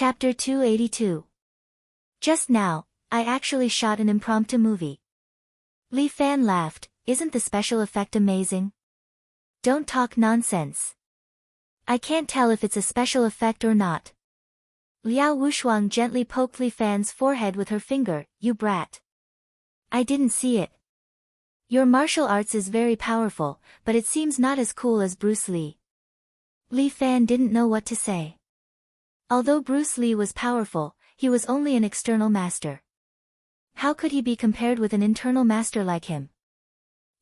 Chapter 282. Just now, I actually shot an impromptu movie. Li Fan laughed. Isn't the special effect amazing? Don't talk nonsense. I can't tell if it's a special effect or not. Liao Wushuang gently poked Li Fan's forehead with her finger. You brat. I didn't see it. Your martial arts is very powerful, but it seems not as cool as Bruce Lee. Li Fan didn't know what to say. Although Bruce Lee was powerful, he was only an external master. How could he be compared with an internal master like him?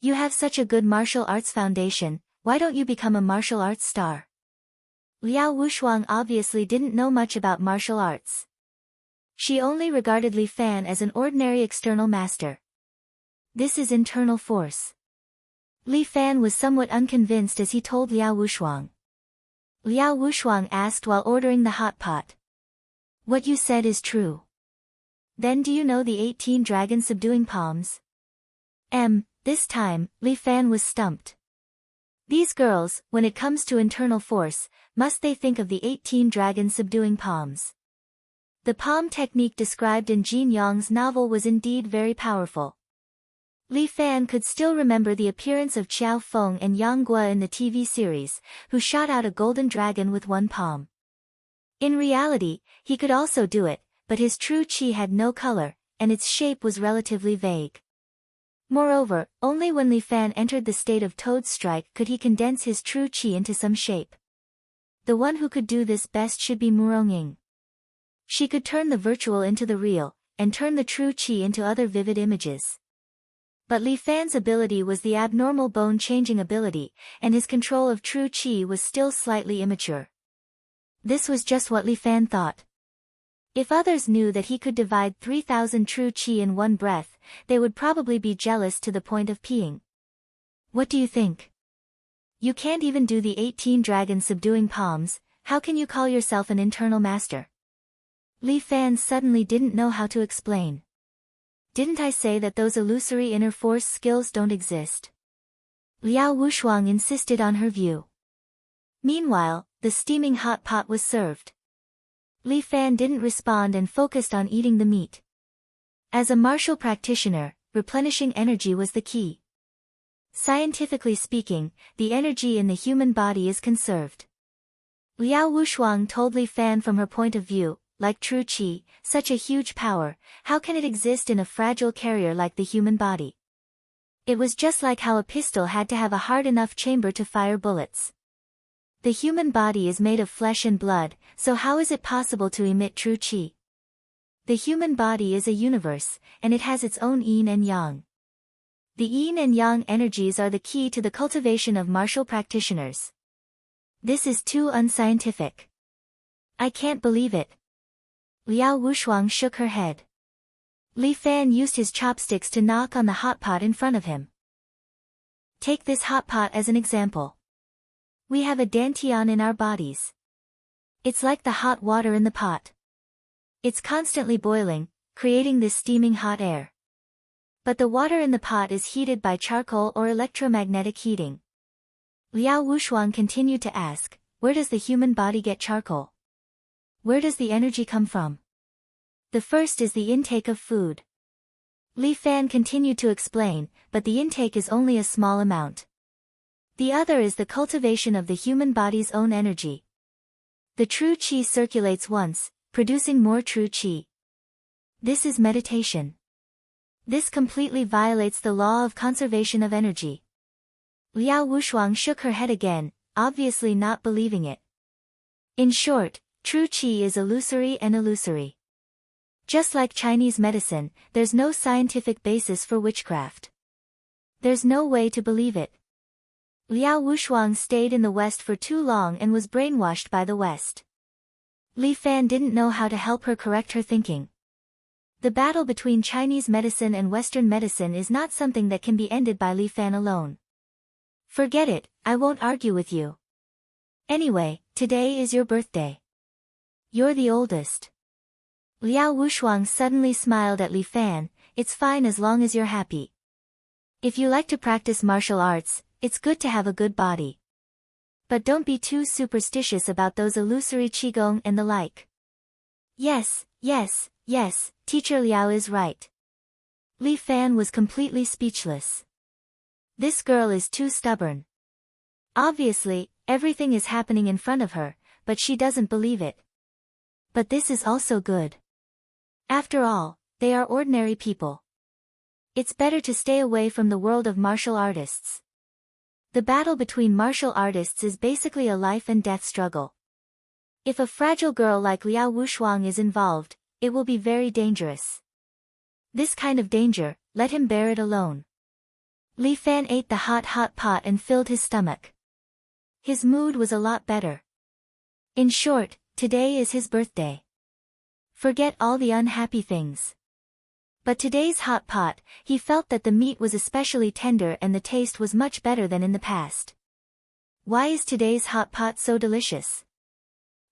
You have such a good martial arts foundation, why don't you become a martial arts star? Liao Wushuang obviously didn't know much about martial arts. She only regarded Li Fan as an ordinary external master. This is internal force. Li Fan was somewhat unconvinced as he told Liao Wushuang. Liao Wushuang asked while ordering the hot pot. What you said is true. Then do you know the 18 dragon subduing palms? This time, Li Fan was stumped. These girls, when it comes to internal force, must they think of the 18 dragon subduing palms. The palm technique described in Jin Yang's novel was indeed very powerful. Li Fan could still remember the appearance of Qiao Feng and Yang Guo in the TV series, who shot out a golden dragon with one palm. In reality, he could also do it, but his true qi had no color, and its shape was relatively vague. Moreover, only when Li Fan entered the state of Toad Strike could he condense his true qi into some shape. The one who could do this best should be Murongying. She could turn the virtual into the real, and turn the true qi into other vivid images. But Li Fan's ability was the abnormal bone-changing ability, and his control of true qi was still slightly immature. This was just what Li Fan thought. If others knew that he could divide 3,000 true qi in one breath, they would probably be jealous to the point of peeing. What do you think? You can't even do the 18 dragon subduing palms, how can you call yourself an internal master? Li Fan suddenly didn't know how to explain. Didn't I say that those illusory inner force skills don't exist? Liao Wushuang insisted on her view. Meanwhile, the steaming hot pot was served. Li Fan didn't respond and focused on eating the meat. As a martial practitioner, replenishing energy was the key. Scientifically speaking, the energy in the human body is conserved. Liao Wushuang told Li Fan from her point of view, like true qi, such a huge power, how can it exist in a fragile carrier like the human body? It was just like how a pistol had to have a hard enough chamber to fire bullets. The human body is made of flesh and blood, so how is it possible to emit true qi? The human body is a universe, and it has its own yin and yang. The yin and yang energies are the key to the cultivation of martial practitioners. This is too unscientific. I can't believe it. Liao Wushuang shook her head. Li Fan used his chopsticks to knock on the hot pot in front of him. Take this hot pot as an example. We have a dantian in our bodies. It's like the hot water in the pot. It's constantly boiling, creating this steaming hot air. But the water in the pot is heated by charcoal or electromagnetic heating. Liao Wushuang continued to ask, where does the human body get charcoal? Where does the energy come from? The first is the intake of food. Li Fan continued to explain, but the intake is only a small amount. The other is the cultivation of the human body's own energy. The true qi circulates once, producing more true qi. This is meditation. This completely violates the law of conservation of energy. Liao Wushuang shook her head again, obviously not believing it. In short, true qi is illusory and illusory. Just like Chinese medicine, there's no scientific basis for witchcraft. There's no way to believe it. Liao Wushuang stayed in the West for too long and was brainwashed by the West. Li Fan didn't know how to help her correct her thinking. The battle between Chinese medicine and Western medicine is not something that can be ended by Li Fan alone. Forget it, I won't argue with you. Anyway, today is your birthday. You're the oldest. Liao Wushuang suddenly smiled at Li Fan, it's fine as long as you're happy. If you like to practice martial arts, it's good to have a good body. But don't be too superstitious about those illusory qigong and the like. Yes, yes, yes, Teacher Liao is right. Li Fan was completely speechless. This girl is too stubborn. Obviously, everything is happening in front of her, but she doesn't believe it. But this is also good. After all, they are ordinary people. It's better to stay away from the world of martial artists. The battle between martial artists is basically a life and death struggle. If a fragile girl like Liao Wushuang is involved, it will be very dangerous. This kind of danger, let him bear it alone. Li Fan ate the hot pot and filled his stomach. His mood was a lot better. In short, today is his birthday. Forget all the unhappy things. But today's hot pot, he felt that the meat was especially tender and the taste was much better than in the past. Why is today's hot pot so delicious?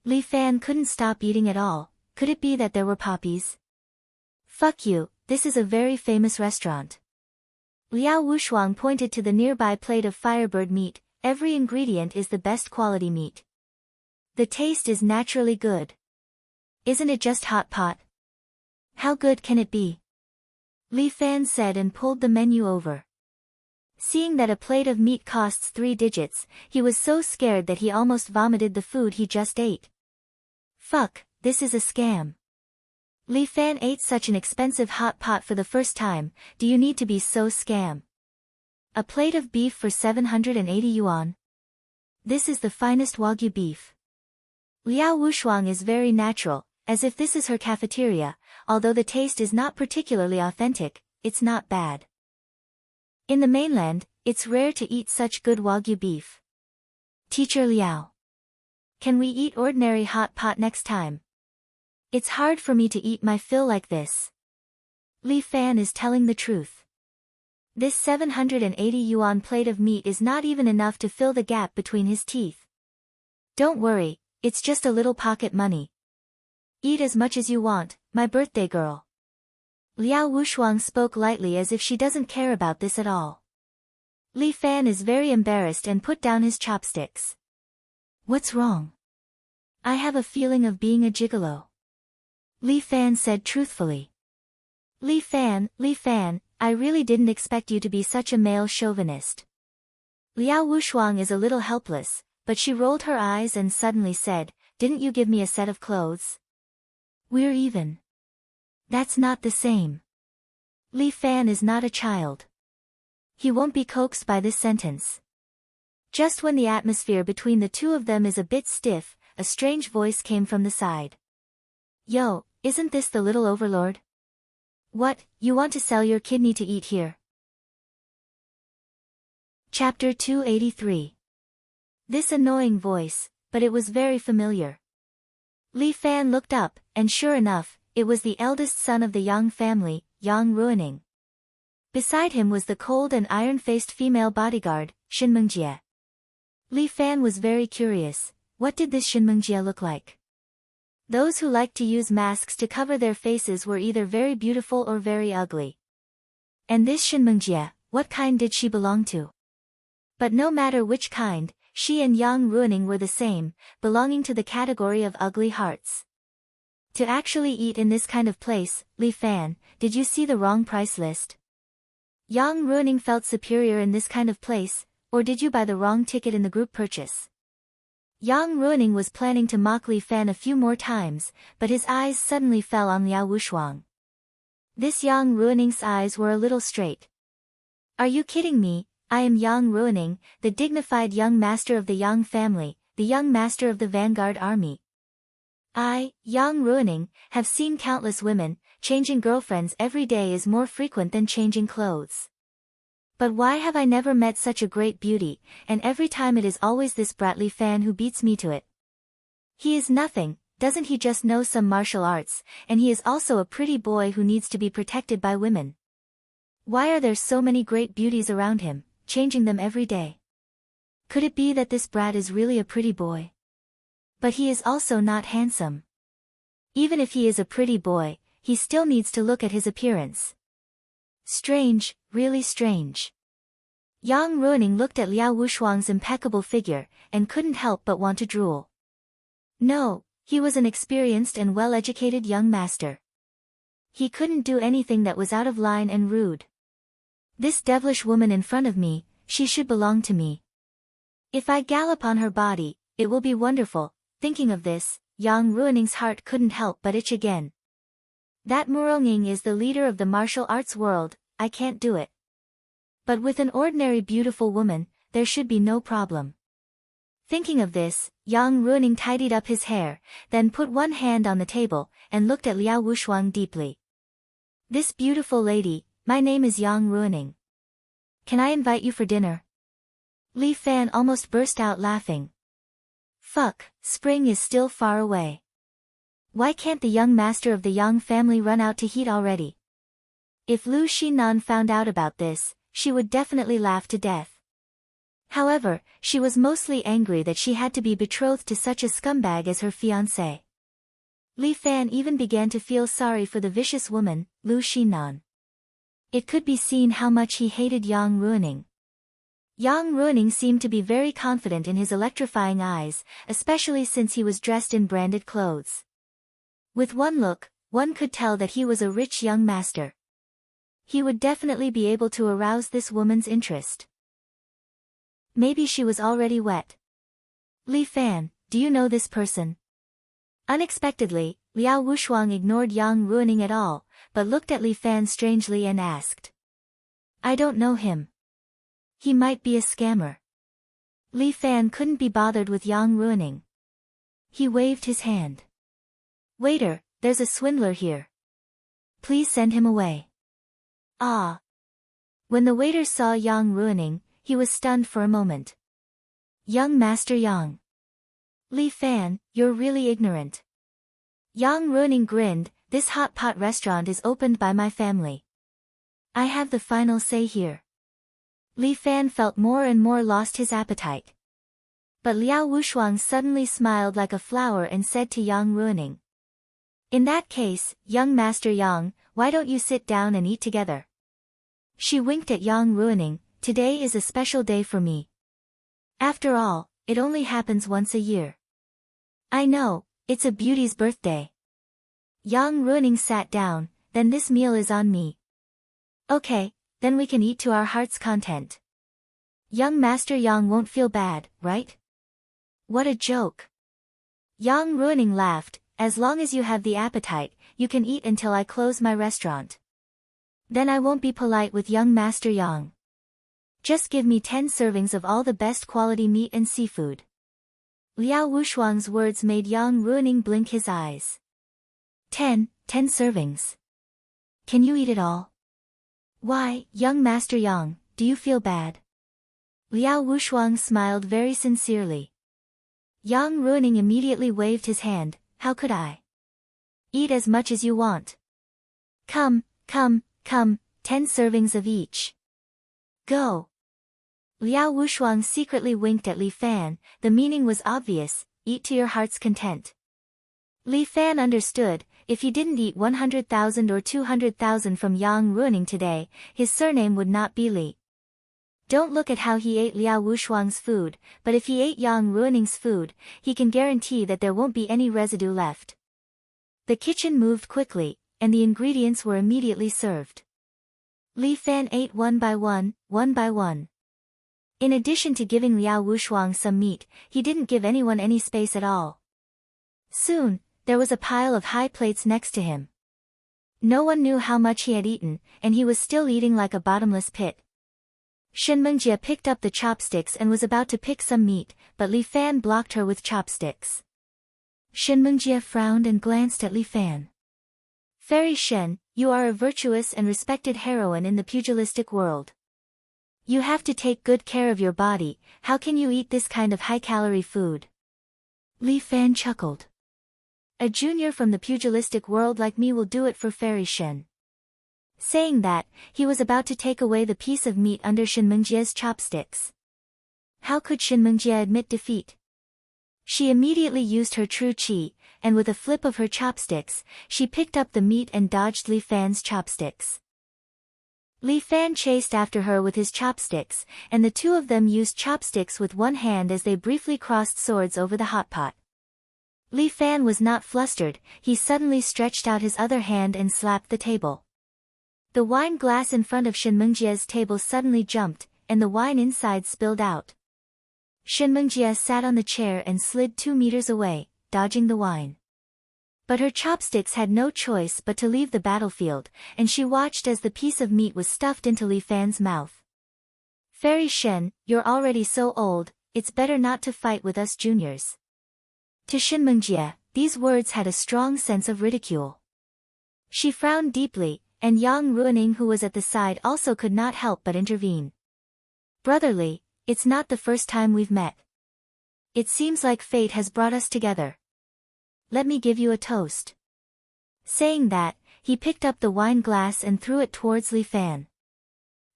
Li Fan couldn't stop eating at all. Could it be that there were poppies? Fuck you, this is a very famous restaurant. Liao Wushuang pointed to the nearby plate of firebird meat. Every ingredient is the best quality meat. The taste is naturally good. Isn't it just hot pot? How good can it be? Li Fan said and pulled the menu over. Seeing that a plate of meat costs 3 digits, he was so scared that he almost vomited the food he just ate. Fuck, this is a scam. Li Fan ate such an expensive hot pot for the first time. Do you need to be so scam? A plate of beef for 780 yuan. This is the finest Wagyu beef. Liao Wushuang is very natural, as if this is her cafeteria. Although the taste is not particularly authentic, it's not bad. In the mainland, it's rare to eat such good Wagyu beef. Teacher Liao. Can we eat ordinary hot pot next time? It's hard for me to eat my fill like this. Li Fan is telling the truth. This 780 yuan plate of meat is not even enough to fill the gap between his teeth. Don't worry, it's just a little pocket money. Eat as much as you want, my birthday girl. Liao Wushuang spoke lightly as if she doesn't care about this at all. Li Fan is very embarrassed and put down his chopsticks. What's wrong? I have a feeling of being a gigolo. Li Fan said truthfully. Li Fan, I really didn't expect you to be such a male chauvinist. Liao Wushuang is a little helpless, but she rolled her eyes and suddenly said, didn't you give me a set of clothes? We're even. That's not the same. Li Fan is not a child. He won't be coaxed by this sentence. Just when the atmosphere between the two of them is a bit stiff, a strange voice came from the side. Yo, isn't this the little overlord? What, you want to sell your kidney to eat here? Chapter 283. This annoying voice, but it was very familiar. Li Fan looked up, and sure enough, it was the eldest son of the Yang family, Yang Ruining. Beside him was the cold and iron-faced female bodyguard, Shinmengjie. Li Fan was very curious, what did this Shinmengjie look like? Those who liked to use masks to cover their faces were either very beautiful or very ugly. And this Shinmengjie, what kind did she belong to? But no matter which kind, she and Yang Ruining were the same, belonging to the category of ugly hearts. To actually eat in this kind of place, Li Fan, did you see the wrong price list? Yang Ruining felt superior in this kind of place, or did you buy the wrong ticket in the group purchase? Yang Ruining was planning to mock Li Fan a few more times, but his eyes suddenly fell on Liao Wushuang. This Yang Ruining's eyes were a little straight. Are you kidding me? I am Yang Ruining, the dignified young master of the Yang family, the young master of the vanguard army. I, Yang Ruining, have seen countless women. Changing girlfriends every day is more frequent than changing clothes. But why have I never met such a great beauty, and every time it is always this brat Li Fan who beats me to it? He is nothing, doesn't he just know some martial arts, and he is also a pretty boy who needs to be protected by women. Why are there so many great beauties around him, changing them every day? Could it be that this brat is really a pretty boy? But he is also not handsome. Even if he is a pretty boy, he still needs to look at his appearance. Strange, really strange. Yang Ruining looked at Liao Wushuang's impeccable figure, and couldn't help but want to drool. No, He was an experienced and well-educated young master. He couldn't do anything that was out of line and rude. This devilish woman in front of me, she should belong to me. If I gallop on her body, it will be wonderful. Thinking of this, Yang Ruining's heart couldn't help but itch again. That Muronging is the leader of the martial arts world, I can't do it. But with an ordinary beautiful woman, there should be no problem. Thinking of this, Yang Ruining tidied up his hair, then put one hand on the table, and looked at Liao Wushuang deeply. This beautiful lady, my name is Yang Ruining. Can I invite you for dinner? Li Fan almost burst out laughing. Fuck, spring is still far away. Why can't the young master of the Yang family run out to heat already? If Lu Xinan found out about this, she would definitely laugh to death. However, she was mostly angry that she had to be betrothed to such a scumbag as her fiancé. Li Fan even began to feel sorry for the vicious woman, Lu Xinan. It could be seen how much he hated Yang Ruining. Yang Ruining seemed to be very confident in his electrifying eyes, especially since he was dressed in branded clothes. With one look, one could tell that he was a rich young master. He would definitely be able to arouse this woman's interest. Maybe she was already wet. Li Fan, do you know this person? Unexpectedly, Liao Wushuang ignored Yang Ruining at all, but looked at Li Fan strangely and asked. I don't know him. He might be a scammer. Li Fan couldn't be bothered with Yang Ruining. He waved his hand. Waiter, there's a swindler here. Please send him away. Ah. When the waiter saw Yang Ruining, he was stunned for a moment. Young Master Yang. Li Fan, you're really ignorant. Yang Ruining grinned, this hot pot restaurant is opened by my family. I have the final say here. Li Fan felt more and more lost his appetite. But Liao Wushuang suddenly smiled like a flower and said to Yang Ruining. In that case, young Master Yang, why don't you sit down and eat together? She winked at Yang Ruining, today is a special day for me. After all, it only happens once a year. I know, it's a beauty's birthday. Yang Ruining sat down, then this meal is on me. Okay, then we can eat to our heart's content. Young Master Yang won't feel bad, right? What a joke. Yang Ruining laughed, as long as you have the appetite, you can eat until I close my restaurant. Then I won't be polite with young Master Yang. Just give me 10 servings of all the best quality meat and seafood. Liao Wushuang's words made Yang Ruining blink his eyes. 10 servings. Can you eat it all? Why, young Master Yang, do you feel bad? Liao Wushuang smiled very sincerely. Yang Ruining immediately waved his hand, how could I? Eat as much as you want. Come, 10 servings of each. Go. Liao Wushuang secretly winked at Li Fan, the meaning was obvious, eat to your heart's content. Li Fan understood, if he didn't eat 100,000 or 200,000 from Yang Ruining today, his surname would not be Li. Don't look at how he ate Liao Wushuang's food, but if he ate Yang Ruining's food, he can guarantee that there won't be any residue left. The kitchen moved quickly, and the ingredients were immediately served. Li Fan ate one by one. In addition to giving Liao Wushuang some meat, he didn't give anyone any space at all. Soon, there was a pile of high plates next to him. No one knew how much he had eaten, and he was still eating like a bottomless pit. Shenmengjie picked up the chopsticks and was about to pick some meat, but Li Fan blocked her with chopsticks. Shenmengjie frowned and glanced at Li Fan. Fairy Shen, you are a virtuous and respected heroine in the pugilistic world. You have to take good care of your body, how can you eat this kind of high-calorie food? Li Fan chuckled. A junior from the pugilistic world like me will do it for Fairy Shen. Saying that, he was about to take away the piece of meat under Shenmengjie's chopsticks. How could Shenmengjie admit defeat? She immediately used her true qi, and with a flip of her chopsticks, she picked up the meat and dodged Li Fan's chopsticks. Li Fan chased after her with his chopsticks, and the two of them used chopsticks with one hand as they briefly crossed swords over the hot pot. Li Fan was not flustered, he suddenly stretched out his other hand and slapped the table. The wine glass in front of Shen Mengjie's table suddenly jumped, and the wine inside spilled out. Shen Mengjie sat on the chair and slid 2 meters away, dodging the wine. But her chopsticks had no choice but to leave the battlefield, and she watched as the piece of meat was stuffed into Li Fan's mouth. "Fairy Shen, you're already so old, it's better not to fight with us juniors." To Shen Mengjie, these words had a strong sense of ridicule. She frowned deeply, and Yang Ruining, who was at the side, also could not help but intervene. "Brotherly, it's not the first time we've met. It seems like fate has brought us together. Let me give you a toast." Saying that, he picked up the wine glass and threw it towards Li Fan.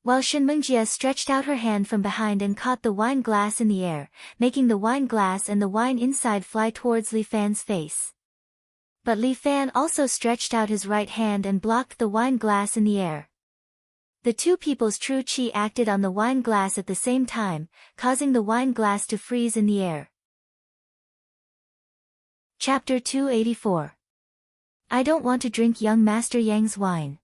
While Shen Mengjie stretched out her hand from behind and caught the wine glass in the air, making the wine glass and the wine inside fly towards Li Fan's face. But Li Fan also stretched out his right hand and blocked the wine glass in the air. The two people's true qi acted on the wine glass at the same time, causing the wine glass to freeze in the air. Chapter 284. I don't want to drink young Master Yang's wine.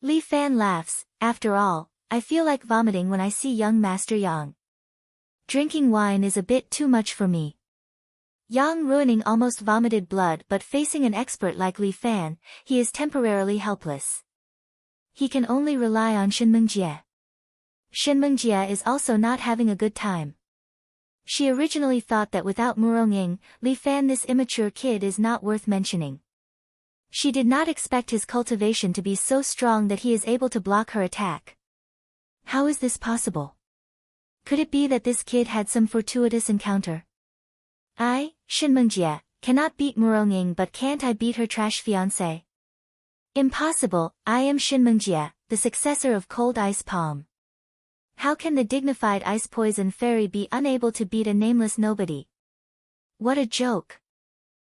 Li Fan laughs, "After all, I feel like vomiting when I see young Master Yang. Drinking wine is a bit too much for me." Yang Ruining almost vomited blood, but facing an expert like Li Fan, he is temporarily helpless. He can only rely on Shen Mengjie. Shen Mengjie is also not having a good time. She originally thought that without Murong, Li Fan, this immature kid, is not worth mentioning. She did not expect his cultivation to be so strong that he is able to block her attack. How is this possible? Could it be that this kid had some fortuitous encounter? I, Shen Mengjie, cannot beat Murong, but can't I beat her trash fiancé? Impossible. I am Shen Mengjie, the successor of Cold Ice Palm. How can the dignified Ice Poison Fairy be unable to beat a nameless nobody? What a joke.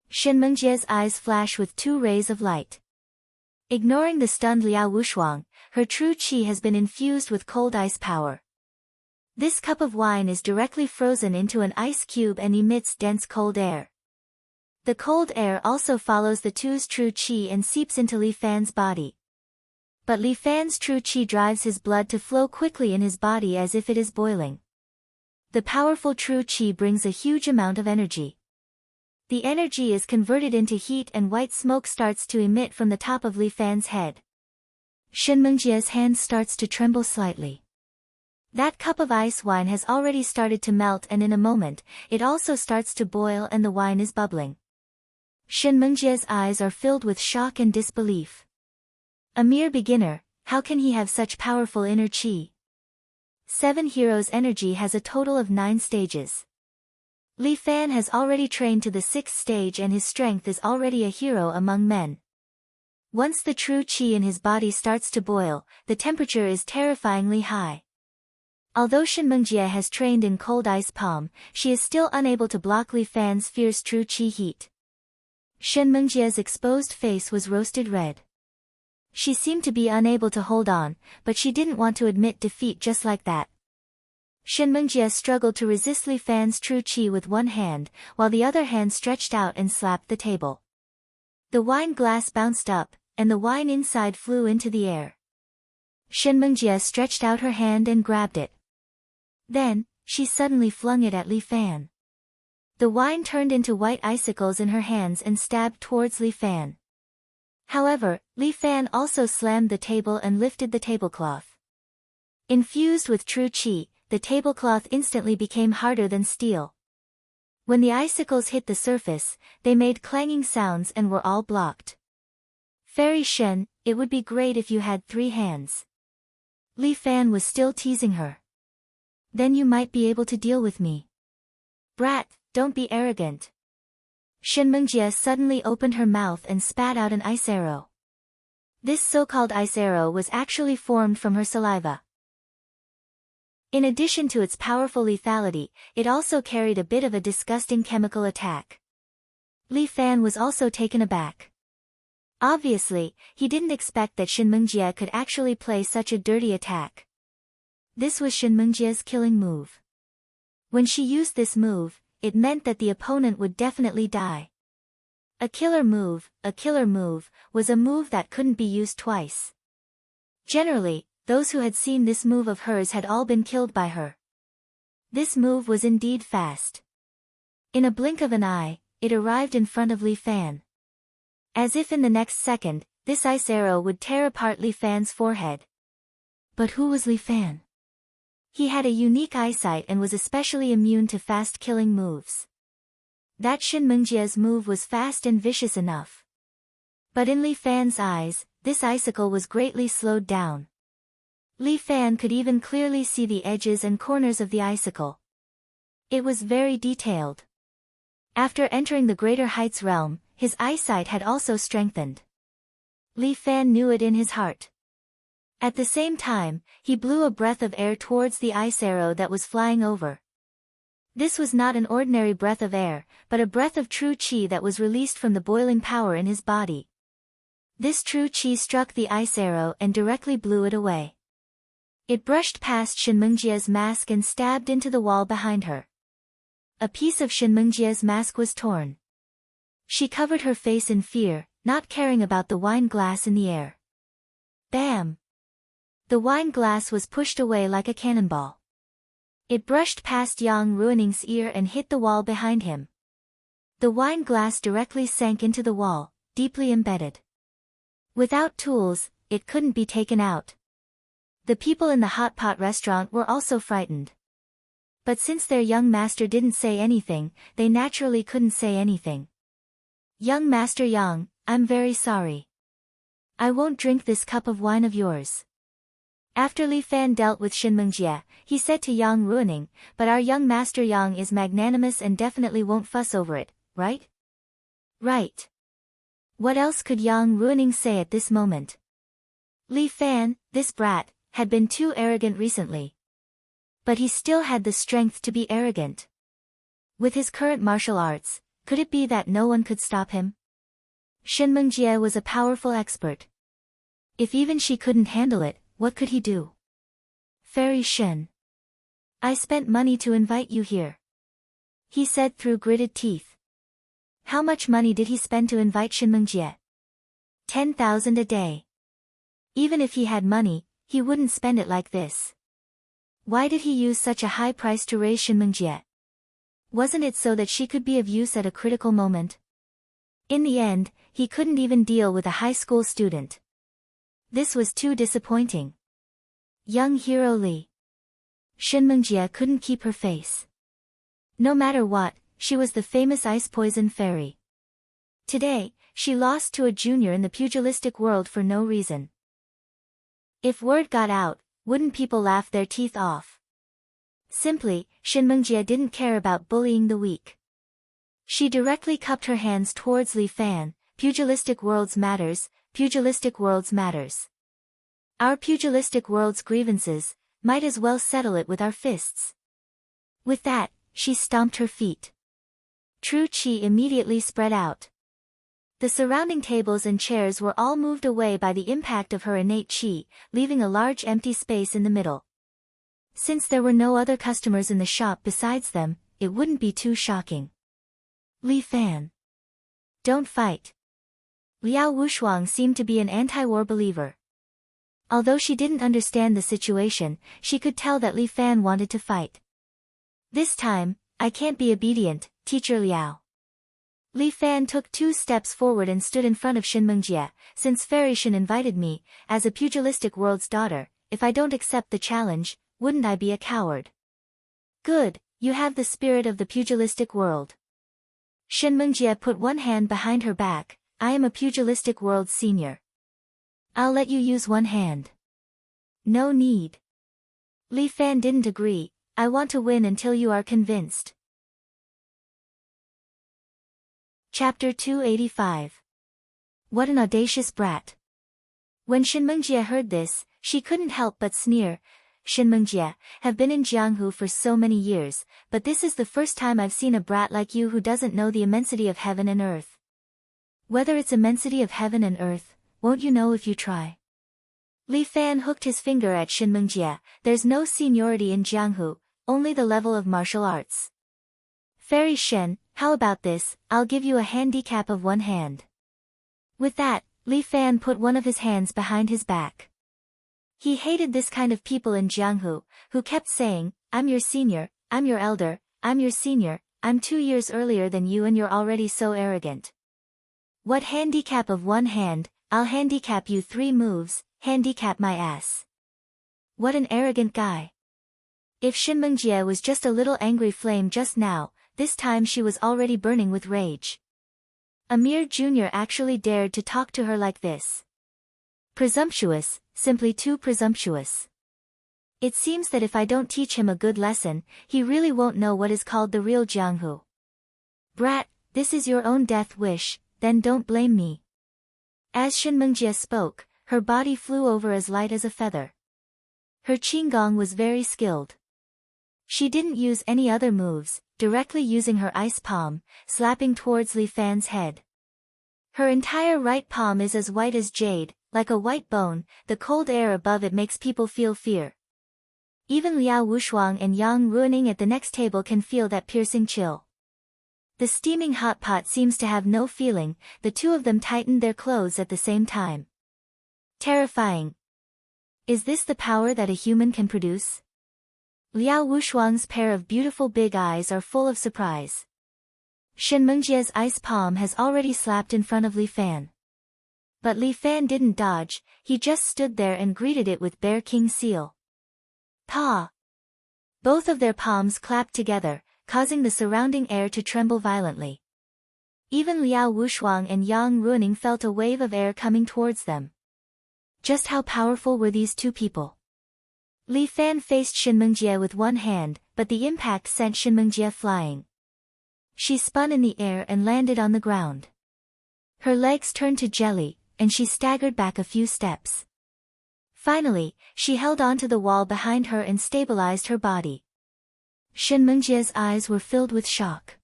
Shen Mengjie's eyes flash with 2 rays of light. Ignoring the stunned Liao Wushuang, her true qi has been infused with cold ice power. This cup of wine is directly frozen into an ice cube and emits dense cold air. The cold air also follows the two's true qi and seeps into Li Fan's body. But Li Fan's true qi drives his blood to flow quickly in his body as if it is boiling. The powerful true qi brings a huge amount of energy. The energy is converted into heat and white smoke starts to emit from the top of Li Fan's head. Shen Mengjie's hand starts to tremble slightly. That cup of ice wine has already started to melt, and in a moment, it also starts to boil and the wine is bubbling. Shen Mengjie's eyes are filled with shock and disbelief. A mere beginner, how can he have such powerful inner qi? 7 Heroes' energy has a total of 9 stages. Li Fan has already trained to the 6th stage and his strength is already a hero among men. Once the true qi in his body starts to boil, the temperature is terrifyingly high. Although Shen Mengjie has trained in Cold Ice Palm, she is still unable to block Li Fan's fierce true qi heat. Shen Mengjie's exposed face was roasted red. She seemed to be unable to hold on, but she didn't want to admit defeat just like that. Shen Mengjie struggled to resist Li Fan's true qi with one hand, while the other hand stretched out and slapped the table. The wine glass bounced up, and the wine inside flew into the air. Shen Mengjie stretched out her hand and grabbed it. Then, she suddenly flung it at Li Fan. The wine turned into white icicles in her hands and stabbed towards Li Fan. However, Li Fan also slammed the table and lifted the tablecloth. Infused with true qi, the tablecloth instantly became harder than steel. When the icicles hit the surface, they made clanging sounds and were all blocked. "Fairy Shen, it would be great if you had 3 hands." Li Fan was still teasing her. "Then you might be able to deal with me." "Brat, don't be arrogant." Shen Mengjie suddenly opened her mouth and spat out an ice arrow. This so-called ice arrow was actually formed from her saliva. In addition to its powerful lethality, it also carried a bit of a disgusting chemical attack. Li Fan was also taken aback. Obviously, he didn't expect that Shen Mengjie could actually play such a dirty attack. This was Shen Mengjie's killing move. When she used this move, it meant that the opponent would definitely die. A killer move, was a move that couldn't be used twice. Generally, those who had seen this move of hers had all been killed by her. This move was indeed fast. In a blink of an eye, it arrived in front of Li Fan. As if in the next second, this ice arrow would tear apart Li Fan's forehead. But who was Li Fan? He had a unique eyesight and was especially immune to fast-killing moves. That Shin Mengjie's move was fast and vicious enough. But in Li Fan's eyes, this icicle was greatly slowed down. Li Fan could even clearly see the edges and corners of the icicle. It was very detailed. After entering the Greater Heights realm, his eyesight had also strengthened. Li Fan knew it in his heart. At the same time, he blew a breath of air towards the ice arrow that was flying over. This was not an ordinary breath of air, but a breath of true qi that was released from the boiling power in his body. This true qi struck the ice arrow and directly blew it away. It brushed past Shin Mengjie's mask and stabbed into the wall behind her. A piece of Shin Mengjie's mask was torn. She covered her face in fear, not caring about the wine glass in the air. Bam! The wine glass was pushed away like a cannonball. It brushed past Yang Ruining's ear and hit the wall behind him. The wine glass directly sank into the wall, deeply embedded. Without tools, it couldn't be taken out. The people in the hot pot restaurant were also frightened. But since their young master didn't say anything, they naturally couldn't say anything. Young Master Yang, I'm very sorry. I won't drink this cup of wine of yours. After Li Fan dealt with Shin Mengjie, he said to Yang Ruining, but our young Master Yang is magnanimous and definitely won't fuss over it, right? Right. What else could Yang Ruining say at this moment? Li Fan, this brat, had been too arrogant recently. But he still had the strength to be arrogant. With his current martial arts, could it be that no one could stop him? Shin Mengjie was a powerful expert. If even she couldn't handle it, what could he do? Fairy Shin. I spent money to invite you here. He said through gritted teeth. How much money did he spend to invite Shin Mengjie? 10,000 a day. Even if he had money, he wouldn't spend it like this. Why did he use such a high price to raise Shin Mengjie? Wasn't it so that she could be of use at a critical moment? In the end, he couldn't even deal with a high school student. This was too disappointing. Young hero Li. Shin Mengjie couldn't keep her face. No matter what, she was the famous ice poison fairy. Today, she lost to a junior in the pugilistic world for no reason. If word got out, wouldn't people laugh their teeth off? Simply, Shin Mengjie didn't care about bullying the weak. She directly cupped her hands towards Li Fan. Pugilistic worlds matters, pugilistic worlds matters. Our pugilistic world's grievances, might as well settle it with our fists. With that, she stomped her feet. True qi immediately spread out. The surrounding tables and chairs were all moved away by the impact of her innate qi, leaving a large empty space in the middle. Since there were no other customers in the shop besides them, it wouldn't be too shocking. Li Fan. Don't fight. Liao Wushuang seemed to be an anti-war believer. Although she didn't understand the situation, she could tell that Li Fan wanted to fight. This time, I can't be obedient, Teacher Liao. Li Fan took 2 steps forward and stood in front of Shin Mengjie. Since Fairy Shin invited me, as a pugilistic world's daughter, if I don't accept the challenge, wouldn't I be a coward? Good, you have the spirit of the pugilistic world. Shin Mengjie put one hand behind her back. I am a pugilistic world senior. I'll let you use one hand. No need. Li Fan didn't agree. I want to win until you are convinced. Chapter 285. What an audacious brat. When Shin Mengjie heard this, she couldn't help but sneer. Shin Mengjie, have been in Jianghu for so many years, but this is the first time I've seen a brat like you who doesn't know the immensity of heaven and earth. Whether it's immensity of heaven and earth, won't you know if you try? Li Fan hooked his finger at Shin Mengjie. There's no seniority in Jianghu, only the level of martial arts. Fairy Shen, How about this, I'll give you a handicap of one hand. With that, Li Fan put one of his hands behind his back. He hated this kind of people in Jianghu, who kept saying, I'm your senior, I'm your elder, I'm your senior, I'm 2 years earlier than you and you're already so arrogant. What handicap of one hand, I'll handicap you 3 moves, handicap my ass. What an arrogant guy. If Shinmengjie was just a little angry flame just now, this time she was already burning with rage. Amir Jr. actually dared to talk to her like this. Presumptuous, simply too presumptuous. It seems that if I don't teach him a good lesson, he really won't know what is called the real Jianghu. Brat, this is your own death wish, then don't blame me. As Shinmengjie spoke, her body flew over as light as a feather. Her qigong was very skilled. She didn't use any other moves, directly using her ice palm, slapping towards Li Fan's head. Her entire right palm is as white as jade, like a white bone, the cold air above it makes people feel fear. Even Liao Wushuang and Yang Ruining at the next table can feel that piercing chill. The steaming hot pot seems to have no feeling, the two of them tightened their clothes at the same time. Terrifying. Is this the power that a human can produce? Liao Wushuang's pair of beautiful big eyes are full of surprise. Shinmengjie's ice palm has already slapped in front of Li Fan. But Li Fan didn't dodge, he just stood there and greeted it with Bear King seal. Pa! Both of their palms clapped together, causing the surrounding air to tremble violently. Even Liao Wushuang and Yang Ruining felt a wave of air coming towards them. Just how powerful were these two people? Li Fan faced Shinmengjie with one hand, but the impact sent Shinmengjie flying. She spun in the air and landed on the ground. Her legs turned to jelly, and she staggered back a few steps. Finally, she held onto the wall behind her and stabilized her body. Shinmengjie's eyes were filled with shock.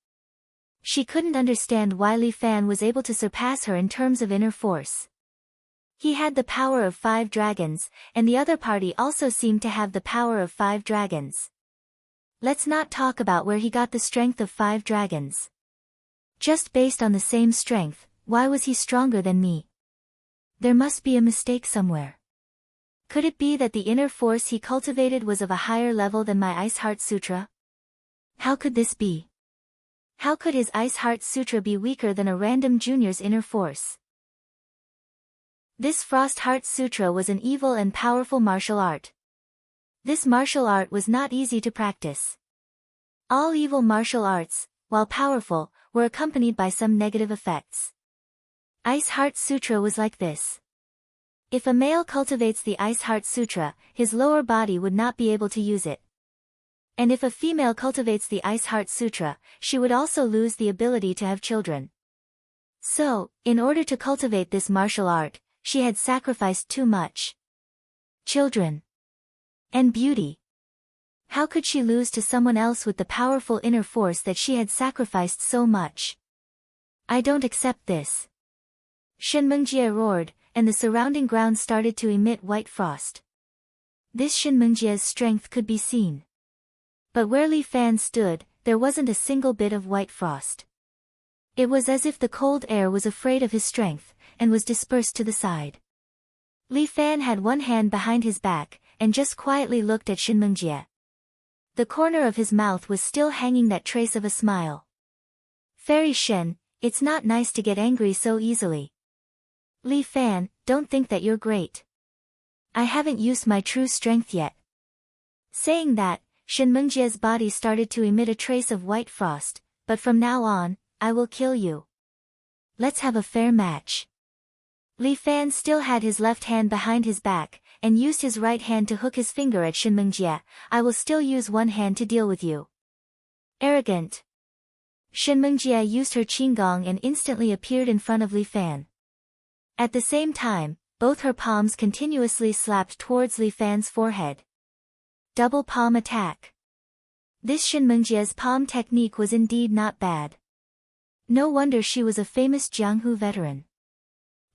She couldn't understand why Li Fan was able to surpass her in terms of inner force. He had the power of 5 dragons, and the other party also seemed to have the power of 5 dragons. Let's not talk about where he got the strength of 5 dragons. Just based on the same strength, why was he stronger than me? There must be a mistake somewhere. Could it be that the inner force he cultivated was of a higher level than my Ice Heart Sutra? How could this be? How could his Ice Heart Sutra be weaker than a random junior's inner force? This Frost Heart Sutra was an evil and powerful martial art. This martial art was not easy to practice. All evil martial arts, while powerful, were accompanied by some negative effects. Ice Heart Sutra was like this. If a male cultivates the Ice Heart Sutra, his lower body would not be able to use it. And if a female cultivates the Ice Heart Sutra, she would also lose the ability to have children. So, in order to cultivate this martial art, she had sacrificed too much. Children. And beauty. How could she lose to someone else with the powerful inner force that she had sacrificed so much? I don't accept this. Shinmengjie roared, and the surrounding ground started to emit white frost. This Shinmengjie's strength could be seen. But where Li Fan stood, there wasn't a single bit of white frost. It was as if the cold air was afraid of his strength, and was dispersed to the side. Li Fan had one hand behind his back, and just quietly looked at Shinmengjie. The corner of his mouth was still hanging that trace of a smile. Fairy Shen, it's not nice to get angry so easily. Li Fan, don't think that you're great. I haven't used my true strength yet. Saying that, Shinmengjie's body started to emit a trace of white frost, but from now on, I will kill you. Let's have a fair match. Li Fan still had his left hand behind his back, and used his right hand to hook his finger at Shinmengjie. I will still use one hand to deal with you. Arrogant. Shinmengjie used her qigong and instantly appeared in front of Li Fan. At the same time, both her palms continuously slapped towards Li Fan's forehead. Double palm attack. This Shinmengjie's palm technique was indeed not bad. No wonder she was a famous Jianghu veteran.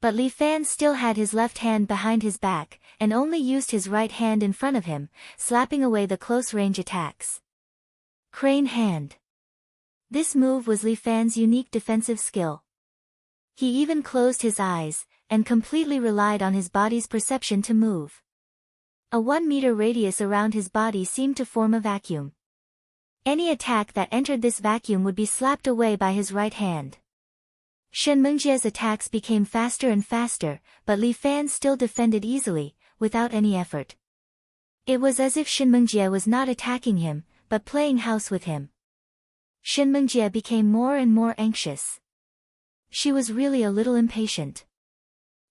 But Li Fan still had his left hand behind his back, and only used his right hand in front of him, slapping away the close-range attacks. Crane hand. This move was Li Fan's unique defensive skill. He even closed his eyes, and completely relied on his body's perception to move. A 1-meter radius around his body seemed to form a vacuum. Any attack that entered this vacuum would be slapped away by his right hand. Shen Mengjie's attacks became faster and faster, but Li Fan still defended easily, without any effort. It was as if Shen Mengjie was not attacking him, but playing house with him. Shen Mengjie became more and more anxious. She was really a little impatient.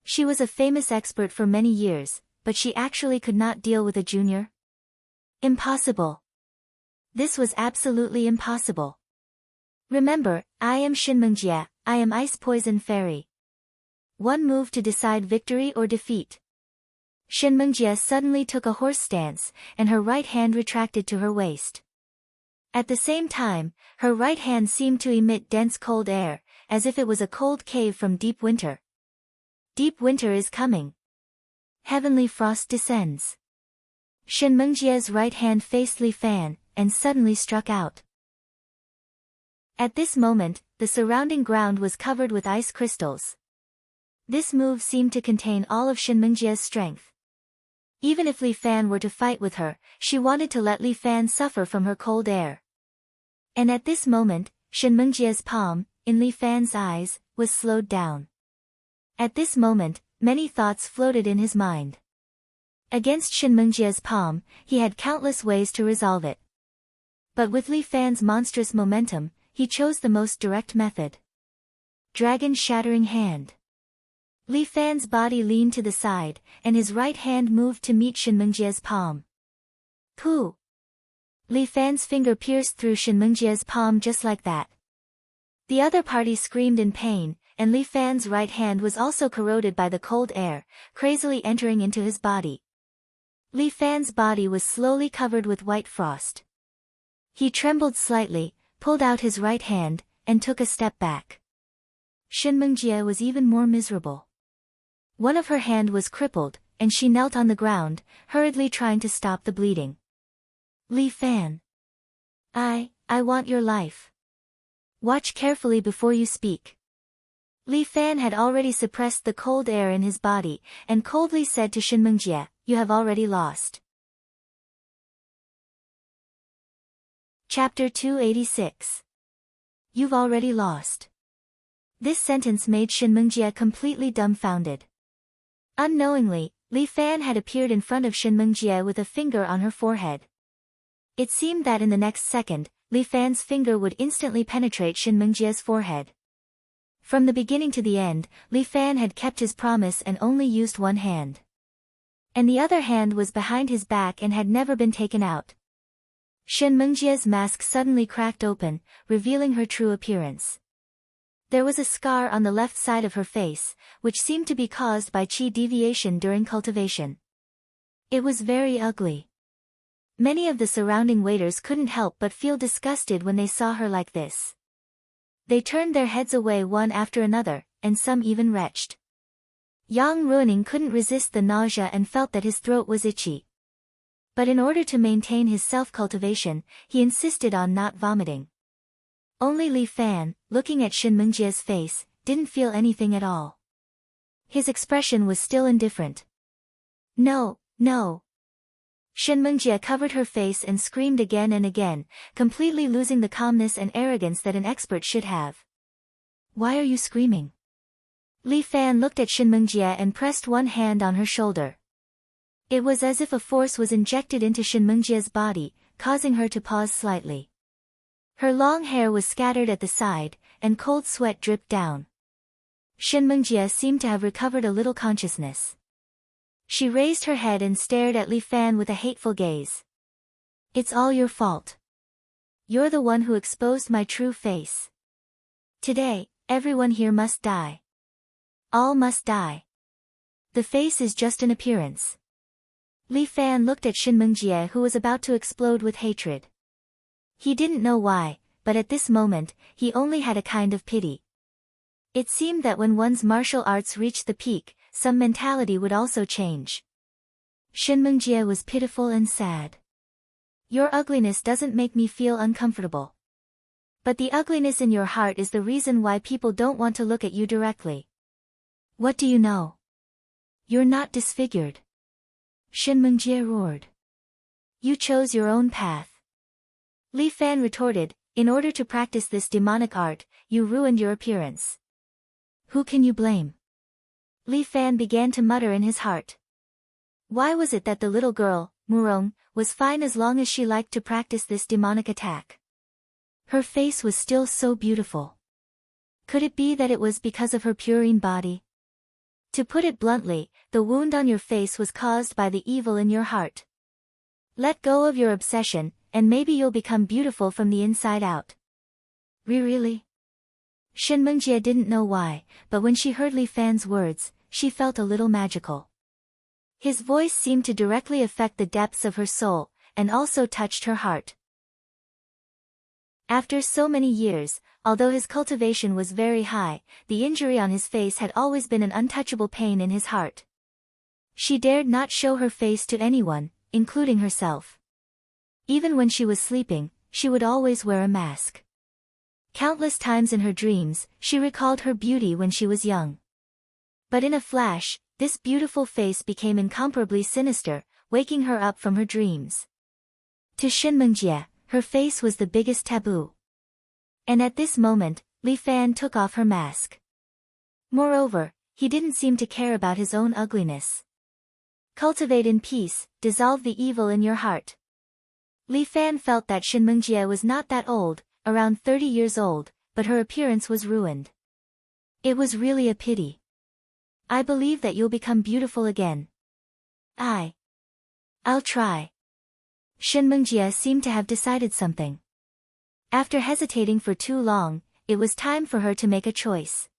She was a famous expert for many years, but she actually could not deal with a junior? Impossible. This was absolutely impossible. Remember, I am Shen Mengjie, I am Ice Poison Fairy. One move to decide victory or defeat. Shen Mengjie suddenly took a horse stance, and her right hand retracted to her waist. At the same time, her right hand seemed to emit dense cold air, as if it was a cold cave from deep winter. Deep winter is coming. Heavenly frost descends. Shen Mengjie's right hand faced Li Fan, and suddenly struck out. At this moment, the surrounding ground was covered with ice crystals. This move seemed to contain all of Shen Mengjie's strength. Even if Li Fan were to fight with her, she wanted to let Li Fan suffer from her cold air. And at this moment, Shen Mengjie's palm, in Li Fan's eyes, was slowed down. At this moment, many thoughts floated in his mind. Against Shen Mengjie's palm, he had countless ways to resolve it. But with Li Fan's monstrous momentum, he chose the most direct method. Dragon-shattering hand. Li Fan's body leaned to the side, and his right hand moved to meet Shen Mengjie's palm. Pooh! Li Fan's finger pierced through Shen Mengjie's palm just like that. The other party screamed in pain, and Li Fan's right hand was also corroded by the cold air, crazily entering into his body. Li Fan's body was slowly covered with white frost. He trembled slightly, pulled out his right hand, and took a step back. Shen Mengjie was even more miserable. One of her hand was crippled, and she knelt on the ground, hurriedly trying to stop the bleeding. Li Fan. I want your life. Watch carefully before you speak. Li Fan had already suppressed the cold air in his body, and coldly said to Shen Mengjie, "You have already lost." Chapter 286. You've already lost. This sentence made Shen Mengjie completely dumbfounded. Unknowingly, Li Fan had appeared in front of Shen Mengjie with a finger on her forehead. It seemed that in the next second, Li Fan's finger would instantly penetrate Shen Mengjie's forehead. From the beginning to the end, Li Fan had kept his promise and only used one hand. And the other hand was behind his back and had never been taken out. Shen Mengjie's mask suddenly cracked open, revealing her true appearance. There was a scar on the left side of her face, which seemed to be caused by qi deviation during cultivation. It was very ugly. Many of the surrounding waiters couldn't help but feel disgusted when they saw her like this. They turned their heads away one after another, and some even retched. Yang Ruining couldn't resist the nausea and felt that his throat was itchy. But in order to maintain his self-cultivation, he insisted on not vomiting. Only Li Fan, looking at Shen Mengjie's face, didn't feel anything at all. His expression was still indifferent. No, no. Shen Mengjie covered her face and screamed again and again, completely losing the calmness and arrogance that an expert should have. Why are you screaming? Li Fan looked at Shen Mengjie and pressed one hand on her shoulder. It was as if a force was injected into Shen Mengjie's body, causing her to pause slightly. Her long hair was scattered at the side, and cold sweat dripped down. Shen Mengjie seemed to have recovered a little consciousness. She raised her head and stared at Li Fan with a hateful gaze. It's all your fault. You're the one who exposed my true face. Today, everyone here must die. All must die. The face is just an appearance. Li Fan looked at Shen Mengjie, who was about to explode with hatred. He didn't know why, but at this moment, he only had a kind of pity. It seemed that when one's martial arts reached the peak, some mentality would also change. Shen Mengjie was pitiful and sad. Your ugliness doesn't make me feel uncomfortable. But the ugliness in your heart is the reason why people don't want to look at you directly. What do you know? You're not disfigured. Shin Mengjie roared. You chose your own path. Li Fan retorted, in order to practice this demonic art, you ruined your appearance. Who can you blame? Li Fan began to mutter in his heart. Why was it that the little girl, Murong, was fine as long as she liked to practice this demonic attack? Her face was still so beautiful. Could it be that it was because of her purine body? To put it bluntly, the wound on your face was caused by the evil in your heart. Let go of your obsession, and maybe you'll become beautiful from the inside out. Really? Shin Mengjie didn't know why, but when she heard Li Fan's words, she felt a little magical. His voice seemed to directly affect the depths of her soul, and also touched her heart. After so many years, although his cultivation was very high, the injury on his face had always been an untouchable pain in his heart. She dared not show her face to anyone, including herself. Even when she was sleeping, she would always wear a mask. Countless times in her dreams, she recalled her beauty when she was young. But in a flash, this beautiful face became incomparably sinister, waking her up from her dreams. To Shin Mengjie, her face was the biggest taboo. And at this moment, Li Fan took off her mask. Moreover, he didn't seem to care about his own ugliness. Cultivate in peace, dissolve the evil in your heart. Li Fan felt that Shin Mengjie was not that old, around 30 years old, but her appearance was ruined. It was really a pity. I believe that you'll become beautiful again. I'll try. Shin Mengjie seemed to have decided something. After hesitating for too long, it was time for her to make a choice.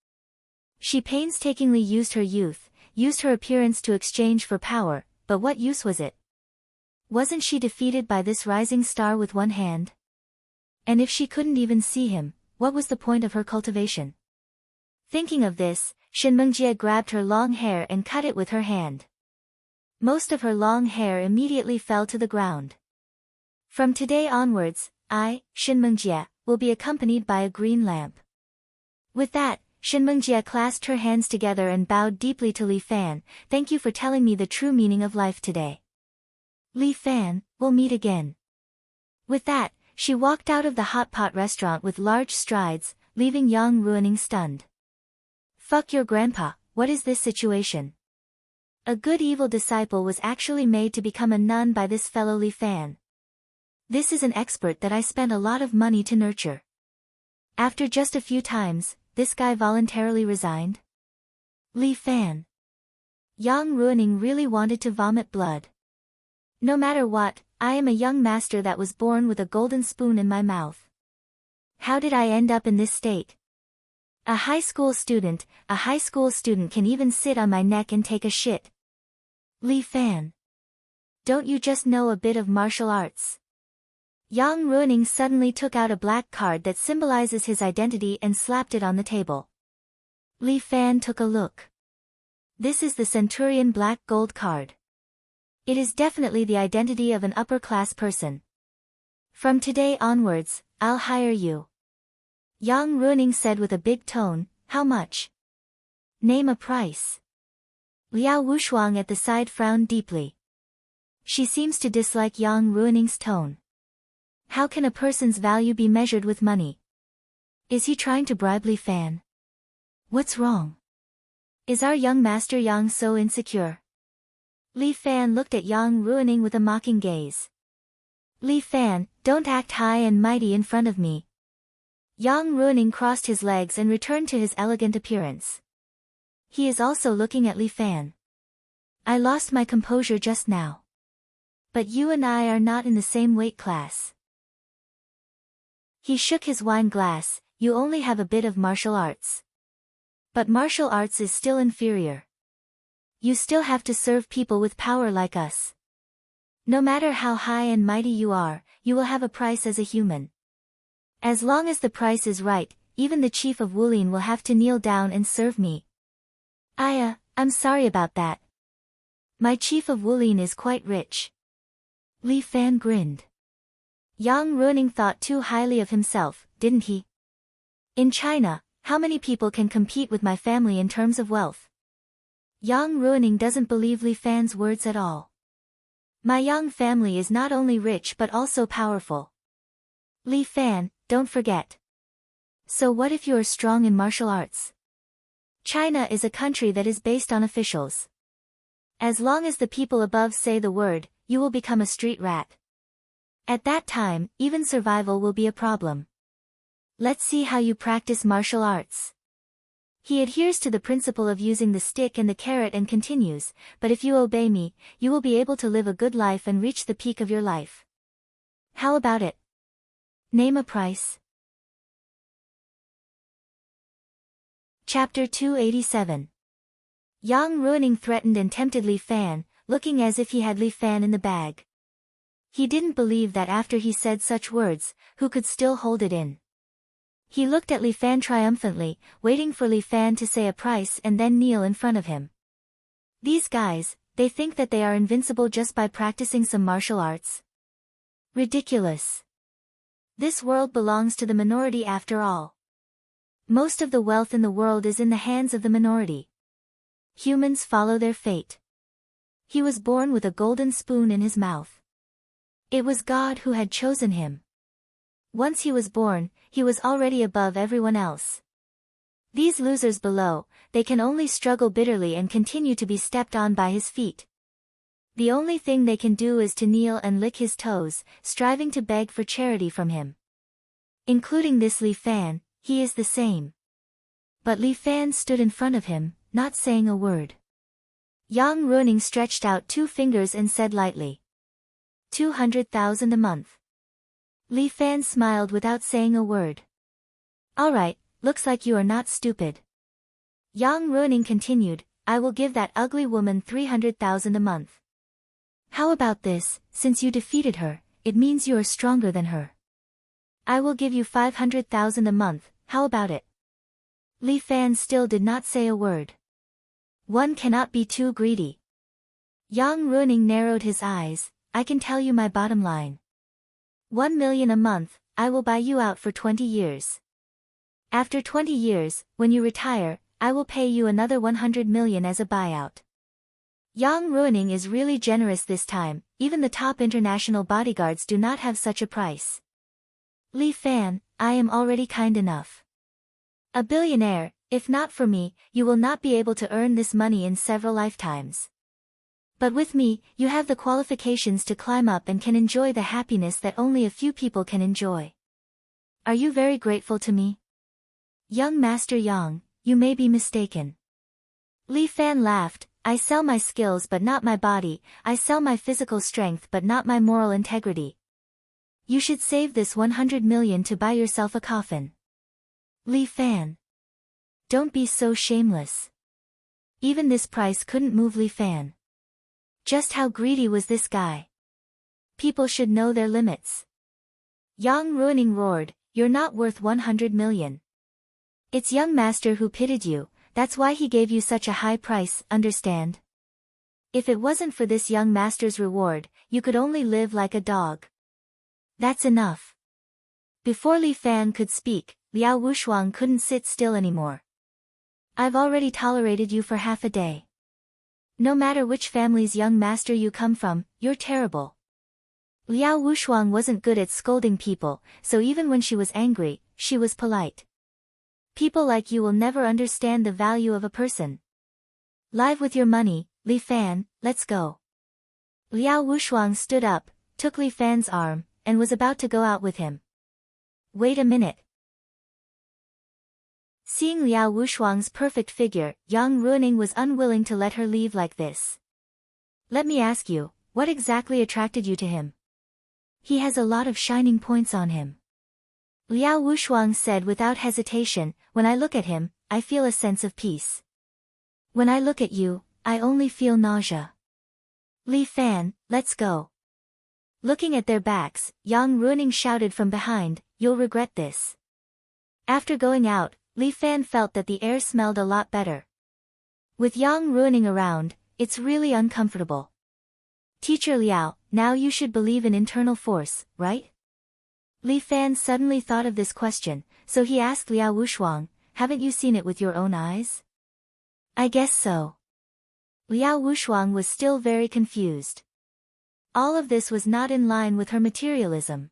She painstakingly used her youth, used her appearance to exchange for power, but what use was it? Wasn't she defeated by this rising star with one hand? And if she couldn't even see him, what was the point of her cultivation? Thinking of this, Shin Mengjie grabbed her long hair and cut it with her hand. Most of her long hair immediately fell to the ground. From today onwards, I, Shin Mengjie, will be accompanied by a green lamp. With that, Shin Mengjie clasped her hands together and bowed deeply to Li Fan. Thank you for telling me the true meaning of life today. Li Fan, we'll meet again. With that, she walked out of the hot pot restaurant with large strides, leaving Yang Ruining stunned. Fuck your grandpa, what is this situation? A good evil disciple was actually made to become a nun by this fellow Li Fan. This is an expert that I spent a lot of money to nurture. After just a few times, this guy voluntarily resigned? Li Fan. Yang Ruining really wanted to vomit blood. No matter what, I am a young master that was born with a golden spoon in my mouth. How did I end up in this state? A high school student can even sit on my neck and take a shit. Li Fan. Don't you just know a bit of martial arts? Yang Ruining suddenly took out a black card that symbolizes his identity and slapped it on the table. Li Fan took a look. This is the Centurion Black Gold card. It is definitely the identity of an upper-class person. From today onwards, I'll hire you. Yang Ruining said with a big tone, how much? Name a price. Liao Wushuang at the side frowned deeply. She seems to dislike Yang Ruining's tone. How can a person's value be measured with money? Is he trying to bribe Li Fan? What's wrong? Is our young master Yang so insecure? Li Fan looked at Yang Ruining with a mocking gaze. Li Fan, don't act high and mighty in front of me. Yang Ruining crossed his legs and returned to his elegant appearance. He is also looking at Li Fan. I lost my composure just now. But you and I are not in the same weight class. He shook his wine glass. You only have a bit of martial arts. But martial arts is still inferior. You still have to serve people with power like us. No matter how high and mighty you are, you will have a price as a human. As long as the price is right, even the chief of Wulin will have to kneel down and serve me. I'm sorry about that. My chief of Wulin is quite rich. Li Fan grinned. Yang Ruining thought too highly of himself, didn't he? In China, how many people can compete with my family in terms of wealth? Yang Ruining doesn't believe Li Fan's words at all. My Yang family is not only rich but also powerful. Li Fan, don't forget. So what if you are strong in martial arts? China is a country that is based on officials. As long as the people above say the word, you will become a street rat. At that time, even survival will be a problem. Let's see how you practice martial arts. He adheres to the principle of using the stick and the carrot and continues, but if you obey me, you will be able to live a good life and reach the peak of your life. How about it? Name a price. Chapter 287. Yang Ruining threatened and tempted Li Fan, looking as if he had Li Fan in the bag. He didn't believe that after he said such words, who could still hold it in. He looked at Li Fan triumphantly, waiting for Li Fan to say a price and then kneel in front of him. These guys, they think that they are invincible just by practicing some martial arts. Ridiculous. This world belongs to the minority after all. Most of the wealth in the world is in the hands of the minority. Humans follow their fate. He was born with a golden spoon in his mouth. It was God who had chosen him. Once he was born, he was already above everyone else. These losers below, they can only struggle bitterly and continue to be stepped on by his feet. The only thing they can do is to kneel and lick his toes, striving to beg for charity from him. Including this Li Fan, he is the same. But Li Fan stood in front of him, not saying a word. Yang Ruining stretched out 2 fingers and said lightly, 200,000 a month. Li Fan smiled without saying a word. Alright, looks like you are not stupid. Yang Ruining continued, I will give that ugly woman 300,000 a month. How about this, since you defeated her, it means you are stronger than her. I will give you 500,000 a month, how about it? Li Fan still did not say a word. One cannot be too greedy. Yang Ruining narrowed his eyes, I can tell you my bottom line. 1 million a month, I will buy you out for 20 years. After 20 years, when you retire, I will pay you another 100 million as a buyout. Yang Ruining is really generous this time, even the top international bodyguards do not have such a price. Li Fan, I am already kind enough. A billionaire, if not for me, you will not be able to earn this money in several lifetimes. But with me, you have the qualifications to climb up and can enjoy the happiness that only a few people can enjoy. Are you very grateful to me? Young Master Yang, you may be mistaken. Li Fan laughed, I sell my skills but not my body, I sell my physical strength but not my moral integrity. You should save this 100 million to buy yourself a coffin. Li Fan. Don't be so shameless. Even this price couldn't move Li Fan. Just how greedy was this guy? People should know their limits. Yang Ruining roared, you're not worth 100 million. It's young master who pitied you, that's why he gave you such a high price, understand? If it wasn't for this young master's reward, you could only live like a dog. That's enough. Before Li Fan could speak, Liao Wushuang couldn't sit still anymore. I've already tolerated you for half a day. No matter which family's young master you come from, you're terrible. Liao Wushuang wasn't good at scolding people, so even when she was angry, she was polite. People like you will never understand the value of a person. Live with your money, Li Fan, let's go. Liao Wushuang stood up, took Li Fan's arm, and was about to go out with him. Wait a minute. Seeing Liao Wushuang's perfect figure, Yang Ruining was unwilling to let her leave like this. Let me ask you, what exactly attracted you to him? He has a lot of shining points on him. Liao Wushuang said without hesitation, when I look at him, I feel a sense of peace. When I look at you, I only feel nausea. Li Fan, let's go. Looking at their backs, Yang Ruining shouted from behind, you'll regret this. After going out, Li Fan felt that the air smelled a lot better. With Yang Ruining around, it's really uncomfortable. Teacher Liao, now you should believe in internal force, right? Li Fan suddenly thought of this question, so he asked Liao Wushuang, haven't you seen it with your own eyes? I guess so. Liao Wushuang was still very confused. All of this was not in line with her materialism.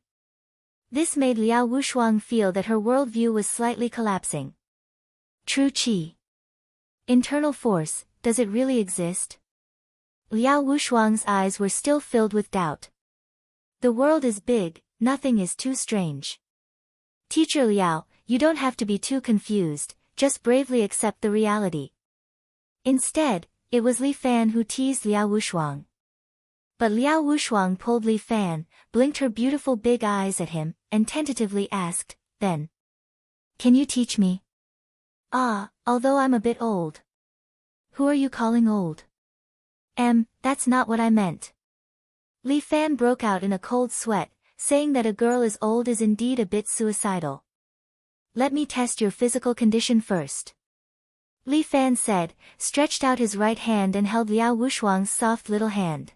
This made Liao Wushuang feel that her worldview was slightly collapsing. True Qi. Internal force, does it really exist? Liao Wushuang's eyes were still filled with doubt. The world is big, nothing is too strange. Teacher Liao, you don't have to be too confused, just bravely accept the reality. Instead, it was Li Fan who teased Liao Wushuang. But Liao Wushuang pulled Li Fan, blinked her beautiful big eyes at him, and tentatively asked, then, can you teach me? Although I'm a bit old. Who are you calling old? That's not what I meant. Li Fan broke out in a cold sweat, saying that a girl as old is indeed a bit suicidal. Let me test your physical condition first. Li Fan said, stretched out his right hand and held Liao Wushuang's soft little hand.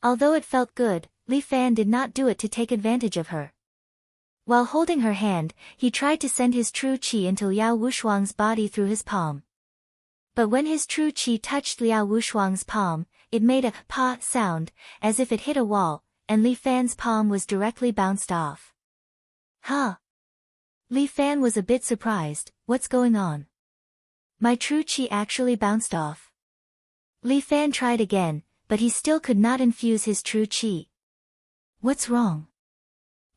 Although it felt good, Li Fan did not do it to take advantage of her. While holding her hand, he tried to send his true qi into Liao Wushuang's body through his palm. But when his true qi touched Liao Wushuang's palm, it made a pa sound, as if it hit a wall, and Li Fan's palm was directly bounced off. Huh? Li Fan was a bit surprised, what's going on? My true qi actually bounced off. Li Fan tried again, but he still could not infuse his true qi. What's wrong?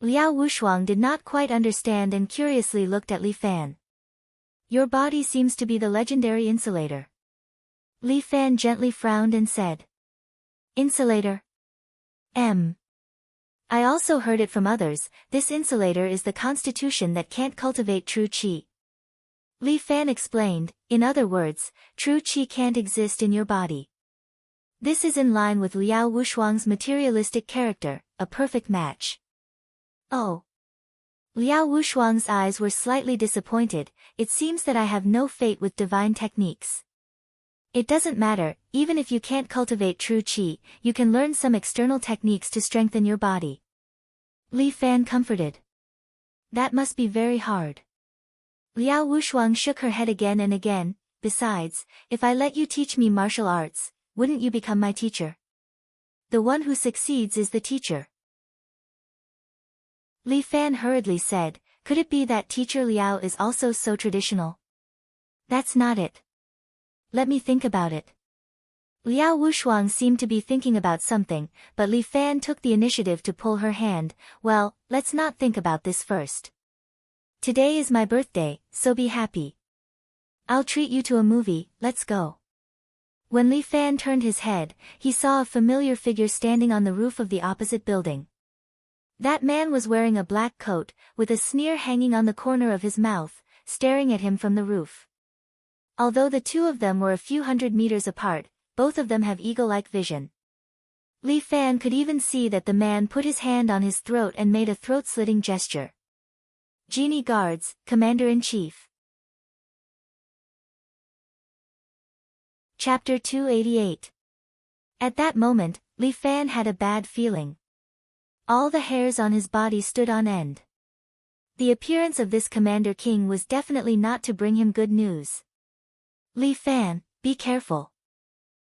Liao Wushuang did not quite understand and curiously looked at Li Fan. Your body seems to be the legendary insulator. Li Fan gently frowned and said. Insulator? I also heard it from others, this insulator is the constitution that can't cultivate true qi. Li Fan explained, in other words, true qi can't exist in your body. This is in line with Liao Wushuang's materialistic character, a perfect match. Oh. Liao Wushuang's eyes were slightly disappointed, it seems that I have no fate with divine techniques. It doesn't matter, even if you can't cultivate true qi, you can learn some external techniques to strengthen your body. Li Fan comforted. That must be very hard. Liao Wushuang shook her head again and again, besides, if I let you teach me martial arts, wouldn't you become my teacher? The one who succeeds is the teacher. Li Fan hurriedly said, could it be that teacher Liao is also so traditional? That's not it. Let me think about it. Liao Wushuang seemed to be thinking about something, but Li Fan took the initiative to pull her hand. Well, let's not think about this first. Today is my birthday, so be happy. I'll treat you to a movie, let's go. When Li Fan turned his head, he saw a familiar figure standing on the roof of the opposite building. That man was wearing a black coat, with a sneer hanging on the corner of his mouth, staring at him from the roof. Although the two of them were a few hundred meters apart, both of them have eagle-like vision. Li Fan could even see that the man put his hand on his throat and made a throat-slitting gesture. Genie Guards, Commander-in-Chief. Chapter 288. At that moment, Li Fan had a bad feeling. All the hairs on his body stood on end. The appearance of this Commander King was definitely not to bring him good news. Li Fan, be careful.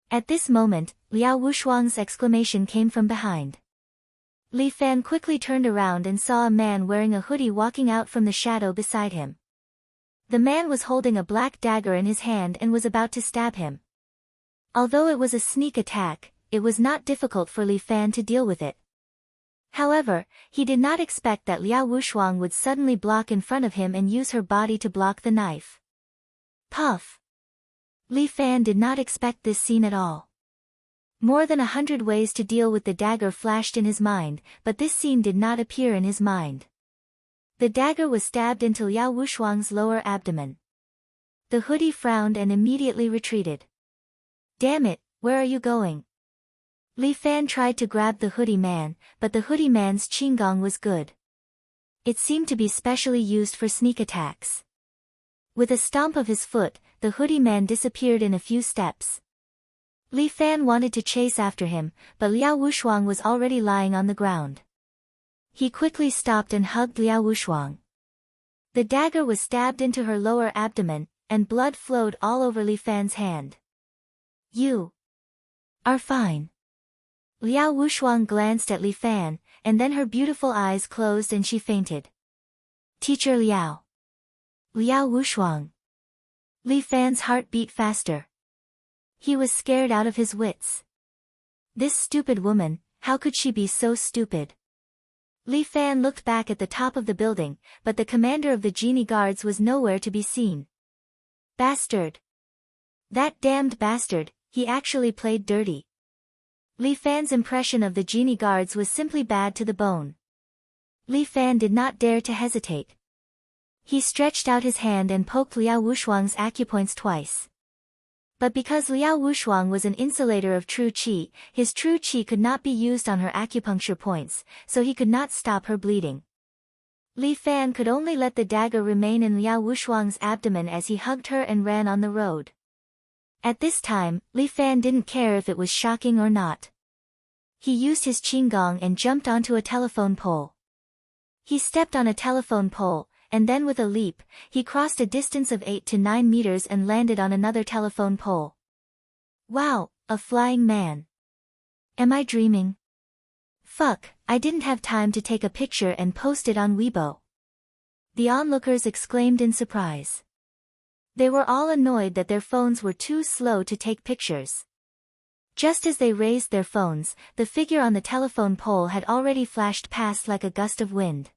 At this moment, Liao Wushuang's exclamation came from behind. Li Fan quickly turned around and saw a man wearing a hoodie walking out from the shadow beside him. The man was holding a black dagger in his hand and was about to stab him. Although it was a sneak attack, it was not difficult for Li Fan to deal with it. However, he did not expect that Liao Wushuang would suddenly block in front of him and use her body to block the knife. Puff! Li Fan did not expect this scene at all. More than 100 ways to deal with the dagger flashed in his mind, but this scene did not appear in his mind. The dagger was stabbed into Liao Wushuang's lower abdomen. The hoodie frowned and immediately retreated. Damn it, where are you going? Li Fan tried to grab the hoodie man, but the hoodie man's qinggong was good. It seemed to be specially used for sneak attacks. With a stomp of his foot, the hoodie man disappeared in a few steps. Li Fan wanted to chase after him, but Liao Wushuang was already lying on the ground. He quickly stopped and hugged Liao Wushuang. The dagger was stabbed into her lower abdomen, and blood flowed all over Li Fan's hand. You are fine. Liao Wushuang glanced at Li Fan, and then her beautiful eyes closed and she fainted. Teacher Liao. Liao Wushuang. Li Fan's heart beat faster. He was scared out of his wits. This stupid woman, how could she be so stupid? Li Fan looked back at the top of the building, but the commander of the genie guards was nowhere to be seen. Bastard. That damned bastard, he actually played dirty. Li Fan's impression of the genie guards was simply bad to the bone. Li Fan did not dare to hesitate. He stretched out his hand and poked Liao Wushuang's acupoints twice. But because Liao Wushuang was an insulator of true qi, his true qi could not be used on her acupuncture points, so he could not stop her bleeding. Li Fan could only let the dagger remain in Liao Wushuang's abdomen as he hugged her and ran on the road. At this time, Li Fan didn't care if it was shocking or not. He used his qinggong and jumped onto a telephone pole. He stepped on a telephone pole, and then with a leap, he crossed a distance of 8 to 9 meters and landed on another telephone pole. Wow, a flying man. Am I dreaming? Fuck, I didn't have time to take a picture and post it on Weibo. The onlookers exclaimed in surprise. They were all annoyed that their phones were too slow to take pictures. Just as they raised their phones, the figure on the telephone pole had already flashed past like a gust of wind.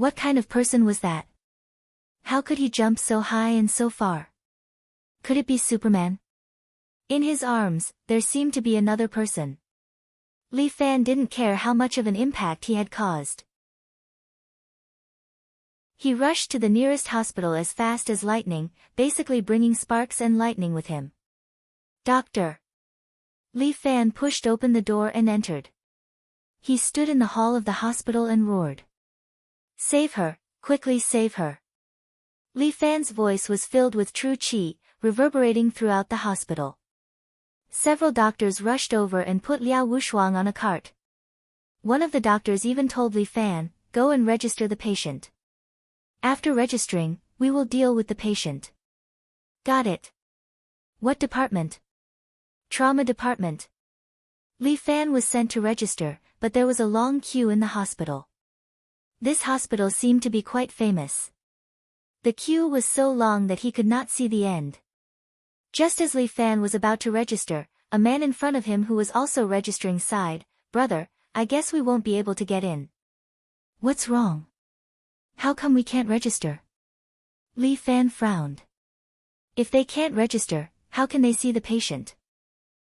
What kind of person was that? How could he jump so high and so far? Could it be Superman? In his arms, there seemed to be another person. Li Fan didn't care how much of an impact he had caused. He rushed to the nearest hospital as fast as lightning, basically bringing sparks and lightning with him. Doctor. Li Fan pushed open the door and entered. He stood in the hall of the hospital and roared. Save her, quickly save her. Li Fan's voice was filled with true qi, reverberating throughout the hospital. Several doctors rushed over and put Liao Wushuang on a cart. One of the doctors even told Li Fan, go and register the patient. After registering, we will deal with the patient. Got it. What department? Trauma department. Li Fan was sent to register, but there was a long queue in the hospital. This hospital seemed to be quite famous. The queue was so long that he could not see the end. Just as Li Fan was about to register, a man in front of him who was also registering sighed, Brother, I guess we won't be able to get in. What's wrong? How come we can't register? Li Fan frowned. If they can't register, how can they see the patient?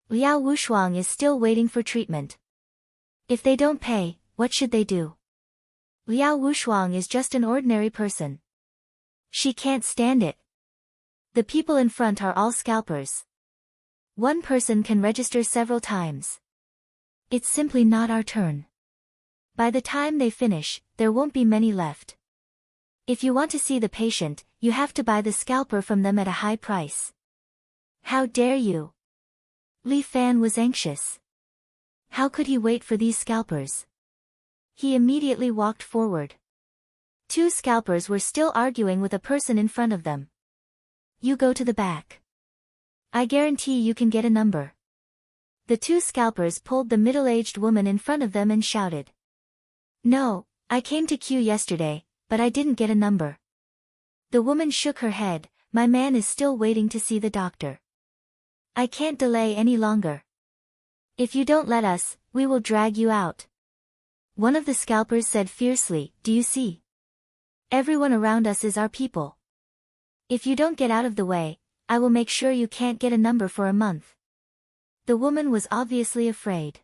Liao Wushuang is still waiting for treatment. If they don't pay, what should they do? Liao Wushuang is just an ordinary person. She can't stand it. The people in front are all scalpers. One person can register several times. It's simply not our turn. By the time they finish, there won't be many left. If you want to see the patient, you have to buy the scalper from them at a high price. How dare you? Li Fan was anxious. How could he wait for these scalpers? He immediately walked forward. Two scalpers were still arguing with a person in front of them. You go to the back. I guarantee you can get a number. The two scalpers pulled the middle-aged woman in front of them and shouted. No, I came to queue yesterday, but I didn't get a number. The woman shook her head, my man is still waiting to see the doctor. I can't delay any longer. If you don't let us, we will drag you out. One of the scalpers said fiercely, do you see? Everyone around us is our people. If you don't get out of the way, I will make sure you can't get a number for a month. The woman was obviously afraid.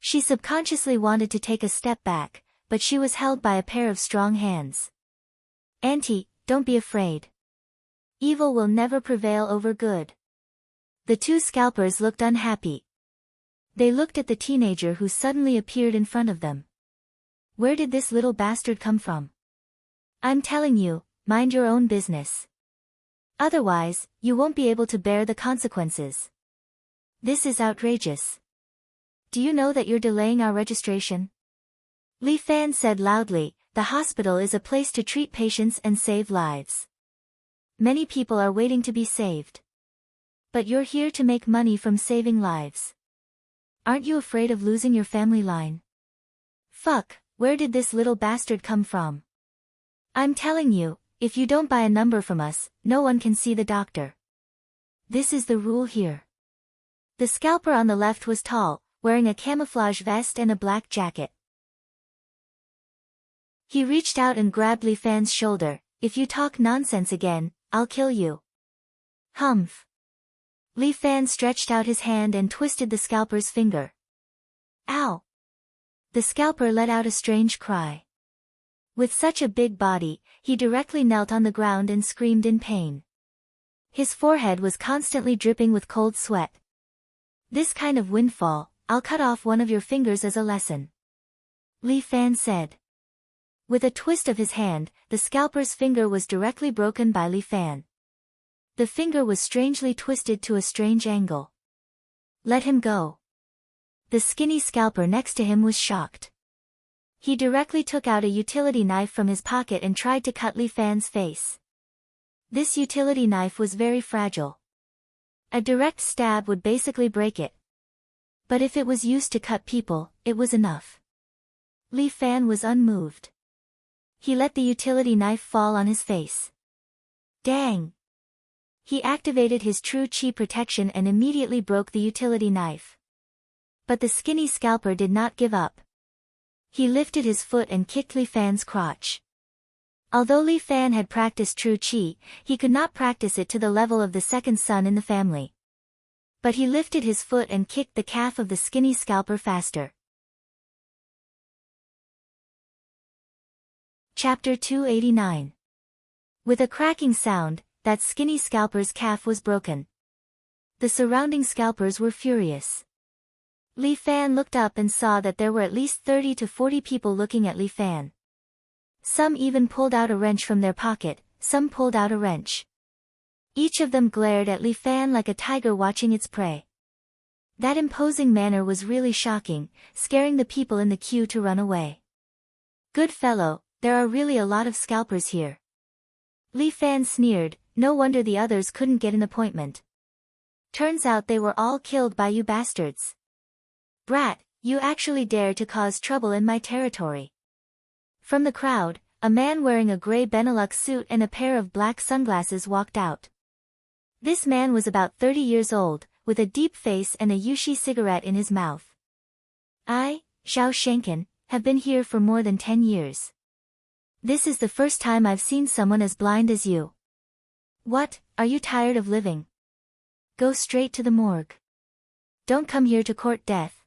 She subconsciously wanted to take a step back, but she was held by a pair of strong hands. Auntie, don't be afraid. Evil will never prevail over good. The two scalpers looked unhappy. They looked at the teenager who suddenly appeared in front of them. Where did this little bastard come from? I'm telling you, mind your own business. Otherwise, you won't be able to bear the consequences. This is outrageous. Do you know that you're delaying our registration? Li Fan said loudly, "The hospital is a place to treat patients and save lives. Many people are waiting to be saved. But you're here to make money from saving lives. Aren't you afraid of losing your family line?" "Fuck, where did this little bastard come from? I'm telling you, if you don't buy a number from us, no one can see the doctor. This is the rule here." The scalper on the left was tall, wearing a camouflage vest and a black jacket. He reached out and grabbed Li Fan's shoulder. "If you talk nonsense again, I'll kill you." "Humph." Li Fan stretched out his hand and twisted the scalper's finger. "Ow!" The scalper let out a strange cry. With such a big body, he directly knelt on the ground and screamed in pain. His forehead was constantly dripping with cold sweat. "This kind of windfall, I'll cut off one of your fingers as a lesson," Li Fan said. With a twist of his hand, the scalper's finger was directly broken by Li Fan. The finger was strangely twisted to a strange angle. "Let him go." The skinny scalper next to him was shocked. He directly took out a utility knife from his pocket and tried to cut Li Fan's face. This utility knife was very fragile. A direct stab would basically break it. But if it was used to cut people, it was enough. Li Fan was unmoved. He let the utility knife fall on his face. Dang! He activated his true chi protection and immediately broke the utility knife. But the skinny scalper did not give up. He lifted his foot and kicked Li Fan's crotch. Although Li Fan had practiced true chi, he could not practice it to the level of the second son in the family. But he lifted his foot and kicked the calf of the skinny scalper faster. Chapter 289. With a cracking sound, that skinny scalper's calf was broken. The surrounding scalpers were furious. Li Fan looked up and saw that there were at least 30 to 40 people looking at Li Fan. Some even pulled out a wrench from their pocket, some pulled out a wrench. Each of them glared at Li Fan like a tiger watching its prey. That imposing manner was really shocking, scaring the people in the queue to run away. "Good fellow, there are really a lot of scalpers here." Li Fan sneered, "No wonder the others couldn't get an appointment. Turns out they were all killed by you bastards. Brat, you actually dare to cause trouble in my territory." From the crowd, a man wearing a gray Benelux suit and a pair of black sunglasses walked out. This man was about 30 years old, with a deep face and a Yushi cigarette in his mouth. "I, Zhao Shenkin, have been here for more than 10 years. This is the first time I've seen someone as blind as you. What, are you tired of living? Go straight to the morgue. Don't come here to court death."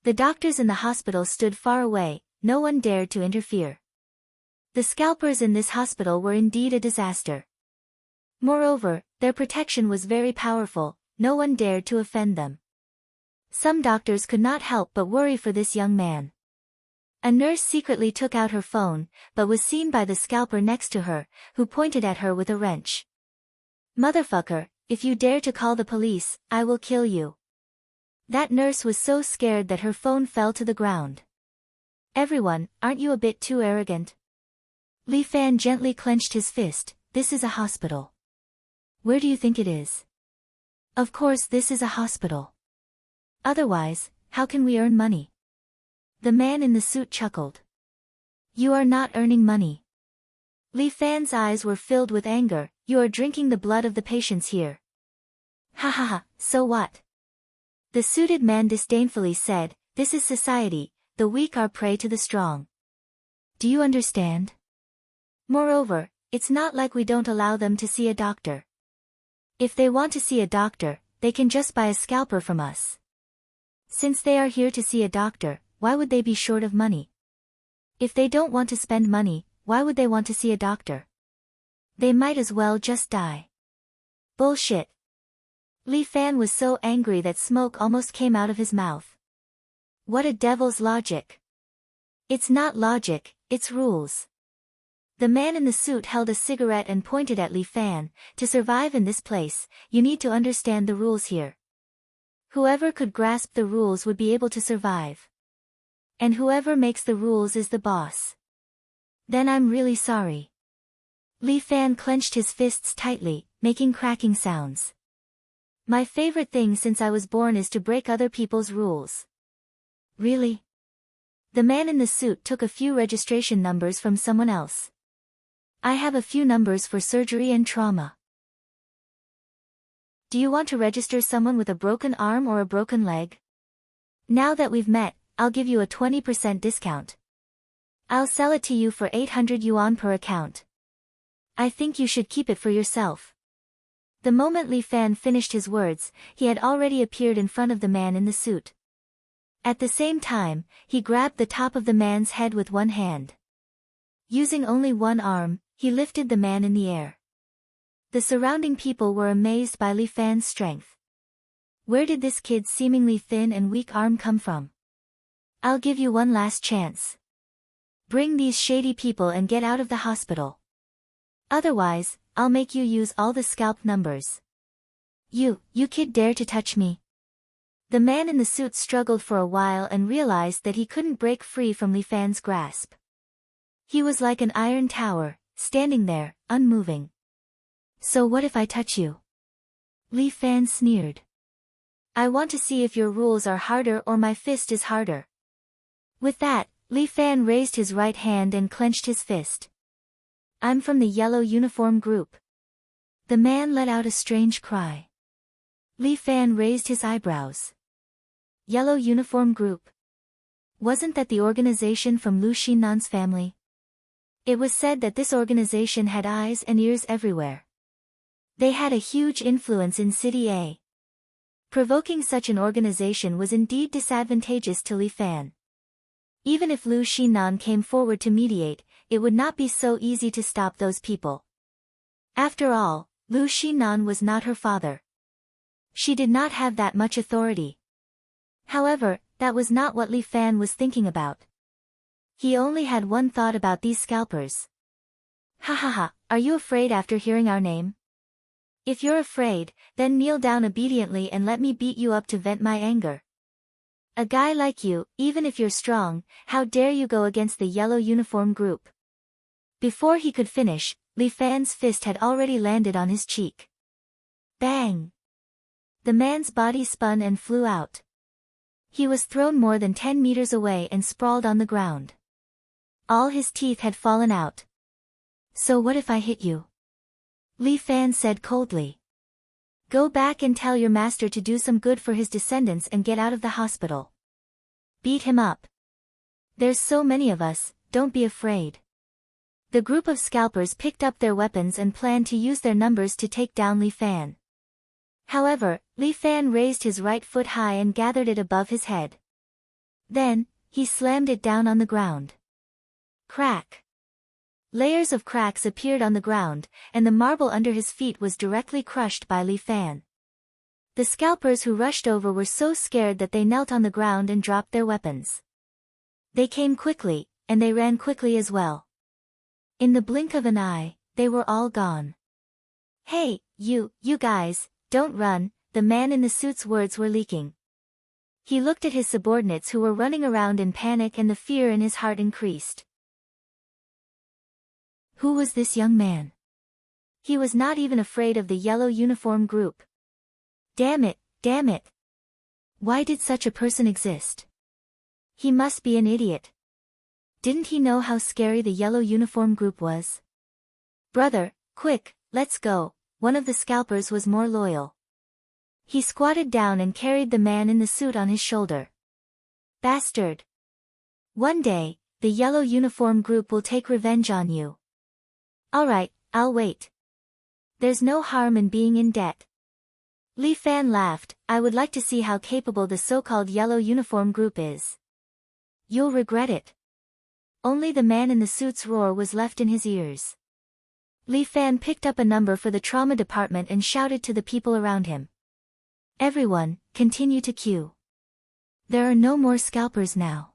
The doctors in the hospital stood far away, no one dared to interfere. The scalpers in this hospital were indeed a disaster. Moreover, their protection was very powerful, no one dared to offend them. Some doctors could not help but worry for this young man. A nurse secretly took out her phone, but was seen by the scalper next to her, who pointed at her with a wrench. "Motherfucker, if you dare to call the police, I will kill you." That nurse was so scared that her phone fell to the ground. "Everyone, aren't you a bit too arrogant?" Li Fan gently clenched his fist. "This is a hospital. Where do you think it is? Of course this is a hospital. Otherwise, how can we earn money?" The man in the suit chuckled. "You are not earning money." Li Fan's eyes were filled with anger. "You are drinking the blood of the patients here." "Ha ha ha, so what?" The suited man disdainfully said, "This is society, the weak are prey to the strong. Do you understand? Moreover, it's not like we don't allow them to see a doctor. If they want to see a doctor, they can just buy a scalper from us. Since they are here to see a doctor, why would they be short of money? If they don't want to spend money, why would they want to see a doctor? They might as well just die." Bullshit. Li Fan was so angry that smoke almost came out of his mouth. What a devil's logic. It's not logic, it's rules. The man in the suit held a cigarette and pointed at Li Fan. "To survive in this place, you need to understand the rules here. Whoever could grasp the rules would be able to survive. And whoever makes the rules is the boss. Then I'm really sorry. Li Fan clenched his fists tightly, making cracking sounds. My favorite thing since I was born is to break other people's rules. Really? The man in the suit took a few registration numbers from someone else. I have a few numbers for surgery and trauma. Do you want to register someone with a broken arm or a broken leg? Now that we've met, I'll give you a 20% discount. I'll sell it to you for 800 yuan per account. I think you should keep it for yourself. The moment Li Fan finished his words, he had already appeared in front of the man in the suit. At the same time, he grabbed the top of the man's head with one hand. Using only one arm, he lifted the man in the air. The surrounding people were amazed by Li Fan's strength. Where did this kid's seemingly thin and weak arm come from? I'll give you one last chance. Bring these shady people and get out of the hospital. Otherwise, I'll make you use all the scalp numbers. You kid dare to touch me. The man in the suit struggled for a while and realized that he couldn't break free from Li Fan's grasp. He was like an iron tower, standing there, unmoving. So what if I touch you? Li Fan sneered. I want to see if your rules are harder or my fist is harder. With that, Li Fan raised his right hand and clenched his fist. I'm from the yellow uniform group. The man let out a strange cry. Li Fan raised his eyebrows. Yellow uniform group. Wasn't that the organization from Lu Xinnan's family? It was said that this organization had eyes and ears everywhere. They had a huge influence in City A. Provoking such an organization was indeed disadvantageous to Li Fan. Even if Lu Xinnan came forward to mediate, it would not be so easy to stop those people. After all, Lu Xinnan was not her father. She did not have that much authority. However, that was not what Li Fan was thinking about. He only had one thought about these scalpers. Ha ha ha, are you afraid after hearing our name? If you're afraid, then kneel down obediently and let me beat you up to vent my anger. A guy like you, even if you're strong, how dare you go against the yellow uniform group? Before he could finish, Li Fan's fist had already landed on his cheek. Bang! The man's body spun and flew out. He was thrown more than 10 meters away and sprawled on the ground. All his teeth had fallen out. So what if I hit you? Li Fan said coldly. Go back and tell your master to do some good for his descendants and get out of the hospital. Beat him up. There's so many of us, don't be afraid. The group of scalpers picked up their weapons and planned to use their numbers to take down Li Fan. However, Li Fan raised his right foot high and gathered it above his head. Then, he slammed it down on the ground. Crack! Layers of cracks appeared on the ground, and the marble under his feet was directly crushed by Li Fan. The scalpers who rushed over were so scared that they knelt on the ground and dropped their weapons. They came quickly, and they ran quickly as well. In the blink of an eye, they were all gone. Hey, you guys, don't run, the man in the suit's words were leaking. He looked at his subordinates who were running around in panic and the fear in his heart increased. Who was this young man? He was not even afraid of the yellow uniform group. Damn it, damn it. Why did such a person exist? He must be an idiot. Didn't he know how scary the yellow uniform group was? Brother, quick, let's go, one of the scalpers was more loyal. He squatted down and carried the man in the suit on his shoulder. Bastard. One day, the yellow uniform group will take revenge on you. Alright, I'll wait. There's no harm in being in debt. Li Fan laughed, I would like to see how capable the so-called yellow uniform group is. You'll regret it. Only the man in the suit's roar was left in his ears. Li Fan picked up a number for the trauma department and shouted to the people around him. Everyone, continue to queue. There are no more scalpers now.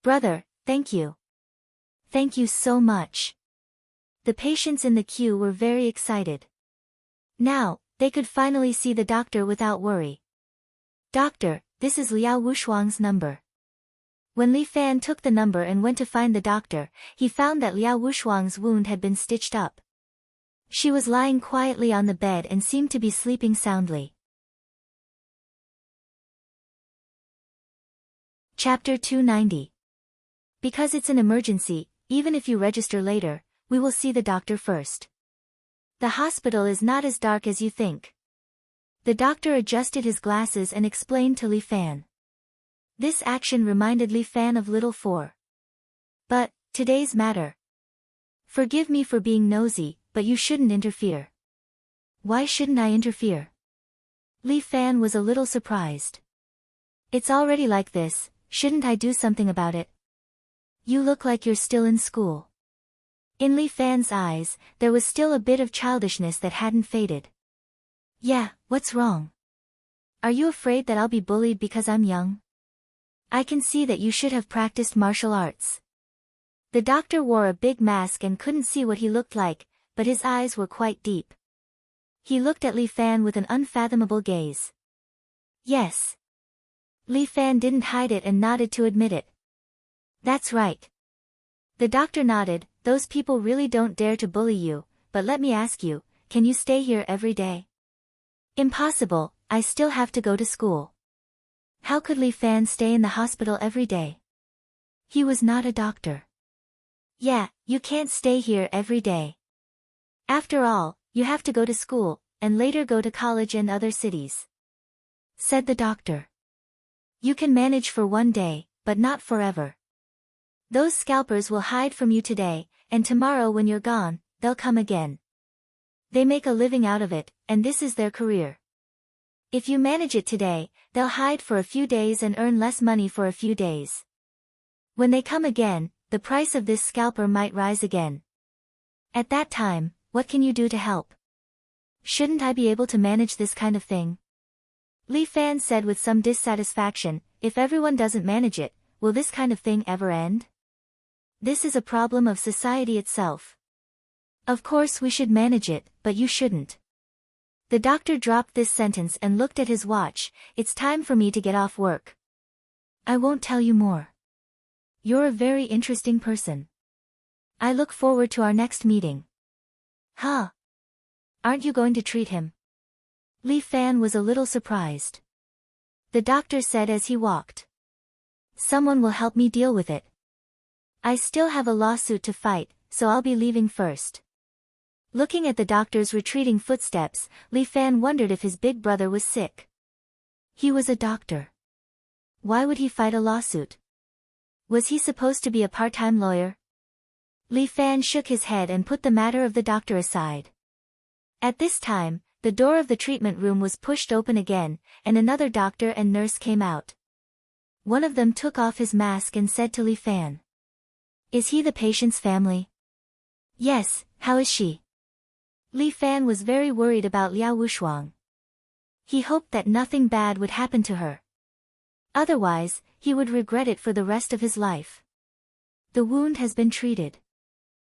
Brother, thank you. Thank you so much. The patients in the queue were very excited. Now, they could finally see the doctor without worry. Doctor, this is Liao Wushuang's number. When Li Fan took the number and went to find the doctor, he found that Liao Wushuang's wound had been stitched up. She was lying quietly on the bed and seemed to be sleeping soundly. Chapter 290. Because it's an emergency, even if you register later, we will see the doctor first. The hospital is not as dark as you think. The doctor adjusted his glasses and explained to Li Fan. This action reminded Li Fan of Little Four. But, today's matter. Forgive me for being nosy, but you shouldn't interfere. Why shouldn't I interfere? Li Fan was a little surprised. It's already like this, shouldn't I do something about it? You look like you're still in school. In Li Fan's eyes, there was still a bit of childishness that hadn't faded. Yeah, what's wrong? Are you afraid that I'll be bullied because I'm young? I can see that you should have practiced martial arts. The doctor wore a big mask and couldn't see what he looked like, but his eyes were quite deep. He looked at Li Fan with an unfathomable gaze. Yes. Li Fan didn't hide it and nodded to admit it. That's right. The doctor nodded. Those people really don't dare to bully you, but let me ask you, can you stay here every day? Impossible, I still have to go to school. How could Li Fan stay in the hospital every day? He was not a doctor. Yeah, you can't stay here every day. After all, you have to go to school, and later go to college and other cities. Said the doctor. You can manage for one day, but not forever. Those scalpers will hide from you today, and tomorrow when you're gone, they'll come again. They make a living out of it, and this is their career. If you manage it today, they'll hide for a few days and earn less money for a few days. When they come again, the price of this scalper might rise again. At that time, what can you do to help? Shouldn't I be able to manage this kind of thing? Li Fan said with some dissatisfaction, if everyone doesn't manage it, will this kind of thing ever end? This is a problem of society itself. Of course we should manage it, but you shouldn't. The doctor dropped this sentence and looked at his watch. It's time for me to get off work. I won't tell you more. You're a very interesting person. I look forward to our next meeting. Huh? Aren't you going to treat him? Li Fan was a little surprised. The doctor said as he walked. Someone will help me deal with it. I still have a lawsuit to fight, so I'll be leaving first. Looking at the doctor's retreating footsteps, Li Fan wondered if his big brother was sick. He was a doctor. Why would he fight a lawsuit? Was he supposed to be a part-time lawyer? Li Fan shook his head and put the matter of the doctor aside. At this time, the door of the treatment room was pushed open again, and another doctor and nurse came out. One of them took off his mask and said to Li Fan. Is he the patient's family? Yes, how is she? Li Fan was very worried about Liao Wushuang. He hoped that nothing bad would happen to her. Otherwise, he would regret it for the rest of his life. The wound has been treated.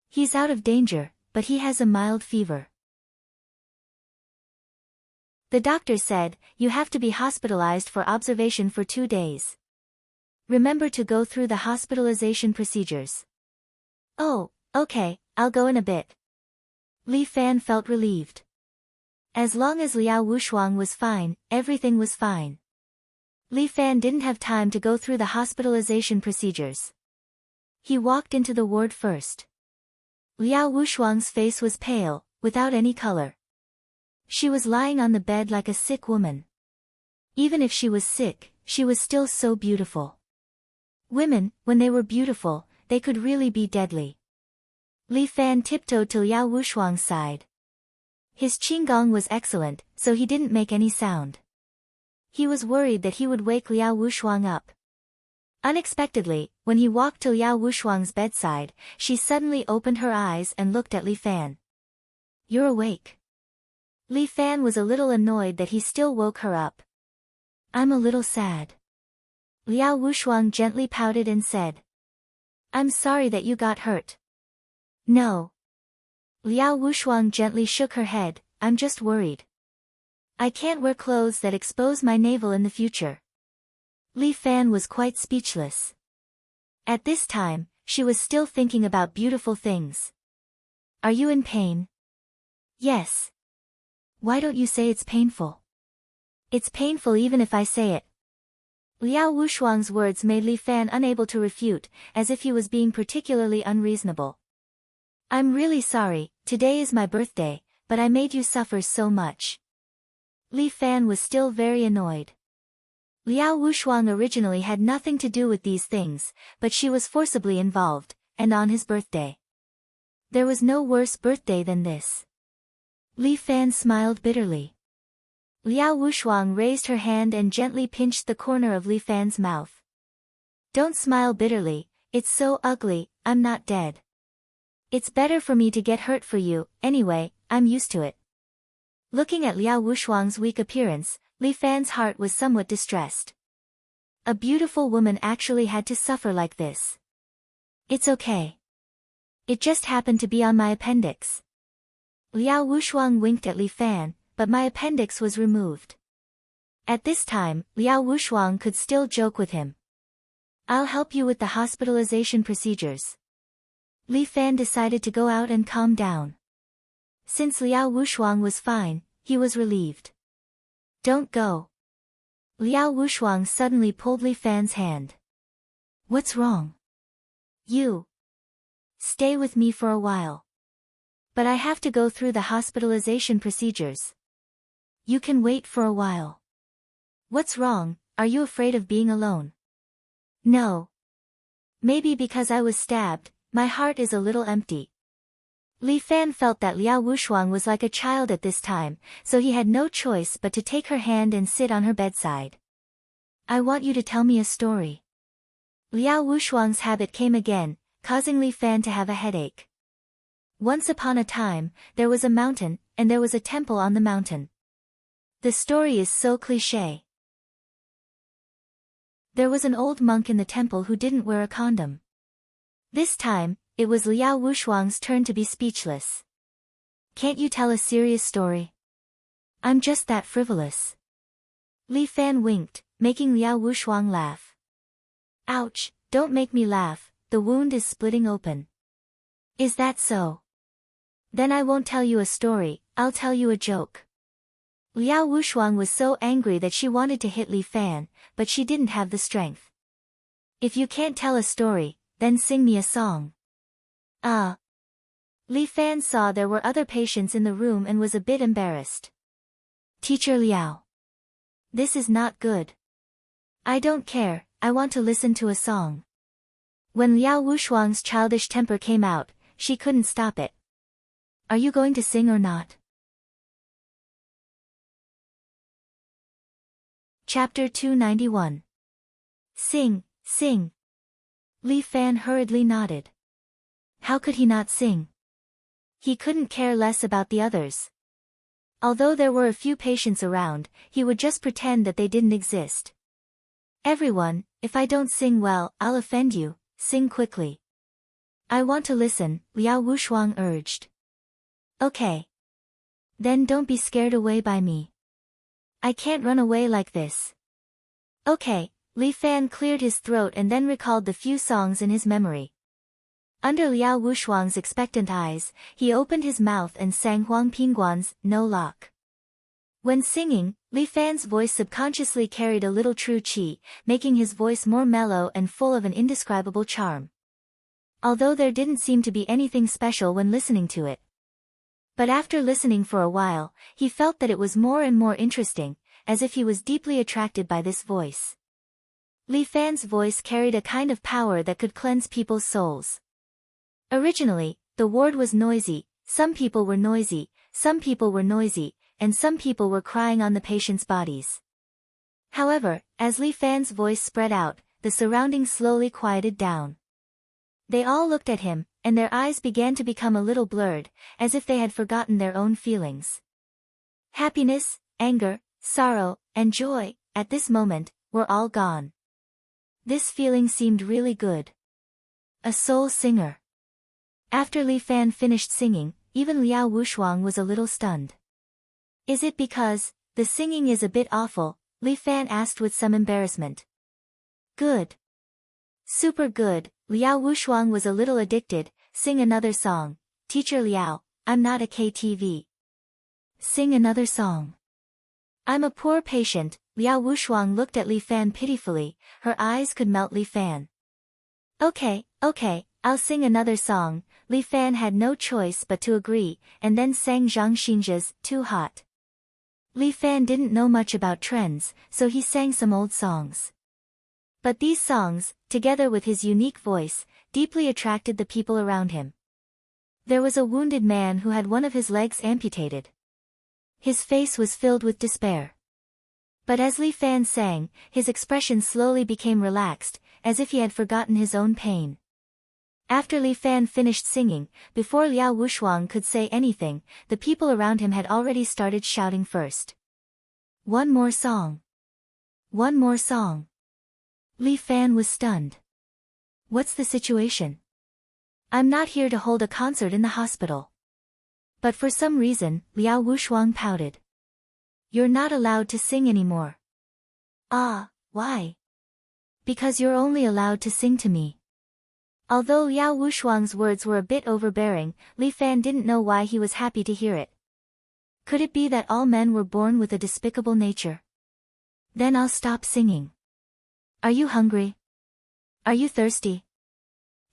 He's out of danger, but he has a mild fever. The doctor said, you have to be hospitalized for observation for 2 days. Remember to go through the hospitalization procedures. Oh, okay, I'll go in a bit. Li Fan felt relieved. As long as Liao Wushuang was fine, everything was fine. Li Fan didn't have time to go through the hospitalization procedures. He walked into the ward first. Liao Wushuang's face was pale, without any color. She was lying on the bed like a sick woman. Even if she was sick, she was still so beautiful. Women, when they were beautiful, they could really be deadly. Li Fan tiptoed to Liao Wushuang's side. His qigong was excellent, so he didn't make any sound. He was worried that he would wake Liao Wushuang up. Unexpectedly, when he walked to Liao Wushuang's bedside, she suddenly opened her eyes and looked at Li Fan. You're awake. Li Fan was a little annoyed that he still woke her up. I'm a little sad. Liao Wushuang gently pouted and said. I'm sorry that you got hurt. No. Liao Wushuang gently shook her head, I'm just worried. I can't wear clothes that expose my navel in the future. Li Fan was quite speechless. At this time, she was still thinking about beautiful things. Are you in pain? Yes. Why don't you say it's painful? It's painful even if I say it. Liao Wushuang's words made Li Fan unable to refute, as if he was being particularly unreasonable. I'm really sorry, today is my birthday, but I made you suffer so much. Li Fan was still very annoyed. Liao Wushuang originally had nothing to do with these things, but she was forcibly involved, and on his birthday. There was no worse birthday than this. Li Fan smiled bitterly. Liao Wushuang raised her hand and gently pinched the corner of Li Fan's mouth. Don't smile bitterly, it's so ugly, I'm not dead. It's better for me to get hurt for you, anyway, I'm used to it. Looking at Liao Wushuang's weak appearance, Li Fan's heart was somewhat distressed. A beautiful woman actually had to suffer like this. It's okay. It just happened to be on my appendix. Liao Wushuang winked at Li Fan, but my appendix was removed. At this time, Liao Wushuang could still joke with him. I'll help you with the hospitalization procedures. Li Fan decided to go out and calm down. Since Liao Wushuang was fine, he was relieved. Don't go. Liao Wushuang suddenly pulled Li Fan's hand. What's wrong? You. Stay with me for a while. But I have to go through the hospitalization procedures. You can wait for a while. What's wrong, are you afraid of being alone? No. Maybe because I was stabbed, my heart is a little empty. Li Fan felt that Liao Wushuang was like a child at this time, so he had no choice but to take her hand and sit on her bedside. I want you to tell me a story. Liao Wushuang's habit came again, causing Li Fan to have a headache. Once upon a time, there was a mountain, and there was a temple on the mountain. The story is so cliché. There was an old monk in the temple who didn't wear a condom. This time, it was Liao Wushuang's turn to be speechless. Can't you tell a serious story? I'm just that frivolous. Li Fan winked, making Liao Wushuang laugh. Ouch, don't make me laugh, the wound is splitting open. Is that so? Then I won't tell you a story, I'll tell you a joke. Liao Wushuang was so angry that she wanted to hit Li Fan, but she didn't have the strength. If you can't tell a story, then sing me a song. Li Fan saw there were other patients in the room and was a bit embarrassed. Teacher Liao. This is not good. I don't care, I want to listen to a song. When Liao Wushuang's childish temper came out, she couldn't stop it. Are you going to sing or not? Chapter 291. Sing, sing. Li Fan hurriedly nodded. How could he not sing? He couldn't care less about the others. Although there were a few patients around, he would just pretend that they didn't exist. Everyone, if I don't sing well, I'll offend you, sing quickly. I want to listen, Liao Wushuang urged. Okay. Then don't be scared away by me. I can't run away like this. Okay, Li Fan cleared his throat and then recalled the few songs in his memory. Under Liao Wushuang's expectant eyes, he opened his mouth and sang Huang Pingguan's No Lock. When singing, Li Fan's voice subconsciously carried a little true qi, making his voice more mellow and full of an indescribable charm. Although there didn't seem to be anything special when listening to it. But after listening for a while, he felt that it was more and more interesting, as if he was deeply attracted by this voice. Li Fan's voice carried a kind of power that could cleanse people's souls. Originally, the ward was noisy, some people were noisy, and some people were crying on the patients' bodies. However, as Li Fan's voice spread out, the surroundings slowly quieted down. They all looked at him, and their eyes began to become a little blurred, as if they had forgotten their own feelings. Happiness, anger, sorrow, and joy, at this moment, were all gone. This feeling seemed really good. A soul singer. After Li Fan finished singing, even Liao Wushuang was a little stunned. Is it because the singing is a bit awful? Li Fan asked with some embarrassment. Good. Super good, Liao Wushuang was a little addicted. Sing another song. Teacher Liao, I'm not a KTV. Sing another song. I'm a poor patient. Liao Wushuang looked at Li Fan pitifully, her eyes could melt Li Fan. Okay, I'll sing another song. Li Fan had no choice but to agree, and then sang Zhang Xinjia's Too Hot. Li Fan didn't know much about trends, so he sang some old songs. But these songs, together with his unique voice, deeply attracted the people around him. There was a wounded man who had one of his legs amputated. His face was filled with despair. But as Li Fan sang, his expression slowly became relaxed, as if he had forgotten his own pain. After Li Fan finished singing, before Liao Wushuang could say anything, the people around him had already started shouting first. One more song. One more song. Li Fan was stunned. What's the situation? I'm not here to hold a concert in the hospital. But for some reason, Liao Wushuang pouted. You're not allowed to sing anymore. Ah, why? Because you're only allowed to sing to me. Although Liao Wushuang's words were a bit overbearing, Li Fan didn't know why he was happy to hear it. Could it be that all men were born with a despicable nature? Then I'll stop singing. Are you hungry? Are you thirsty?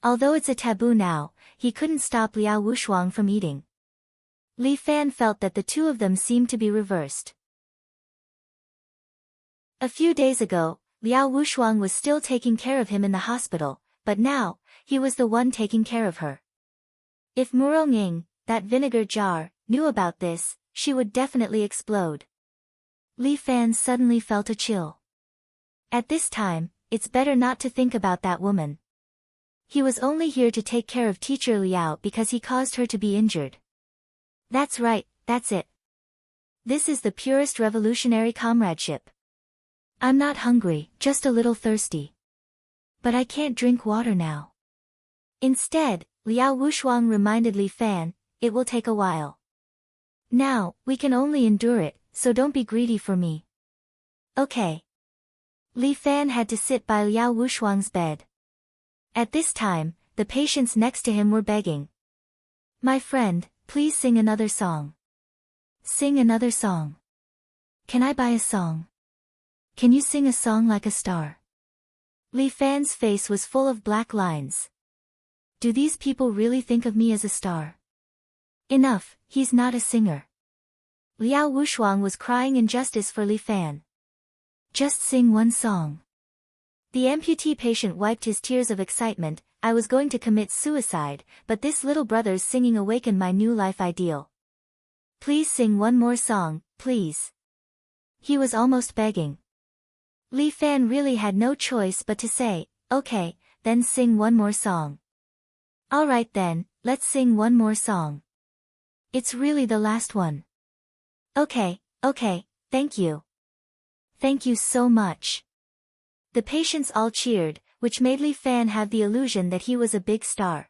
Although it's a taboo now, he couldn't stop Liao Wushuang from eating. Li Fan felt that the two of them seemed to be reversed. A few days ago, Liao Wushuang was still taking care of him in the hospital, but now, he was the one taking care of her. If Murong Ying, that vinegar jar, knew about this, she would definitely explode. Li Fan suddenly felt a chill. At this time, it's better not to think about that woman. He was only here to take care of Teacher Liao because he caused her to be injured. That's right, that's it. This is the purest revolutionary comradeship. I'm not hungry, just a little thirsty. But I can't drink water now. Instead, Liao Wushuang reminded Li Fan, it will take a while. Now, we can only endure it, so don't be greedy for me. Okay. Li Fan had to sit by Liao Wushuang's bed. At this time, the patients next to him were begging. My friend, please sing another song. Sing another song. Can I buy a song? Can you sing a song like a star? Li Fan's face was full of black lines. Do these people really think of me as a star? Enough, he's not a singer. Liao Wushuang was crying injustice for Li Fan. Just sing one song. The amputee patient wiped his tears of excitement. I was going to commit suicide, but this little brother's singing awakened my new life ideal. Please sing one more song, please. He was almost begging. Li Fan really had no choice but to say, okay, then sing one more song. Alright then, let's sing one more song. It's really the last one. Okay, thank you. Thank you so much. The patients all cheered, which made Li Fan have the illusion that he was a big star.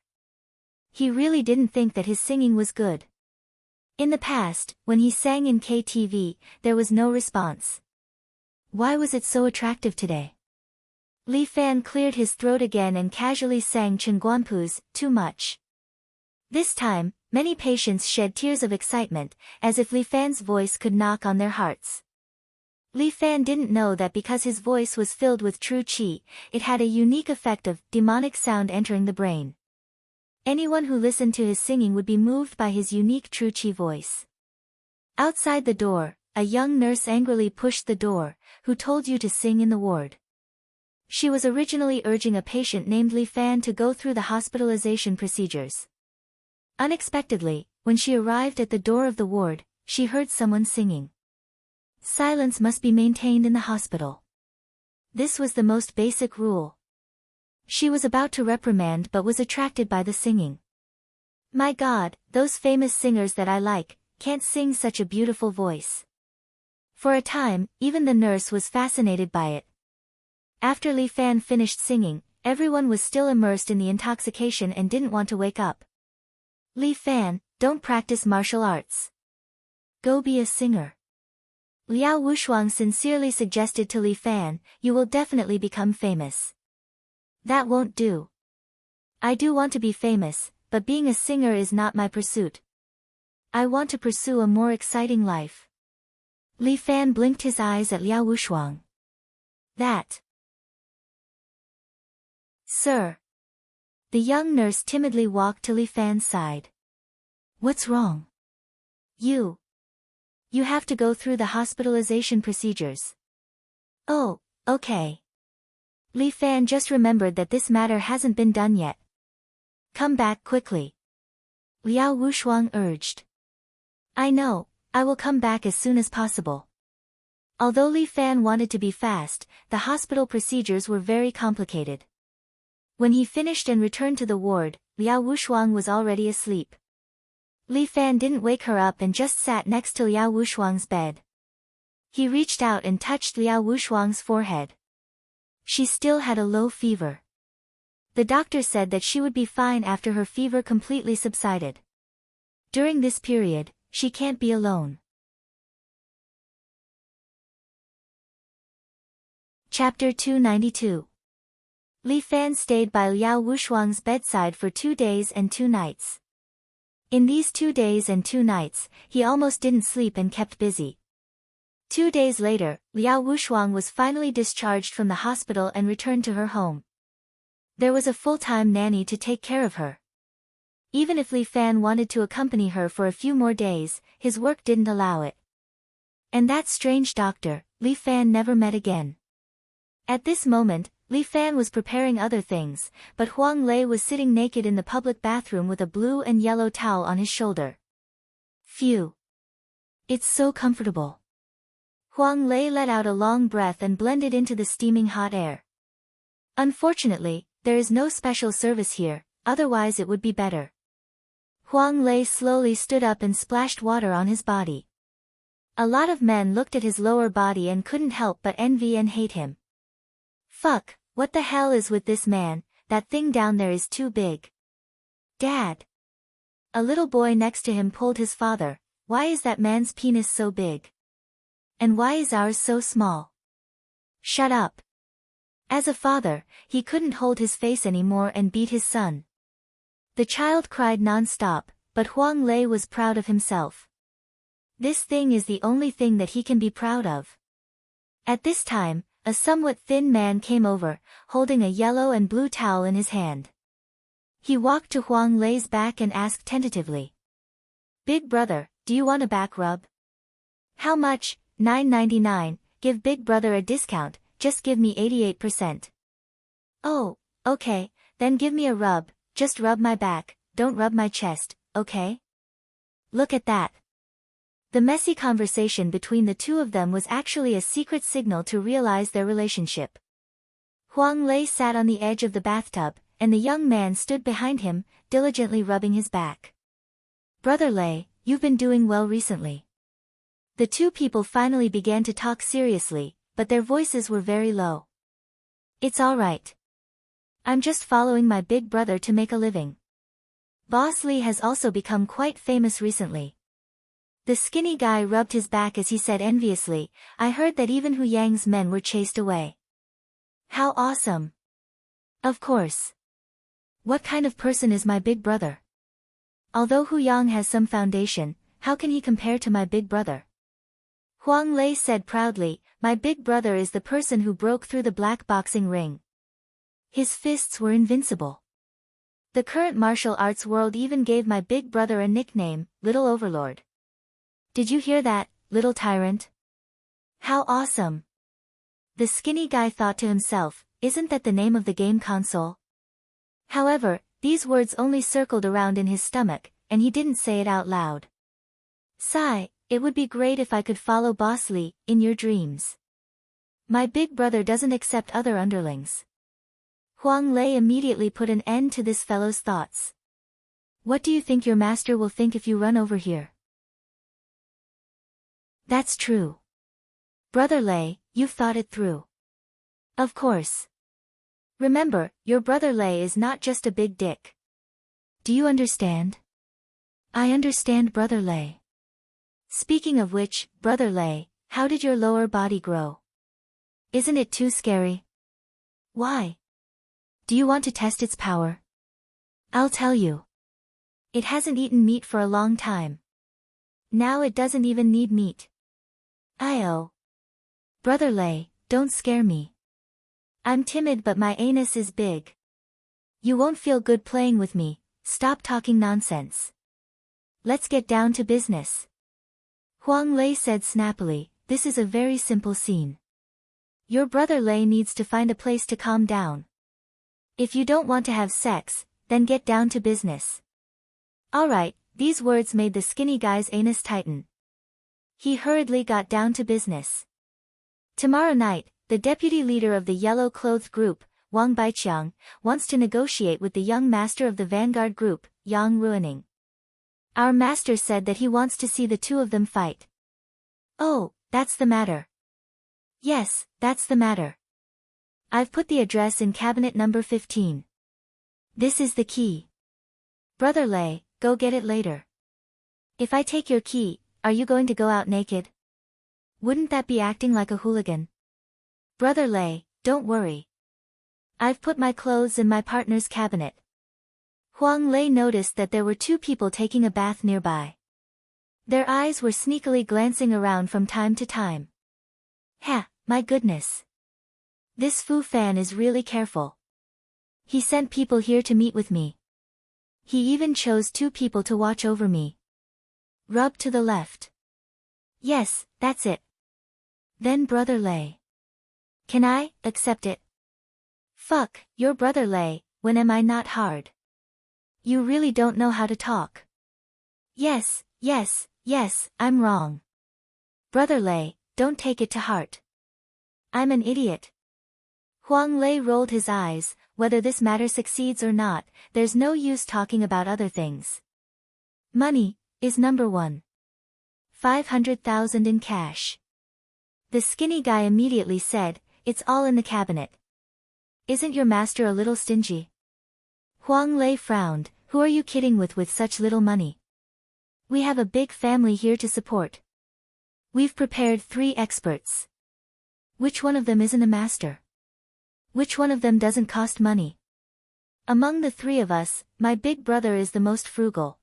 He really didn't think that his singing was good. In the past, when he sang in KTV, there was no response. Why was it so attractive today? Li Fan cleared his throat again and casually sang Chen Guanpu's Too Much. This time, many patients shed tears of excitement, as if Li Fan's voice could knock on their hearts. Li Fan didn't know that because his voice was filled with true qi, it had a unique effect of demonic sound entering the brain. Anyone who listened to his singing would be moved by his unique true qi voice. Outside the door, a young nurse angrily pushed the door. Who told you to sing in the ward? She was originally urging a patient named Li Fan to go through the hospitalization procedures. Unexpectedly, when she arrived at the door of the ward, she heard someone singing. Silence must be maintained in the hospital. This was the most basic rule. She was about to reprimand but was attracted by the singing. My God, those famous singers that I like, can't sing such a beautiful voice. For a time, even the nurse was fascinated by it. After Li Fan finished singing, everyone was still immersed in the intoxication and didn't want to wake up. Li Fan, don't practice martial arts. Go be a singer. Liao Wushuang sincerely suggested to Li Fan, you will definitely become famous. That won't do. I do want to be famous, but being a singer is not my pursuit. I want to pursue a more exciting life. Li Fan blinked his eyes at Liao Wushuang. That. Sir. The young nurse timidly walked to Li Fan's side. What's wrong? You have to go through the hospitalization procedures. Oh, okay. Li Fan just remembered that this matter hasn't been done yet. Come back quickly. Liao Wushuang urged. I know, I will come back as soon as possible. Although Li Fan wanted to be fast, the hospital procedures were very complicated. When he finished and returned to the ward, Liao Wushuang was already asleep. Li Fan didn't wake her up and just sat next to Liao Wushuang's bed. He reached out and touched Liao Wushuang's forehead. She still had a low fever. The doctor said that she would be fine after her fever completely subsided. During this period, she can't be alone. Chapter 292. Li Fan stayed by Liao Wushuang's bedside for 2 days and 2 nights. In these 2 days and 2 nights, he almost didn't sleep and kept busy. 2 days later, Liao Wushuang was finally discharged from the hospital and returned to her home. There was a full-time nanny to take care of her. Even if Li Fan wanted to accompany her for a few more days, his work didn't allow it. And that strange doctor, Li Fan never met again. At this moment, Li Fan was preparing other things, but Huang Lei was sitting naked in the public bathroom with a blue and yellow towel on his shoulder. Phew. It's so comfortable. Huang Lei let out a long breath and blended into the steaming hot air. Unfortunately, there is no special service here, otherwise it would be better. Huang Lei slowly stood up and splashed water on his body. A lot of men looked at his lower body and couldn't help but envy and hate him. Fuck, what the hell is with this man, that thing down there is too big. Dad. A little boy next to him pulled his father, why is that man's penis so big? And why is ours so small? Shut up. As a father, he couldn't hold his face anymore and beat his son. The child cried non-stop, but Huang Lei was proud of himself. This thing is the only thing that he can be proud of. At this time, a somewhat thin man came over, holding a yellow and blue towel in his hand. He walked to Huang Lei's back and asked tentatively. Big brother, do you want a back rub? How much? $9.99, give Big Brother a discount, just give me 88%. Oh, okay, then give me a rub, just rub my back, don't rub my chest, okay? Look at that. The messy conversation between the two of them was actually a secret signal to realize their relationship. Huang Lei sat on the edge of the bathtub, and the young man stood behind him, diligently rubbing his back. Brother Lei, you've been doing well recently. The two people finally began to talk seriously, but their voices were very low. It's all right. I'm just following my big brother to make a living. Boss Li has also become quite famous recently. The skinny guy rubbed his back as he said enviously, I heard that even Hu Yang's men were chased away. How awesome. Of course. What kind of person is my big brother? Although Hu Yang has some foundation, how can he compare to my big brother? Huang Lei said proudly, my big brother is the person who broke through the black boxing ring. His fists were invincible. The current martial arts world even gave my big brother a nickname, Little Overlord. Did you hear that, little tyrant? How awesome. The skinny guy thought to himself, isn't that the name of the game console? However, these words only circled around in his stomach, and he didn't say it out loud. Sigh. It would be great if I could follow Boss Li, in your dreams. My big brother doesn't accept other underlings. Huang Lei immediately put an end to this fellow's thoughts. What do you think your master will think if you run over here? That's true. Brother Lei, you've thought it through. Of course. Remember, your brother Lei is not just a big dick. Do you understand? I understand, Brother Lei. Speaking of which, Brother Lei, how did your lower body grow? Isn't it too scary? Why? Do you want to test its power? I'll tell you. It hasn't eaten meat for a long time. Now it doesn't even need meat. Oh. Brother Lei, don't scare me. I'm timid but my anus is big. You won't feel good playing with me, stop talking nonsense. Let's get down to business. Huang Lei said snappily, this is a very simple scene. Your brother Lei needs to find a place to calm down. If you don't want to have sex, then get down to business. Alright, these words made the skinny guy's anus tighten. He hurriedly got down to business. Tomorrow night, the deputy leader of the yellow-clothed group, Wang Baiqiang, wants to negotiate with the young master of the vanguard group, Yang Ruining. Our master said that he wants to see the two of them fight. Oh, that's the matter. Yes, that's the matter. I've put the address in cabinet number 15. This is the key. Brother Lei, go get it later. If I take your key, are you going to go out naked? Wouldn't that be acting like a hooligan? Brother Lei, don't worry. I've put my clothes in my partner's cabinet. Huang Lei noticed that there were two people taking a bath nearby. Their eyes were sneakily glancing around from time to time. Ha, my goodness. This Fu Fan is really careful. He sent people here to meet with me. He even chose two people to watch over me. Rub to the left. Yes, that's it. Then Brother Lei. Can I accept it? Fuck, you're Brother Lei, when am I not hard? You really don't know how to talk. Yes, I'm wrong. Brother Lei, don't take it to heart. I'm an idiot. Huang Lei rolled his eyes, whether this matter succeeds or not, there's no use talking about other things. Money is number one. 500,000 in cash. The skinny guy immediately said, it's all in the cabinet. Isn't your master a little stingy? Huang Lei frowned, who are you kidding with such little money? We have a big family here to support. We've prepared 3 experts. Which one of them isn't a master? Which one of them doesn't cost money? Among the 3 of us, my big brother is the most frugal.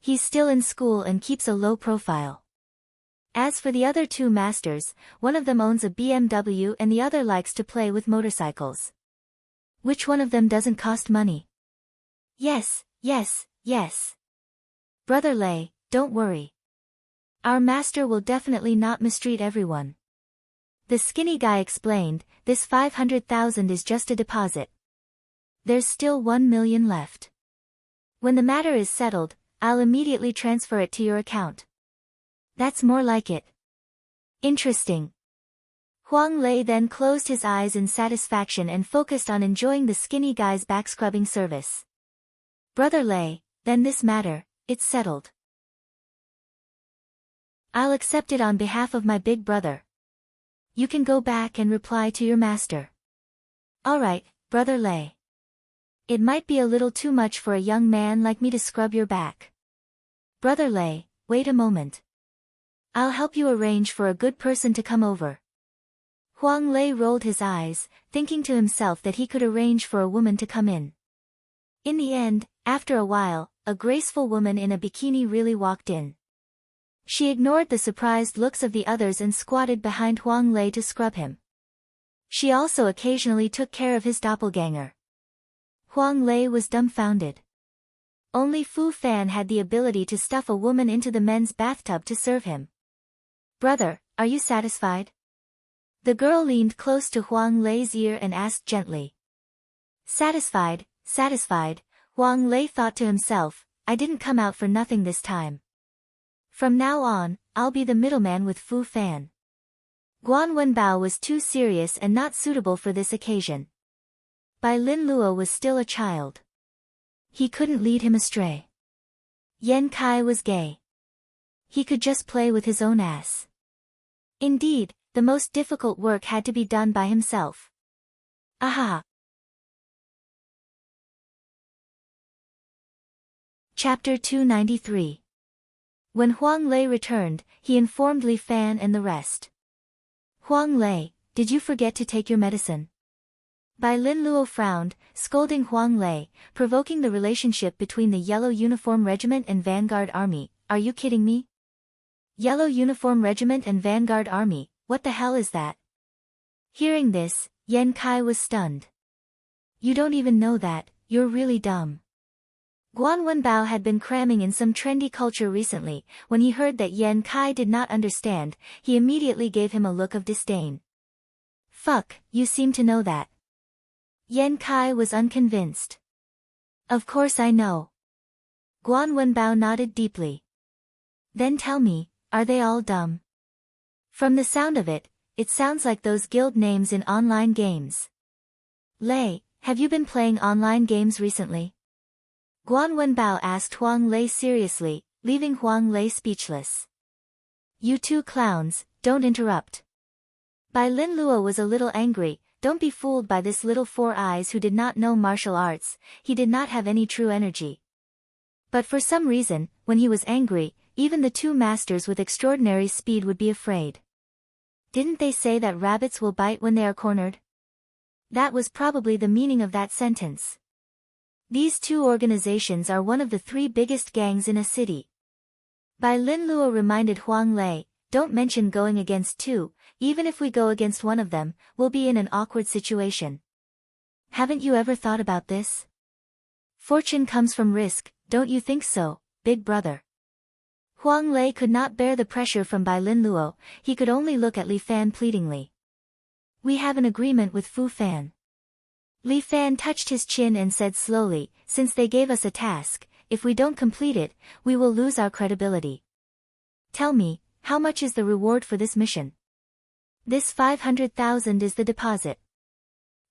He's still in school and keeps a low profile. As for the other 2 masters, one of them owns a BMW and the other likes to play with motorcycles. Which one of them doesn't cost money? Yes. Brother Lei, don't worry. Our master will definitely not mistreat everyone. The skinny guy explained, this 500,000 is just a deposit. There's still 1 million left. When the matter is settled, I'll immediately transfer it to your account. That's more like it. Interesting. Huang Lei then closed his eyes in satisfaction and focused on enjoying the skinny guy's back-scrubbing service. Brother Lei, then this matter, it's settled. I'll accept it on behalf of my big brother. You can go back and reply to your master. Alright, Brother Lei. It might be a little too much for a young man like me to scrub your back. Brother Lei, wait a moment. I'll help you arrange for a good person to come over. Huang Lei rolled his eyes, thinking to himself that he could arrange for a woman to come in. In the end, after a while, a graceful woman in a bikini really walked in. She ignored the surprised looks of the others and squatted behind Huang Lei to scrub him. She also occasionally took care of his doppelganger. Huang Lei was dumbfounded. Only Fu Fan had the ability to stuff a woman into the men's bathtub to serve him. Brother, are you satisfied? The girl leaned close to Huang Lei's ear and asked gently. Satisfied, Huang Lei thought to himself, I didn't come out for nothing this time. From now on, I'll be the middleman with Fu Fan. Guan Wenbao was too serious and not suitable for this occasion. Bai Lin Luo was still a child. He couldn't lead him astray. Yan Kai was gay. He could just play with his own ass. Indeed, the most difficult work had to be done by himself. Aha! Chapter 293. When Huang Lei returned, he informed Li Fan and the rest. Huang Lei, did you forget to take your medicine? Bai Lin Luo frowned, scolding Huang Lei, provoking the relationship between the Yellow Uniform Regiment and Vanguard Army. Are you kidding me? Yellow Uniform Regiment and Vanguard Army, what the hell is that? Hearing this, Yan Kai was stunned. You don't even know that, you're really dumb. Guan Wenbao had been cramming in some trendy culture recently. When he heard that Yan Kai did not understand, he immediately gave him a look of disdain. Fuck, you seem to know that. Yan Kai was unconvinced. Of course I know. Guan Wenbao nodded deeply. Then tell me, are they all dumb? From the sound of it, it sounds like those guild names in online games. Lei, have you been playing online games recently? Guan Wenbao asked Huang Lei seriously, leaving Huang Lei speechless. You two clowns, don't interrupt. Bai Lin Luo was a little angry. Don't be fooled by this little four eyes who did not know martial arts. He did not have any true energy. But for some reason, when he was angry, even the two masters with extraordinary speed would be afraid. Didn't they say that rabbits will bite when they are cornered? That was probably the meaning of that sentence. These two organizations are one of the three biggest gangs in a city. Bai Lin Luo reminded Huang Lei, don't mention going against two. Even if we go against one of them, we'll be in an awkward situation. Haven't you ever thought about this? Fortune comes from risk, don't you think so, big brother? Huang Lei could not bear the pressure from Bai Lin Luo. He could only look at Li Fan pleadingly. We have an agreement with Fu Fan. Li Fan touched his chin and said slowly, since they gave us a task, if we don't complete it, we will lose our credibility. Tell me, how much is the reward for this mission? This 500,000 is the deposit.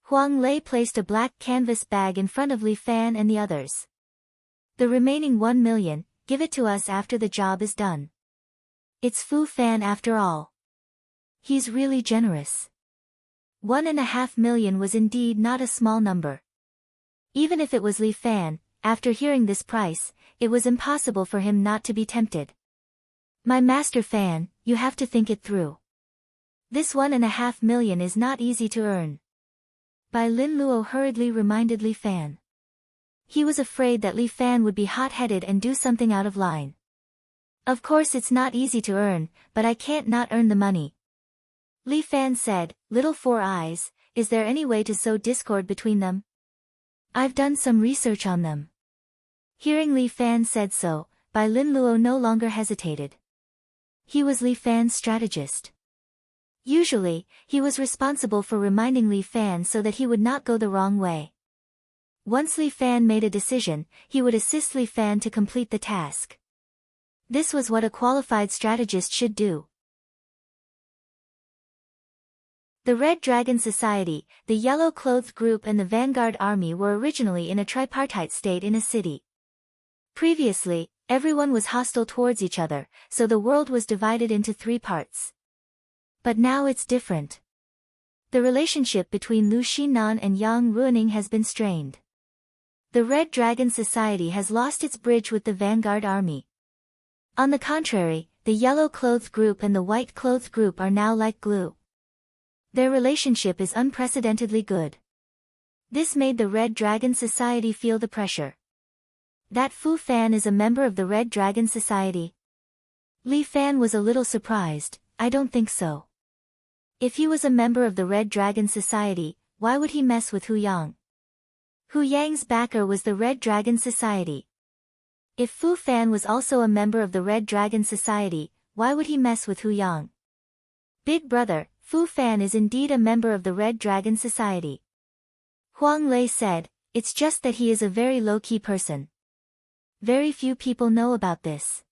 Huang Lei placed a black canvas bag in front of Li Fan and the others. The remaining 1 million, give it to us after the job is done. It's Fu Fan after all. He's really generous. 1.5 million was indeed not a small number. Even if it was Li Fan, after hearing this price, it was impossible for him not to be tempted. My master Fan, you have to think it through. This 1.5 million is not easy to earn. Bai Lin Luo hurriedly reminded Li Fan. He was afraid that Li Fan would be hot-headed and do something out of line. Of course it's not easy to earn, but I can't not earn the money. Li Fan said, Little Four Eyes, is there any way to sow discord between them? I've done some research on them. Hearing Li Fan said so, Bai Lin Luo no longer hesitated. He was Li Fan's strategist. Usually, he was responsible for reminding Li Fan so that he would not go the wrong way. Once Li Fan made a decision, he would assist Li Fan to complete the task. This was what a qualified strategist should do. The Red Dragon Society, the Yellow-Clothed Group and the Vanguard Army were originally in a tripartite state in a city. Previously, everyone was hostile towards each other, so the world was divided into three parts. But now it's different. The relationship between Lu Xinan and Yang Ruining has been strained. The Red Dragon Society has lost its bridge with the Vanguard Army. On the contrary, the Yellow-Clothed Group and the White-Clothed Group are now like glue. Their relationship is unprecedentedly good. This made the Red Dragon Society feel the pressure. That Fu Fan is a member of the Red Dragon Society? Li Fan was a little surprised. I don't think so. If he was a member of the Red Dragon Society, why would he mess with Hu Yang? Hu Yang's backer was the Red Dragon Society. If Fu Fan was also a member of the Red Dragon Society, why would he mess with Hu Yang? Big brother, Fu Fan is indeed a member of the Red Dragon Society. Huang Lei said, it's just that he is a very low-key person. Very few people know about this.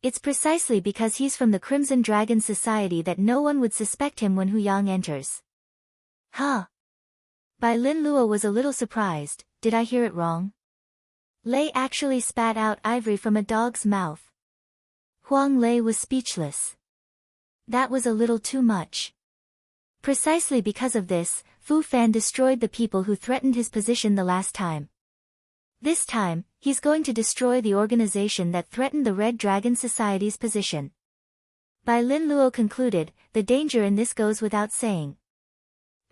It's precisely because he's from the Crimson Dragon Society that no one would suspect him when Hu Yang enters. Huh? Bai Lin Luo was a little surprised. Did I hear it wrong? Lei actually spat out ivory from a dog's mouth. Huang Lei was speechless. That was a little too much. Precisely because of this, Fu Fan destroyed the people who threatened his position the last time. This time, he's going to destroy the organization that threatened the Red Dragon Society's position. Bai Lin Luo concluded, the danger in this goes without saying.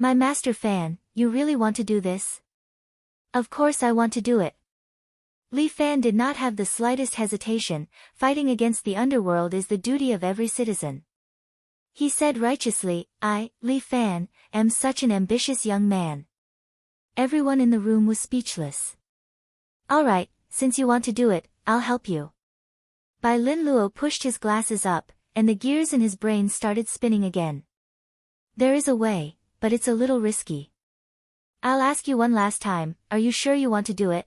My master Fan, you really want to do this? Of course I want to do it. Li Fan did not have the slightest hesitation. Fighting against the underworld is the duty of every citizen. He said righteously, I, Li Fan, am such an ambitious young man. Everyone in the room was speechless. Alright, since you want to do it, I'll help you. Bai Lin Luo pushed his glasses up, and the gears in his brain started spinning again. There is a way, but it's a little risky. I'll ask you one last time, are you sure you want to do it?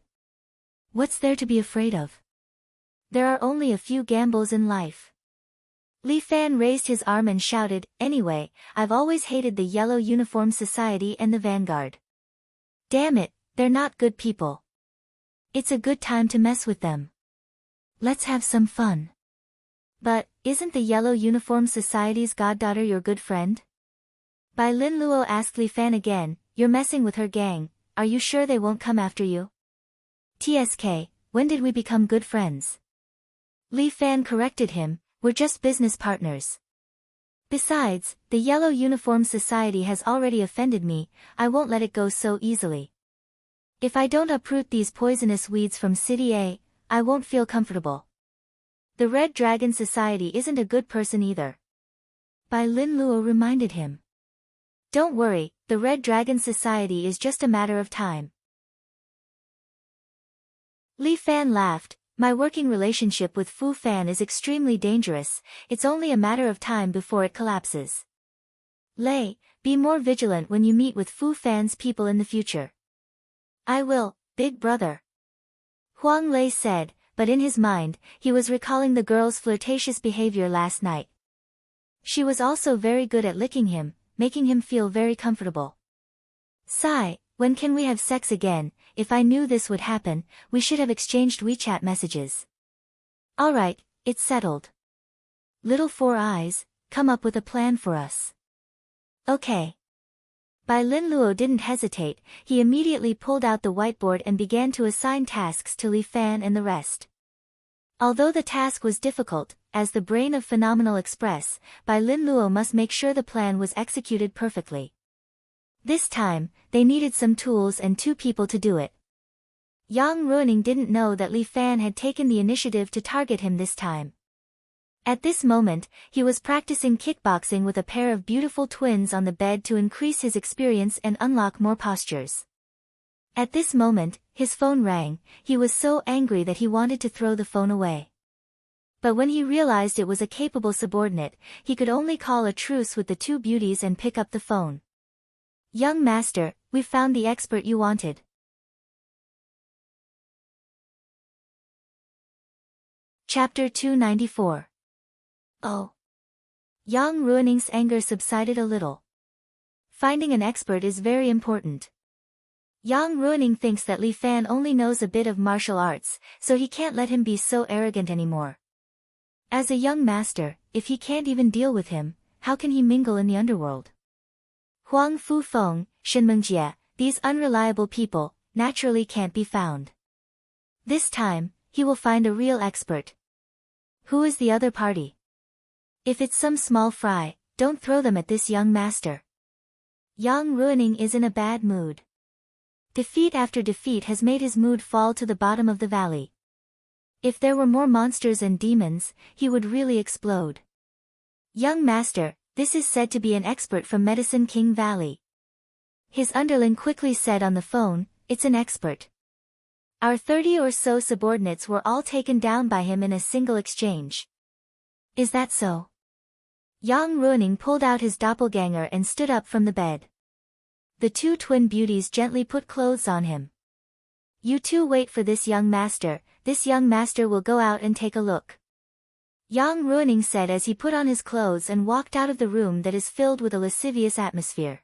What's there to be afraid of? There are only a few gambles in life. Li Fan raised his arm and shouted, anyway, I've always hated the Yellow Uniform Society and the Vanguard. Damn it, they're not good people. It's a good time to mess with them. Let's have some fun. But, isn't the Yellow Uniform Society's goddaughter your good friend? Bai Lin Luo asked Li Fan again, you're messing with her gang, are you sure they won't come after you? TSK, when did we become good friends? Li Fan corrected him, we're just business partners. Besides, the Yellow Uniform Society has already offended me, I won't let it go so easily. If I don't uproot these poisonous weeds from City A, I won't feel comfortable. The Red Dragon Society isn't a good person either. Bai Lin Luo reminded him. Don't worry, the Red Dragon Society is just a matter of time. Li Fan laughed, my working relationship with Fu Fan is extremely dangerous, it's only a matter of time before it collapses. Lei, be more vigilant when you meet with Fu Fan's people in the future. I will, big brother. Huang Lei said, but in his mind, he was recalling the girl's flirtatious behavior last night. She was also very good at licking him, making him feel very comfortable. Sigh, when can we have sex again? If I knew this would happen, we should have exchanged WeChat messages. Alright, it's settled. Little Four Eyes, come up with a plan for us. Okay. Bai Lin Luo didn't hesitate, he immediately pulled out the whiteboard and began to assign tasks to Li Fan and the rest. Although the task was difficult, as the brain of Phenomenal Express, Bai Lin Luo must make sure the plan was executed perfectly. This time, they needed some tools and 2 people to do it. Yang Ruining didn't know that Li Fan had taken the initiative to target him this time. At this moment, he was practicing kickboxing with a pair of beautiful twins on the bed to increase his experience and unlock more postures. At this moment, his phone rang, he was so angry that he wanted to throw the phone away. But when he realized it was a capable subordinate, he could only call a truce with the 2 beauties and pick up the phone. Young master, we've found the expert you wanted. Chapter 294. Oh. Yang Ruining's anger subsided a little. Finding an expert is very important. Yang Ruining thinks that Li Fan only knows a bit of martial arts, so he can't let him be so arrogant anymore. As a young master, if he can't even deal with him, how can he mingle in the underworld? Huang Fu Feng, Shenmeng Jie, these unreliable people, naturally can't be found. This time, he will find a real expert. Who is the other party? If it's some small fry, don't throw them at this young master. Yang Ruining is in a bad mood. Defeat after defeat has made his mood fall to the bottom of the valley. If there were more monsters and demons, he would really explode. Young master, this is said to be an expert from Medicine King Valley. His underling quickly said on the phone, it's an expert. Our 30 or so subordinates were all taken down by him in a single exchange. Is that so? Yang Ruining pulled out his doppelganger and stood up from the bed. The 2 twin beauties gently put clothes on him. You 2 wait for this young master will go out and take a look. Yang Ruining said as he put on his clothes and walked out of the room that is filled with a lascivious atmosphere.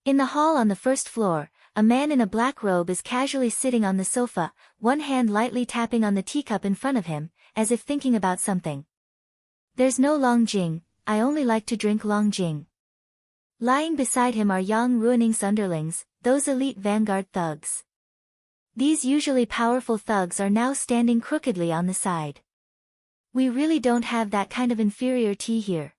In the hall on the 1st floor, a man in a black robe is casually sitting on the sofa, one hand lightly tapping on the teacup in front of him, as if thinking about something. There's no Longjing, I only like to drink Longjing. Lying beside him are Yang Ruining's underlings, those elite vanguard thugs. These usually powerful thugs are now standing crookedly on the side. We really don't have that kind of inferior tea here.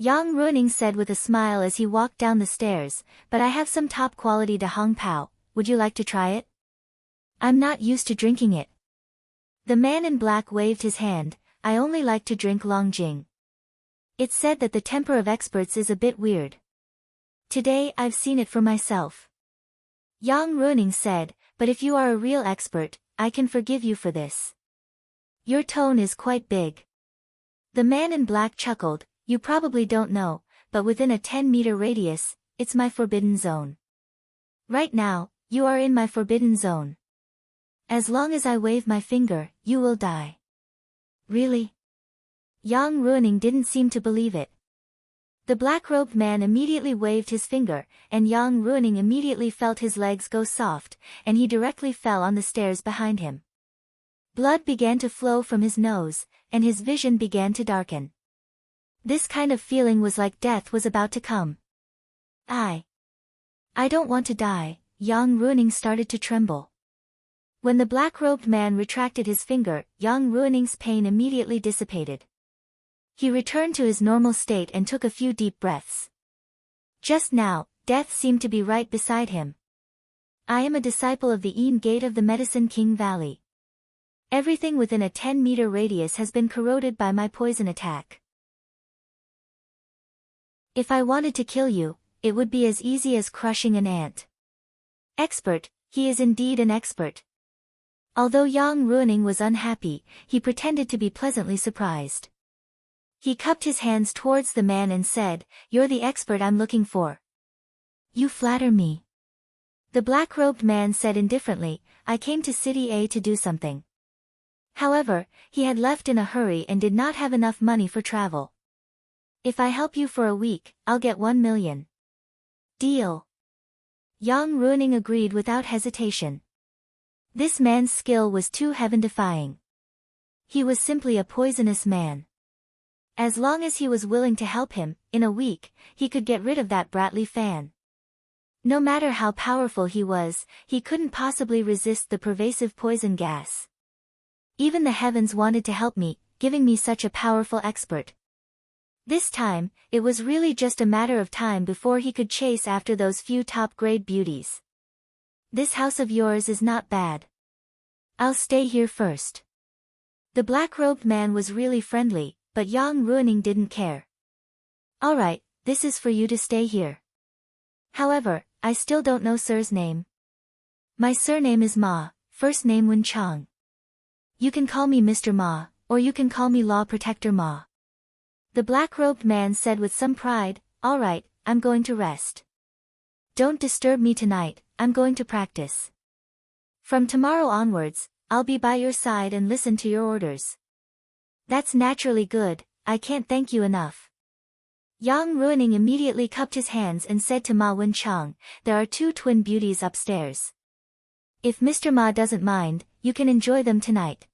Yang Ruining said with a smile as he walked down the stairs, but I have some top quality de Hong Pao, would you like to try it? I'm not used to drinking it. The man in black waved his hand, I only like to drink Longjing. It's said that the temper of experts is a bit weird. Today I've seen it for myself. Yang Ruining said, but if you are a real expert, I can forgive you for this. Your tone is quite big. The man in black chuckled, you probably don't know, but within a 10-meter radius, it's my forbidden zone. Right now, you are in my forbidden zone. As long as I wave my finger, you will die. Really? Yang Ruining didn't seem to believe it. The black-robed man immediately waved his finger, and Yang Ruining immediately felt his legs go soft, and he directly fell on the stairs behind him. Blood began to flow from his nose, and his vision began to darken. This kind of feeling was like death was about to come. I don't want to die, Yang Ruining started to tremble. When the black-robed man retracted his finger, Yang Ruining's pain immediately dissipated. He returned to his normal state and took a few deep breaths. Just now, death seemed to be right beside him. I am a disciple of the Yin Gate of the Medicine King Valley. Everything within a 10-meter radius has been corroded by my poison attack. If I wanted to kill you, it would be as easy as crushing an ant. Expert, he is indeed an expert. Although Yang Ruining was unhappy, he pretended to be pleasantly surprised. He cupped his hands towards the man and said, you're the expert I'm looking for. You flatter me. The black-robed man said indifferently, I came to City A to do something. However, he had left in a hurry and did not have enough money for travel. If I help you for a week, I'll get 1 million. Deal. Yang Ruining agreed without hesitation. This man's skill was too heaven-defying. He was simply a poisonous man. As long as he was willing to help him, in a week, he could get rid of that Bradley fan. No matter how powerful he was, he couldn't possibly resist the pervasive poison gas. Even the heavens wanted to help me, giving me such a powerful expert. This time, it was really just a matter of time before he could chase after those few top-grade beauties. This house of yours is not bad. I'll stay here first. The black-robed man was really friendly, but Yang Ruining didn't care. Alright, this is for you to stay here. However, I still don't know sir's name. My surname is Ma, first name Wen Chang. You can call me Mr. Ma, or you can call me Law Protector Ma. The black-robed man said with some pride, alright, I'm going to rest. Don't disturb me tonight, I'm going to practice. From tomorrow onwards, I'll be by your side and listen to your orders. That's naturally good, I can't thank you enough. Yang Ruining immediately cupped his hands and said to Ma Wenchang, there are 2 twin beauties upstairs. If Mr. Ma doesn't mind, you can enjoy them tonight.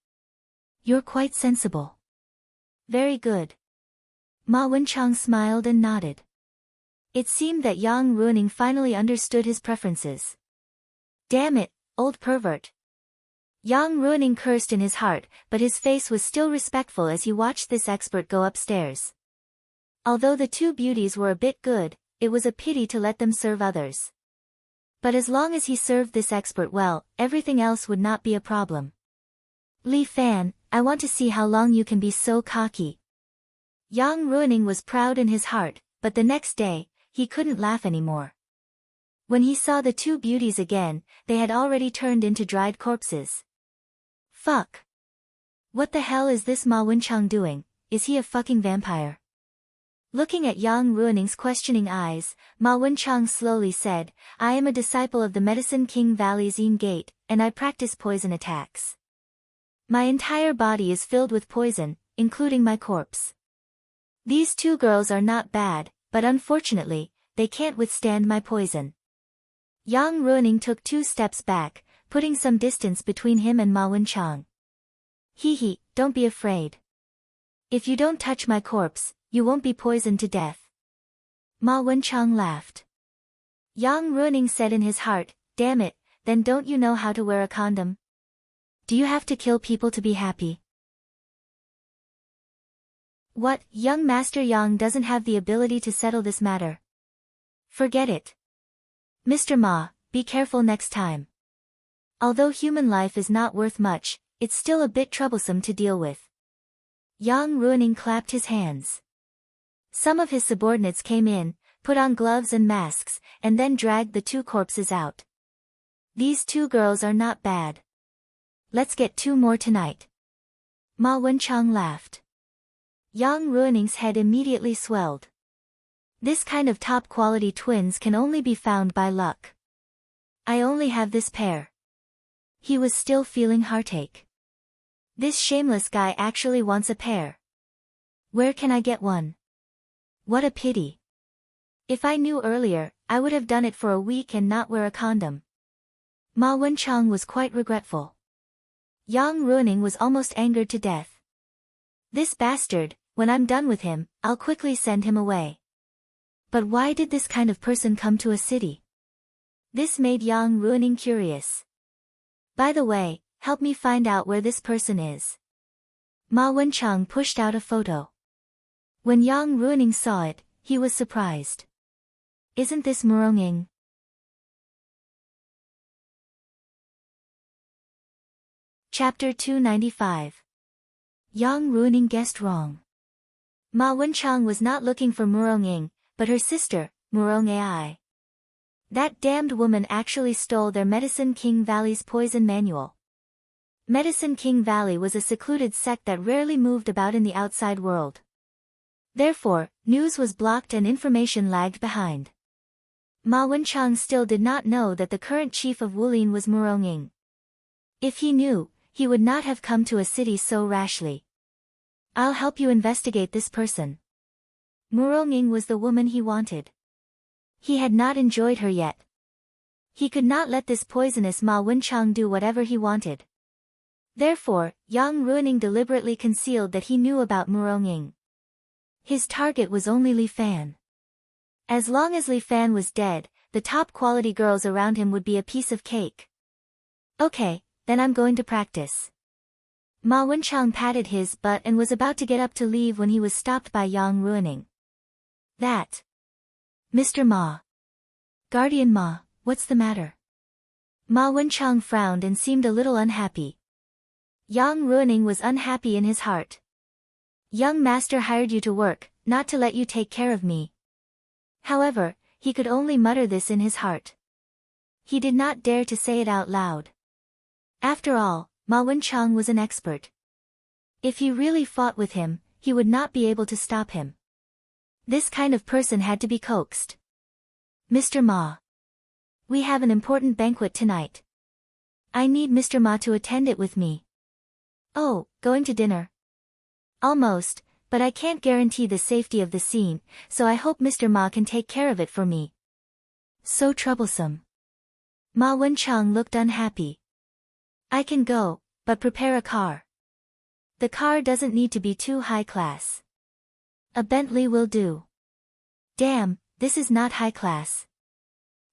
You're quite sensible. Very good. Ma Wenchang smiled and nodded. It seemed that Yang Ruining finally understood his preferences. Damn it, old pervert. Yang Ruining cursed in his heart, but his face was still respectful as he watched this expert go upstairs. Although the 2 beauties were a bit good, it was a pity to let them serve others. But as long as he served this expert well, everything else would not be a problem. Li Fan, I want to see how long you can be so cocky. Yang Ruining was proud in his heart, but the next day, he couldn't laugh anymore. When he saw the 2 beauties again, they had already turned into dried corpses. Fuck. What the hell is this Ma Wenchang doing? Is he a fucking vampire? Looking at Yang Ruining's questioning eyes, Ma Wenchang slowly said, I am a disciple of the Medicine King Valley's Yin Gate, and I practice poison attacks. My entire body is filled with poison, including my corpse. These 2 girls are not bad, but unfortunately, they can't withstand my poison. Yang Ruining took 2 steps back, putting some distance between him and Ma Wenchang. Hee, don't be afraid. If you don't touch my corpse, you won't be poisoned to death. Ma Wenchang laughed. Yang Ruining said in his heart, damn it, then don't you know how to wear a condom? Do you have to kill people to be happy? What, young Master Yang doesn't have the ability to settle this matter? Forget it. Mr. Ma, be careful next time. Although human life is not worth much, it's still a bit troublesome to deal with. Yang Ruining clapped his hands. Some of his subordinates came in, put on gloves and masks, and then dragged the two corpses out. These two girls are not bad. Let's get two more tonight. Ma Wenchang laughed. Yang Ruining's head immediately swelled. This kind of top-quality twins can only be found by luck. I only have this pair. He was still feeling heartache. This shameless guy actually wants a pair. Where can I get one? What a pity. If I knew earlier, I would have done it for a week and not wear a condom. Ma Wenchang was quite regretful. Yang Ruining was almost angered to death. This bastard, when I'm done with him, I'll quickly send him away. But why did this kind of person come to a city? This made Yang Ruining curious. By the way, help me find out where this person is. Ma Wenchang pushed out a photo. When Yang Ruining saw it, he was surprised. Isn't this Muronging? Chapter 295. Yang Ruining guessed wrong. Ma Wenchang was not looking for Muronging, but her sister, Murong Ai. That damned woman actually stole their Medicine King Valley's poison manual. Medicine King Valley was a secluded sect that rarely moved about in the outside world. Therefore, news was blocked and information lagged behind. Ma Wenchang still did not know that the current chief of Wulin was Muronging. If he knew, he would not have come to a city so rashly. I'll help you investigate this person. Muronging was the woman he wanted. He had not enjoyed her yet. He could not let this poisonous Ma Wenchang do whatever he wanted. Therefore, Yang Ruining deliberately concealed that he knew about Muronging. His target was only Li Fan. As long as Li Fan was dead, the top-quality girls around him would be a piece of cake. Okay, then I'm going to practice. Ma Wenchang patted his butt and was about to get up to leave when he was stopped by Yang Ruining. That. Mr. Ma. Guardian Ma, what's the matter? Ma Wenchang frowned and seemed a little unhappy. Yang Ruining was unhappy in his heart. Young master hired you to work, not to let you take care of me. However, he could only mutter this in his heart. He did not dare to say it out loud. After all, Ma Wenchang was an expert. If he really fought with him, he would not be able to stop him. This kind of person had to be coaxed. Mr. Ma. We have an important banquet tonight. I need Mr. Ma to attend it with me. Oh, going to dinner? Almost, but I can't guarantee the safety of the scene, so I hope Mr. Ma can take care of it for me. So troublesome. Ma Wenchang looked unhappy. I can go, but prepare a car. The car doesn't need to be too high class. A Bentley will do. Damn, this is not high class.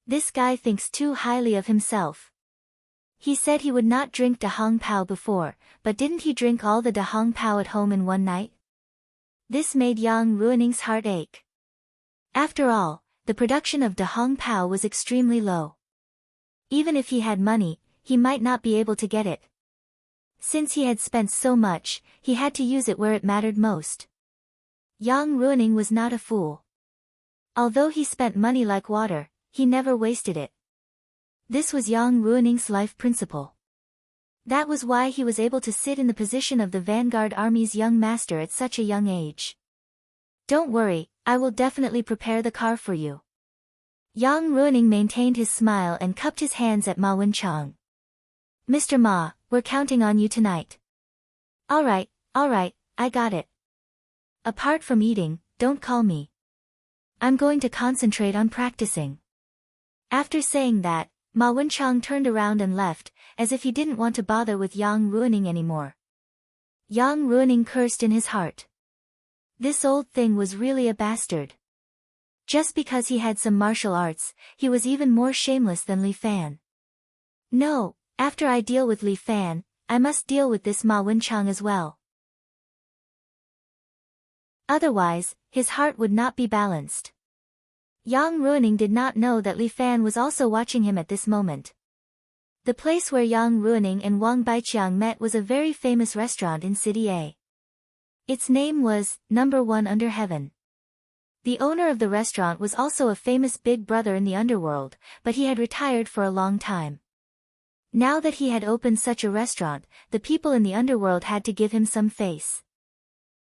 This guy thinks too highly of himself. He said he would not drink Da Hong Pao before, but didn't he drink all the Da Hong Pao at home in one night? This made Yang Ruining's heart ache. After all, the production of Da Hong Pao was extremely low. Even if he had money, he might not be able to get it. Since he had spent so much, he had to use it where it mattered most. Yang Ruining was not a fool. Although he spent money like water, he never wasted it. This was Yang Ruining's life principle. That was why he was able to sit in the position of the Vanguard Army's young master at such a young age. Don't worry, I will definitely prepare the car for you. Yang Ruining maintained his smile and cupped his hands at Ma Wenchang. Mr. Ma, we're counting on you tonight. Alright, I got it. Apart from eating, don't call me. I'm going to concentrate on practicing. After saying that, Ma Wenchang turned around and left, as if he didn't want to bother with Yang Ruining anymore. Yang Ruining cursed in his heart. This old thing was really a bastard. Just because he had some martial arts, he was even more shameless than Li Fan. No, after I deal with Li Fan, I must deal with this Ma Wenchang as well. Otherwise, his heart would not be balanced. Yang Ruining did not know that Li Fan was also watching him at this moment. The place where Yang Ruining and Wang Baiqiang met was a very famous restaurant in City A. Its name was Number 1 Under Heaven. The owner of the restaurant was also a famous big brother in the underworld, but he had retired for a long time. Now that he had opened such a restaurant, the people in the underworld had to give him some face.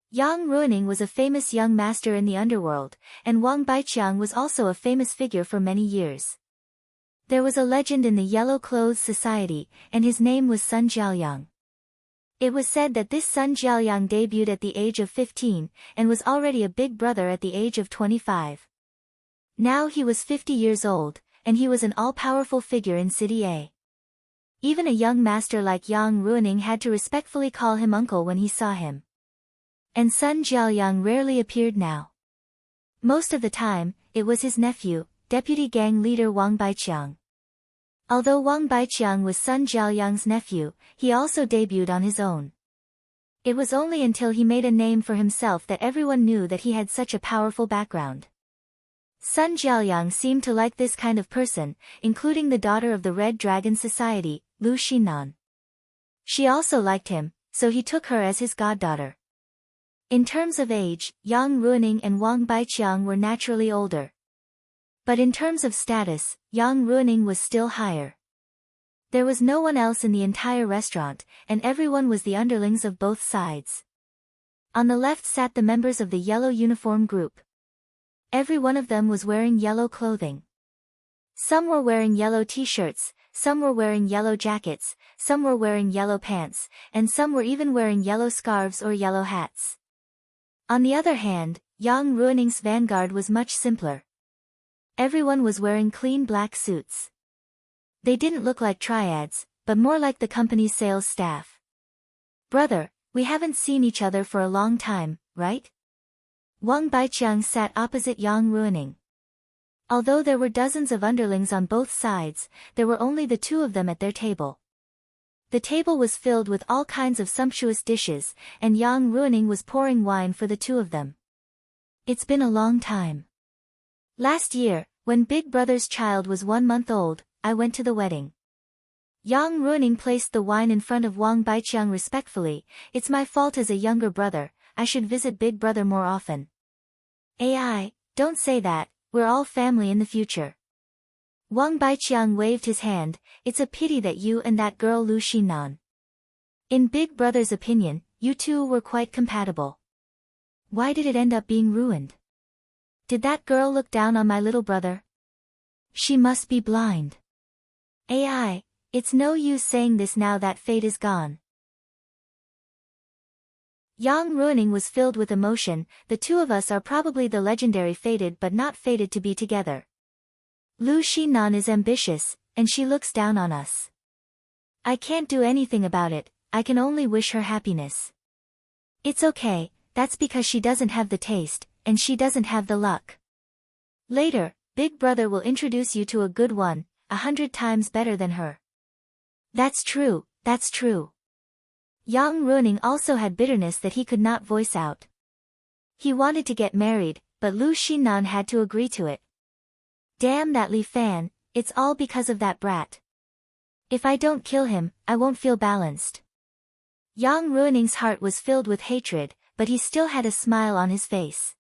Yang Ruining was a famous young master in the underworld, and Wang Baiqiang was also a famous figure for many years. There was a legend in the Yellow Clothes Society, and his name was Sun Jiaoyang. It was said that this Sun Jiaoyang debuted at the age of 15, and was already a big brother at the age of 25. Now he was 50 years old, and he was an all-powerful figure in City A. Even a young master like Yang Ruining had to respectfully call him uncle when he saw him. And Sun Jiaoyang rarely appeared now. Most of the time, it was his nephew, deputy gang leader Wang Baiqiang. Although Wang Baiqiang was Sun Jiaoyang's nephew, he also debuted on his own. It was only until he made a name for himself that everyone knew that he had such a powerful background. Sun Jiaoyang seemed to like this kind of person, including the daughter of the Red Dragon Society, Lu Xinan. She also liked him, so he took her as his goddaughter. In terms of age, Yang Ruining and Wang Baiqiang were naturally older. But in terms of status, Yang Ruining was still higher. There was no one else in the entire restaurant, and everyone was the underlings of both sides. On the left sat the members of the yellow uniform group. Every one of them was wearing yellow clothing. Some were wearing yellow t-shirts, some were wearing yellow jackets, some were wearing yellow pants, and some were even wearing yellow scarves or yellow hats. On the other hand, Yang Ruining's vanguard was much simpler. Everyone was wearing clean black suits. They didn't look like triads, but more like the company's sales staff. "Brother, we haven't seen each other for a long time, right?" Wang Baiqiang sat opposite Yang Ruining. Although there were dozens of underlings on both sides, there were only the two of them at their table. The table was filled with all kinds of sumptuous dishes, and Yang Ruining was pouring wine for the two of them. "It's been a long time. Last year, when Big Brother's child was 1 month old, I went to the wedding." Yang Ruining placed the wine in front of Wang Baiqiang respectfully. "It's my fault as a younger brother, I should visit Big Brother more often." "Ai, don't say that, we're all family in the future." Wang Baiqiang waved his hand. "It's a pity that you and that girl Lu Xinan. In Big Brother's opinion, you two were quite compatible. Why did it end up being ruined? Did that girl look down on my little brother? She must be blind." "Ai, it's no use saying this now that fate is gone." Yang Ruining was filled with emotion. "The two of us are probably the legendary fated but not fated to be together. Lu Xinan is ambitious, and she looks down on us. I can't do anything about it, I can only wish her happiness. It's okay, that's because she doesn't have the taste, and she doesn't have the luck. Later, Big Brother will introduce you to a good one, 100 times better than her." That's true, that's true." Yang Ruining also had bitterness that he could not voice out. He wanted to get married, but Lu Xinan had to agree to it. "Damn that Li Fan, it's all because of that brat. If I don't kill him, I won't feel balanced." Yang Ruining's heart was filled with hatred, but he still had a smile on his face.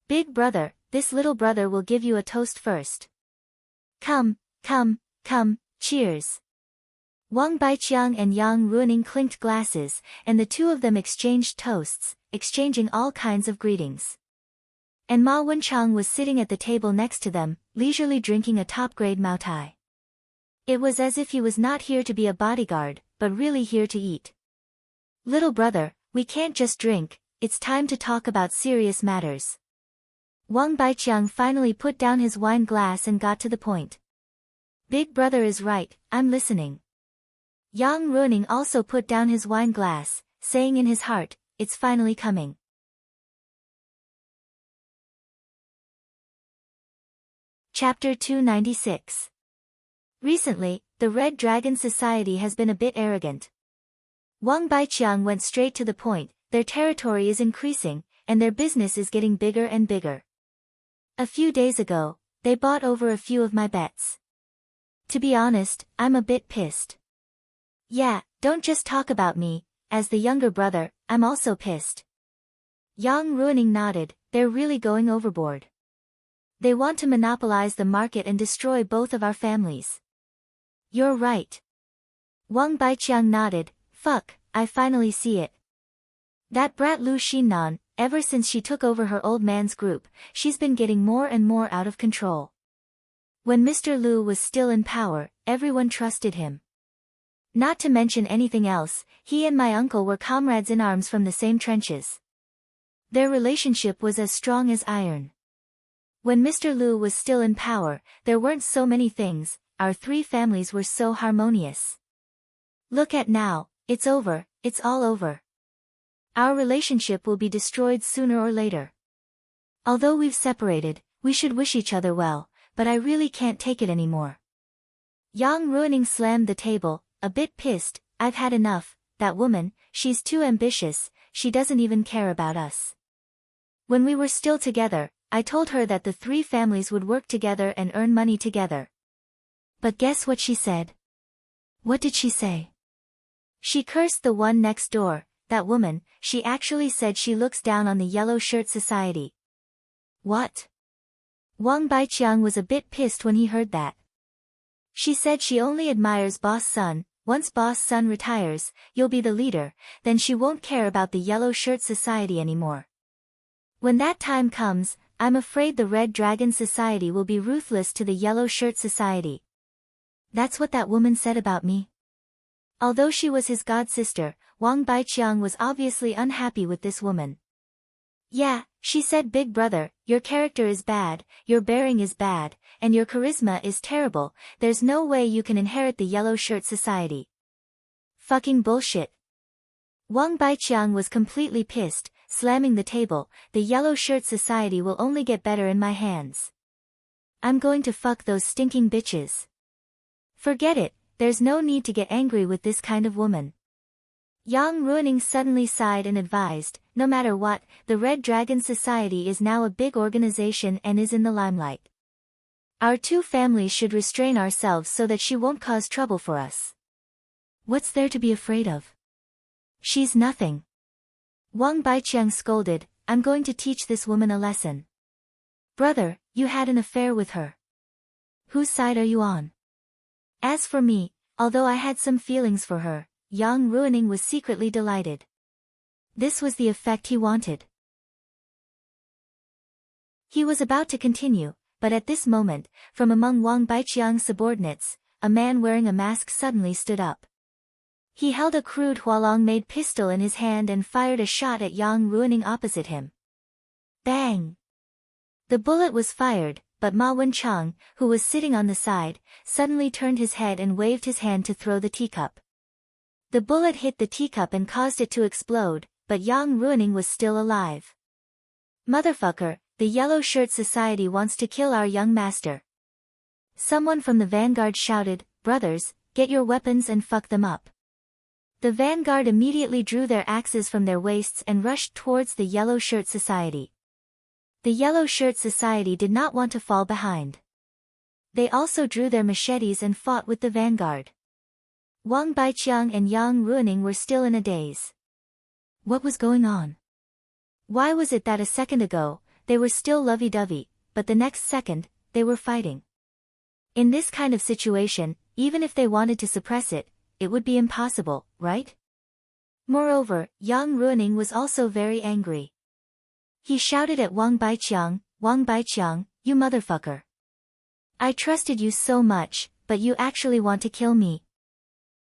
"Big Brother, this little brother will give you a toast first. Come, come, come, cheers." Wang Baiqiang and Yang Ruining clinked glasses, and the two of them exchanged toasts, exchanging all kinds of greetings. And Ma Wenchang was sitting at the table next to them, leisurely drinking a top-grade Maotai. It was as if he was not here to be a bodyguard, but really here to eat. "Little brother, we can't just drink, it's time to talk about serious matters." Wang Baiqiang finally put down his wine glass and got to the point. "Big Brother is right, I'm listening." Yang Ruining also put down his wine glass, saying in his heart, "It's finally coming." Chapter 296. Recently, the Red Dragon Society has been a bit arrogant. Wang Baiqiang went straight to the point. "Their territory is increasing, and their business is getting bigger and bigger. A few days ago, they bought over a few of my bets. To be honest, I'm a bit pissed. Yeah, don't just talk about me, as the younger brother, I'm also pissed. Yang Ruining nodded, they're really going overboard. They want to monopolize the market and destroy both of our families. You're right. Wang Baiqiang nodded, fuck, I finally see it. That brat Lu Xinnan, ever since she took over her old man's group, she's been getting more and more out of control. When Mr. Lu was still in power, everyone trusted him. Not to mention anything else, he and my uncle were comrades in arms from the same trenches. Their relationship was as strong as iron. When Mr. Lu was still in power, there weren't so many things, our three families were so harmonious. Look at now, it's over, it's all over. Our relationship will be destroyed sooner or later. Although we've separated, we should wish each other well, but I really can't take it anymore. Yang Ruining slammed the table, a bit pissed, I've had enough, that woman, she's too ambitious, she doesn't even care about us. When we were still together, I told her that the three families would work together and earn money together. But guess what she said? What did she say? She cursed the one next door, that woman, she actually said she looks down on the Yellow Shirt Society. What? Wang Baiqiang was a bit pissed when he heard that. She said she only admires Boss Sun, once Boss Sun retires, you'll be the leader, then she won't care about the Yellow Shirt Society anymore. When that time comes, I'm afraid the Red Dragon Society will be ruthless to the Yellow Shirt Society. That's what that woman said about me. Although she was his god-sister, Wang Baiqiang was obviously unhappy with this woman. Yeah, she said, big brother, your character is bad, your bearing is bad, and your charisma is terrible, there's no way you can inherit the Yellow Shirt Society. Fucking bullshit. Wang Baiqiang was completely pissed, slamming the table, the Yellow Shirt Society will only get better in my hands. I'm going to fuck those stinking bitches. Forget it, there's no need to get angry with this kind of woman. Yang Ruining suddenly sighed and advised, no matter what, the Red Dragon Society is now a big organization and is in the limelight. Our two families should restrain ourselves so that she won't cause trouble for us. What's there to be afraid of? She's nothing. Wang Baiqiang scolded, I'm going to teach this woman a lesson. Brother, you had an affair with her. Whose side are you on? As for me, although I had some feelings for her, Yang Ruining was secretly delighted. This was the effect he wanted. He was about to continue, but at this moment, from among Wang Baiqiang's subordinates, a man wearing a mask suddenly stood up. He held a crude Hualong-made pistol in his hand and fired a shot at Yang Ruining opposite him. Bang! The bullet was fired, but Ma Wenchang, who was sitting on the side, suddenly turned his head and waved his hand to throw the teacup. The bullet hit the teacup and caused it to explode, but Yang Ruining was still alive. Motherfucker, the Yellow Shirt Society wants to kill our young master. Someone from the vanguard shouted, brothers, get your weapons and fuck them up. The vanguard immediately drew their axes from their waists and rushed towards the Yellow Shirt Society. The Yellow Shirt Society did not want to fall behind. They also drew their machetes and fought with the vanguard. Wang Baiqiang and Yang Ruining were still in a daze. What was going on? Why was it that a second ago, they were still lovey-dovey, but the next second, they were fighting? In this kind of situation, even if they wanted to suppress it, it would be impossible, right? Moreover, Yang Ruining was also very angry. He shouted at Wang Baiqiang, you motherfucker. I trusted you so much, but you actually want to kill me.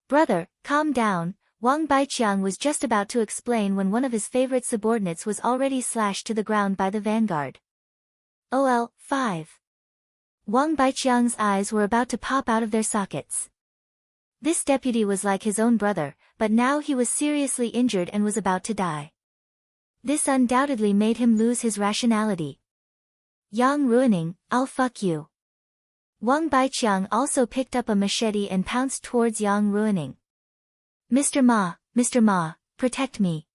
Brother, calm down, Wang Baiqiang was just about to explain when one of his favorite subordinates was already slashed to the ground by the vanguard. OL, 5. Wang Baiqiang's eyes were about to pop out of their sockets. This deputy was like his own brother, but now he was seriously injured and was about to die. This undoubtedly made him lose his rationality. Yang Ruining, I'll fuck you. Wang Baiqiang also picked up a machete and pounced towards Yang Ruining. Mr. Ma, protect me.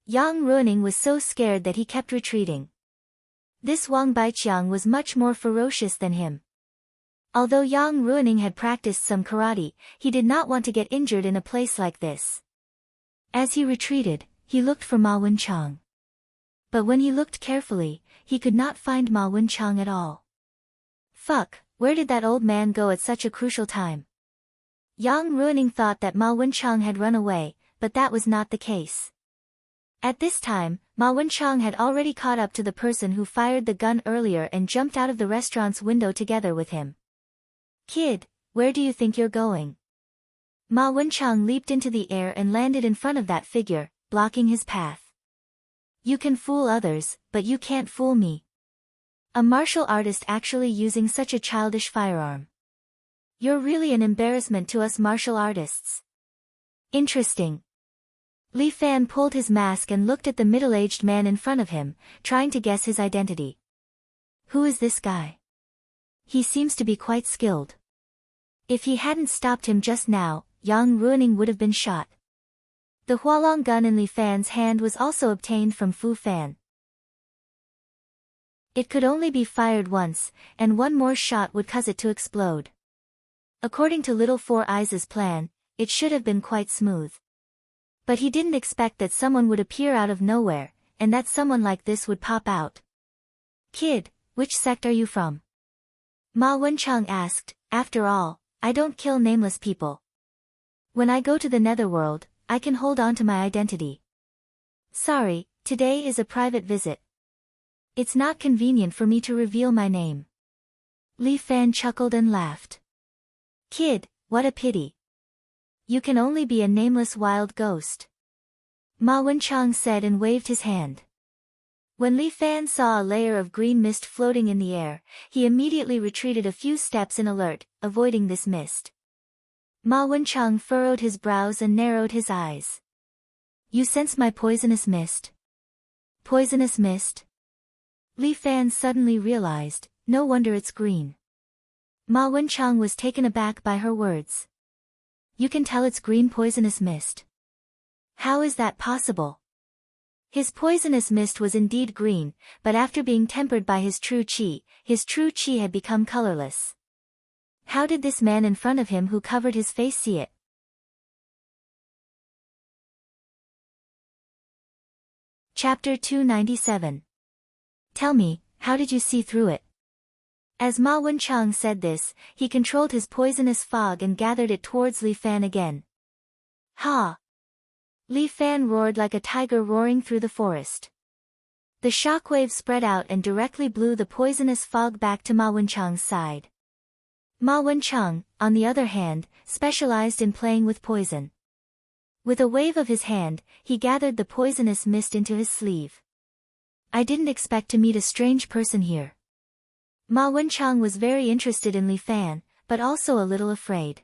Yang Ruining was so scared that he kept retreating. This Wang Baiqiang was much more ferocious than him. Although Yang Ruining had practiced some karate, he did not want to get injured in a place like this. As he retreated, he looked for Ma Wenchang. But when he looked carefully, he could not find Ma Wenchang at all. Fuck, where did that old man go at such a crucial time? Yang Ruining thought that Ma Wenchang had run away, but that was not the case. At this time, Ma Wenchang had already caught up to the person who fired the gun earlier and jumped out of the restaurant's window together with him. Kid, where do you think you're going? Ma Wenchang leaped into the air and landed in front of that figure, blocking his path. You can fool others, but you can't fool me. A martial artist actually using such a childish firearm. You're really an embarrassment to us martial artists. Interesting. Li Fan pulled his mask and looked at the middle-aged man in front of him, trying to guess his identity. Who is this guy? He seems to be quite skilled. If he hadn't stopped him just now, Yang Ruining would have been shot. The Hualong gun in Li Fan's hand was also obtained from Fu Fan. It could only be fired once, and one more shot would cause it to explode. According to Little Four Eyes' plan, it should have been quite smooth. But he didn't expect that someone would appear out of nowhere, and that someone like this would pop out. Kid, which sect are you from? Ma Wenchang asked. After all, I don't kill nameless people. When I go to the netherworld, I can hold on to my identity. Sorry, today is a private visit. It's not convenient for me to reveal my name. Li Fan chuckled and laughed. Kid, what a pity. You can only be a nameless wild ghost. Ma Wenchang said and waved his hand. When Li Fan saw a layer of green mist floating in the air, he immediately retreated a few steps in alert, avoiding this mist. Ma Wenchang furrowed his brows and narrowed his eyes. You sense my poisonous mist? Poisonous mist? Li Fan suddenly realized, no wonder it's green. Ma Wenchang was taken aback by her words. You can tell it's green poisonous mist. How is that possible? His poisonous mist was indeed green, but after being tempered by his true qi had become colorless. How did this man in front of him who covered his face see it? Chapter 297. Tell me, how did you see through it? As Ma Wenchang said this, he controlled his poisonous fog and gathered it towards Li Fan again. Ha! Li Fan roared like a tiger roaring through the forest. The shockwave spread out and directly blew the poisonous fog back to Ma Wenchang's side. Ma Wenchang, on the other hand, specialized in playing with poison. With a wave of his hand, he gathered the poisonous mist into his sleeve. I didn't expect to meet a strange person here. Ma Wenchang was very interested in Li Fan, but also a little afraid.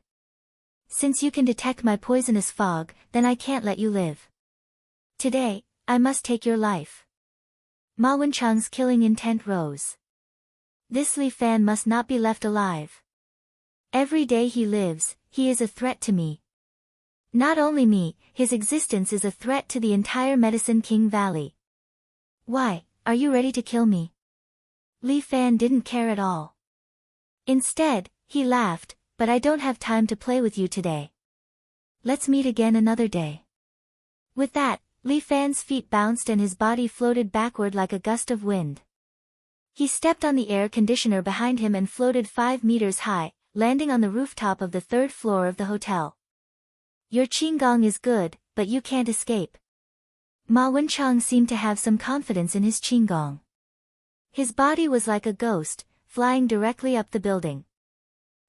Since you can detect my poisonous fog, then I can't let you live. Today, I must take your life. Ma Wenchang's killing intent rose. This Li Fan must not be left alive. Every day he lives, he is a threat to me. Not only me, his existence is a threat to the entire Medicine King Valley. Why, are you ready to kill me? Li Fan didn't care at all. Instead, he laughed, but I don't have time to play with you today. Let's meet again another day. With that, Li Fan's feet bounced and his body floated backward like a gust of wind. He stepped on the air conditioner behind him and floated 5 meters high, landing on the rooftop of the 3rd floor of the hotel. Your qigong is good, but you can't escape. Ma Wenchang seemed to have some confidence in his qigong. His body was like a ghost, flying directly up the building.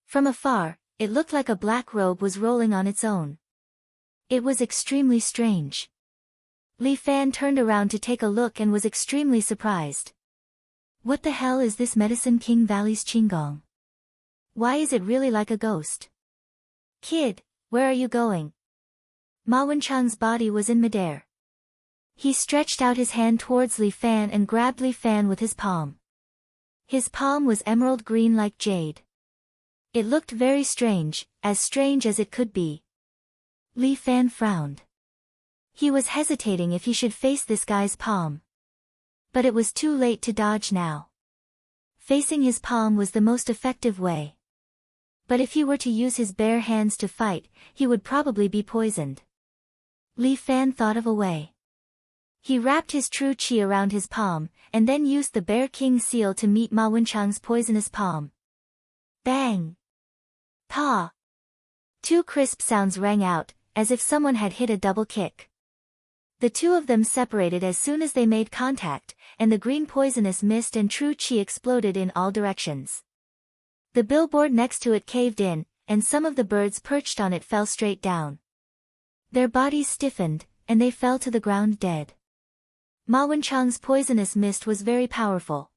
From afar, it looked like a black robe was rolling on its own. It was extremely strange. Li Fan turned around to take a look and was extremely surprised. What the hell is this Medicine King Valley's qigong? Why is it really like a ghost? Kid, where are you going? Ma Wenchang's body was in midair. He stretched out his hand towards Li Fan and grabbed Li Fan with his palm. His palm was emerald green like jade. It looked very strange as it could be. Li Fan frowned. He was hesitating if he should face this guy's palm. But it was too late to dodge now. Facing his palm was the most effective way. But if he were to use his bare hands to fight, he would probably be poisoned. Li Fan thought of a way. He wrapped his true qi around his palm, and then used the Bear King seal to meet Ma Wenchang's poisonous palm. Bang! Pa! Two crisp sounds rang out, as if someone had hit a double kick. The two of them separated as soon as they made contact, and the green poisonous mist and true qi exploded in all directions. The billboard next to it caved in, and some of the birds perched on it fell straight down. Their bodies stiffened, and they fell to the ground dead. Ma Wenchang's poisonous mist was very powerful.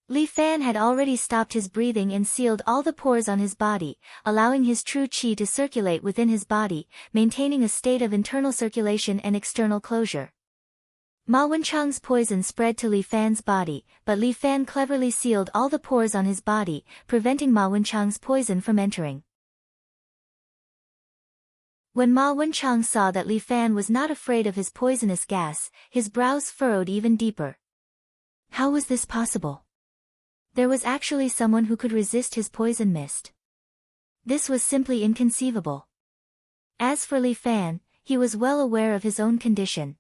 Li Fan had already stopped his breathing and sealed all the pores on his body, allowing his true qi to circulate within his body, maintaining a state of internal circulation and external closure. Ma Wenchang's poison spread to Li Fan's body, but Li Fan cleverly sealed all the pores on his body, preventing Ma Wenchang's poison from entering. When Ma Wenchang saw that Li Fan was not afraid of his poisonous gas, his brows furrowed even deeper. How was this possible? There was actually someone who could resist his poison mist. This was simply inconceivable. As for Li Fan, he was well aware of his own condition.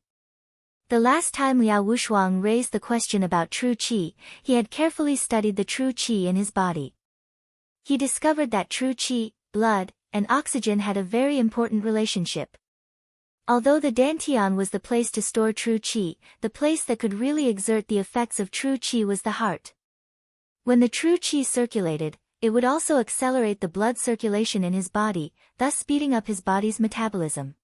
The last time Liao Wushuang raised the question about true qi, he had carefully studied the true qi in his body. He discovered that true qi, blood, and oxygen had a very important relationship. Although the dantian was the place to store true qi, the place that could really exert the effects of true qi was the heart. When the true qi circulated, it would also accelerate the blood circulation in his body, thus speeding up his body's metabolism.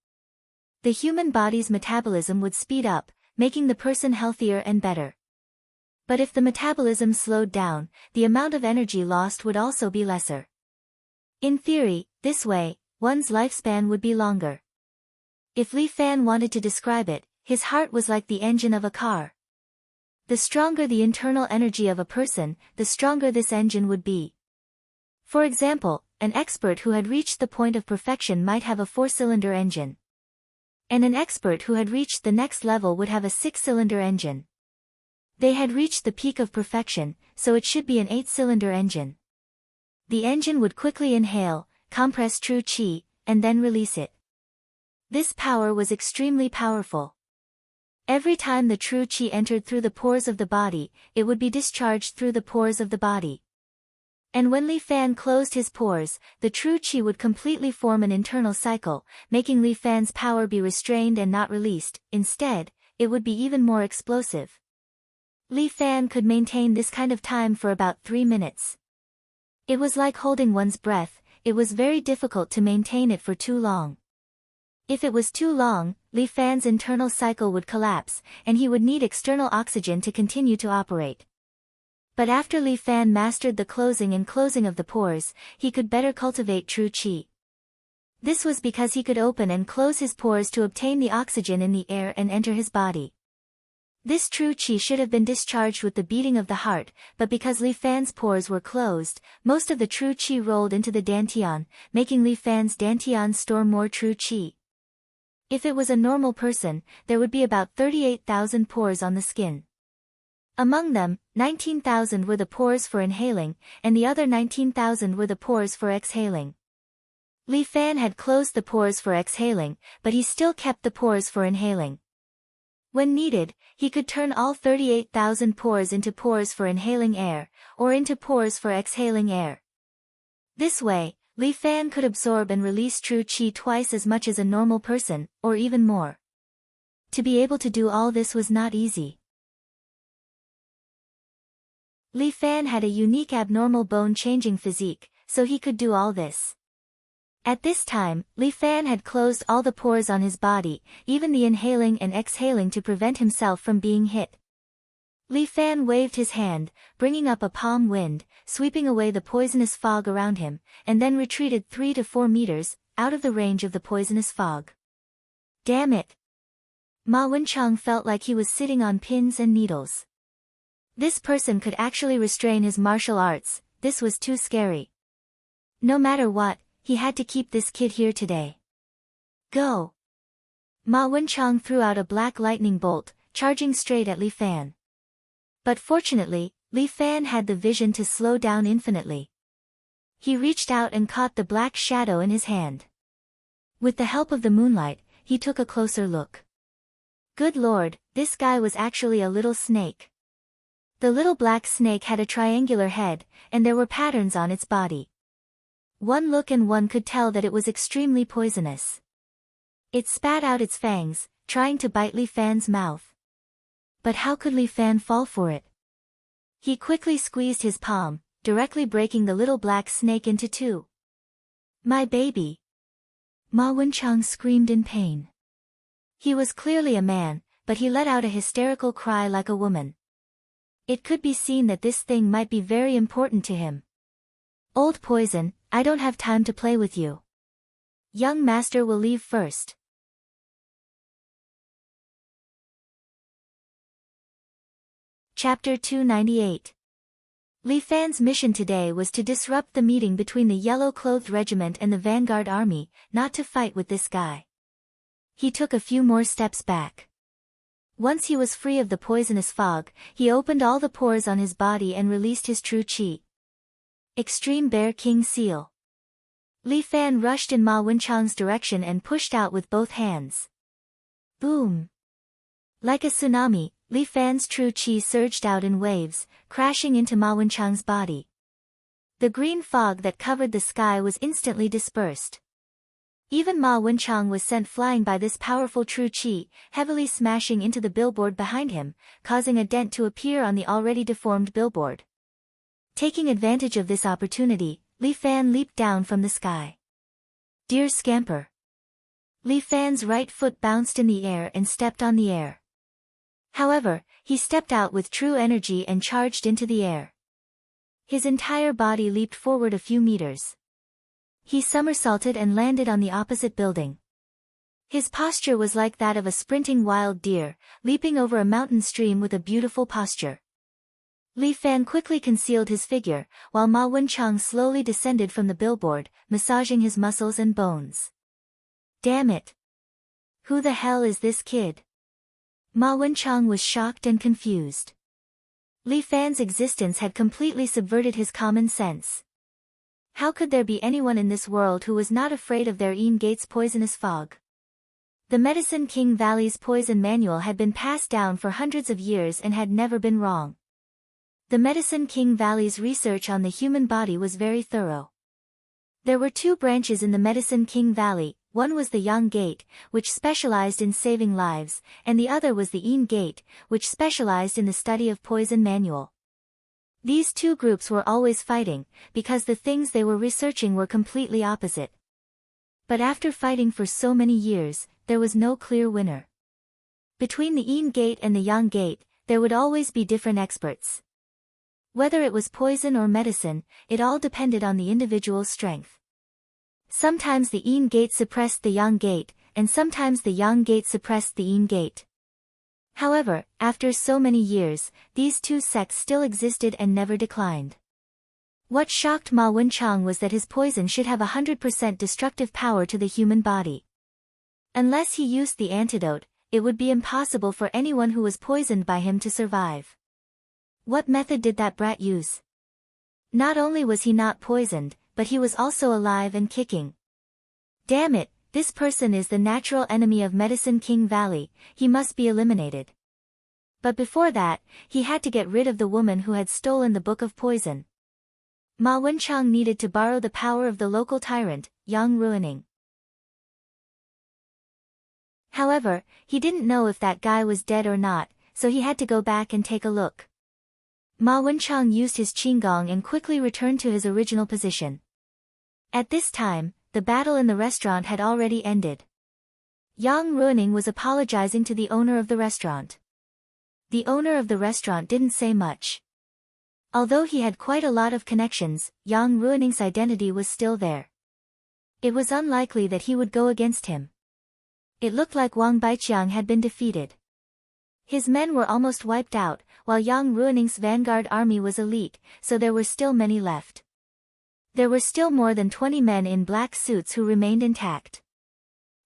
The human body's metabolism would speed up, making the person healthier and better. But if the metabolism slowed down, the amount of energy lost would also be lesser. In theory, this way, one's lifespan would be longer. If Li Fan wanted to describe it, his heart was like the engine of a car. The stronger the internal energy of a person, the stronger this engine would be. For example, an expert who had reached the point of perfection might have a 4-cylinder engine. And an expert who had reached the next level would have a 6-cylinder engine. They had reached the peak of perfection, so it should be an 8-cylinder engine. The engine would quickly inhale, compress true qi, and then release it. This power was extremely powerful. Every time the true qi entered through the pores of the body, it would be discharged through the pores of the body. And when Li Fan closed his pores, the true qi would completely form an internal cycle, making Li Fan's power be restrained and not released. Instead, it would be even more explosive. Li Fan could maintain this kind of time for about 3 minutes. It was like holding one's breath, it was very difficult to maintain it for too long. If it was too long, Li Fan's internal cycle would collapse, and he would need external oxygen to continue to operate. But after Li Fan mastered the closing and closing of the pores, he could better cultivate true qi. This was because he could open and close his pores to obtain the oxygen in the air and enter his body. This true qi should have been discharged with the beating of the heart, but because Li Fan's pores were closed, most of the true qi rolled into the dantian, making Li Fan's dantian store more true qi. If it was a normal person, there would be about 38,000 pores on the skin. Among them, 19,000 were the pores for inhaling, and the other 19,000 were the pores for exhaling. Li Fan had closed the pores for exhaling, but he still kept the pores for inhaling. When needed, he could turn all 38,000 pores into pores for inhaling air, or into pores for exhaling air. This way, Li Fan could absorb and release true qi twice as much as a normal person, or even more. To be able to do all this was not easy. Li Fan had a unique abnormal bone-changing physique, so he could do all this. At this time, Li Fan had closed all the pores on his body, even the inhaling and exhaling to prevent himself from being hit. Li Fan waved his hand, bringing up a palm wind, sweeping away the poisonous fog around him, and then retreated 3 to 4 meters, out of the range of the poisonous fog. Damn it! Ma Wenchang felt like he was sitting on pins and needles. This person could actually restrain his martial arts, this was too scary. No matter what, he had to keep this kid here today. Go! Ma Wenchang threw out a black lightning bolt, charging straight at Li Fan. But fortunately, Li Fan had the vision to slow down infinitely. He reached out and caught the black shadow in his hand. With the help of the moonlight, he took a closer look. Good lord, this guy was actually a little snake. The little black snake had a triangular head, and there were patterns on its body. One look and one could tell that it was extremely poisonous. It spat out its fangs, trying to bite Li Fan's mouth. But how could Li Fan fall for it? He quickly squeezed his palm, directly breaking the little black snake into two. My baby! Ma Wenchang screamed in pain. He was clearly a man, but he let out a hysterical cry like a woman. It could be seen that this thing might be very important to him. Old poison, I don't have time to play with you. Young master will leave first. Chapter 298. Li Fan's mission today was to disrupt the meeting between the yellow-clothed regiment and the vanguard army, not to fight with this guy. He took a few more steps back. Once he was free of the poisonous fog, he opened all the pores on his body and released his true qi. Extreme Bear King Seal. Li Fan rushed in Ma Wenchang's direction and pushed out with both hands. Boom! Like a tsunami, Li Fan's true qi surged out in waves, crashing into Ma Wenchang's body. The green fog that covered the sky was instantly dispersed. Even Ma Wenchang was sent flying by this powerful true qi, heavily smashing into the billboard behind him, causing a dent to appear on the already deformed billboard. Taking advantage of this opportunity, Li Fan leaped down from the sky. Dear scamper! Li Fan's right foot bounced in the air and stepped on the air. However, he stepped out with true energy and charged into the air. His entire body leaped forward a few meters. He somersaulted and landed on the opposite building. His posture was like that of a sprinting wild deer, leaping over a mountain stream with a beautiful posture. Li Fan quickly concealed his figure, while Ma Wenchang slowly descended from the billboard, massaging his muscles and bones. Damn it! Who the hell is this kid? Ma Wenchang was shocked and confused. Li Fan's existence had completely subverted his common sense. How could there be anyone in this world who was not afraid of their Yin Gate's poisonous fog? The Medicine King Valley's poison manual had been passed down for hundreds of years and had never been wrong. The Medicine King Valley's research on the human body was very thorough. There were two branches in the Medicine King Valley. One was the Yang Gate, which specialized in saving lives, and the other was the Yin Gate, which specialized in the study of poison manual. These two groups were always fighting, because the things they were researching were completely opposite. But after fighting for so many years, there was no clear winner. Between the Yin Gate and the Yang Gate, there would always be different experts. Whether it was poison or medicine, it all depended on the individual's strength. Sometimes the Yin Gate suppressed the Yang Gate, and sometimes the Yang Gate suppressed the Yin Gate. However, after so many years, these two sects still existed and never declined. What shocked Ma Wenchang was that his poison should have 100% destructive power to the human body. Unless he used the antidote, it would be impossible for anyone who was poisoned by him to survive. What method did that brat use? Not only was he not poisoned, but he was also alive and kicking. Damn it, this person is the natural enemy of Medicine King Valley, he must be eliminated. But before that, he had to get rid of the woman who had stolen the Book of Poison. Ma Wenchang needed to borrow the power of the local tyrant, Yang Ruining. However, he didn't know if that guy was dead or not, so he had to go back and take a look. Ma Wenchang used his qigong and quickly returned to his original position. At this time, the battle in the restaurant had already ended. Yang Ruining was apologizing to the owner of the restaurant. The owner of the restaurant didn't say much. Although he had quite a lot of connections, Yang Ruining's identity was still there. It was unlikely that he would go against him. It looked like Wang Baiqiang had been defeated. His men were almost wiped out, while Yang Ruining's vanguard army was elite, so there were still many left. There were still more than 20 men in black suits who remained intact.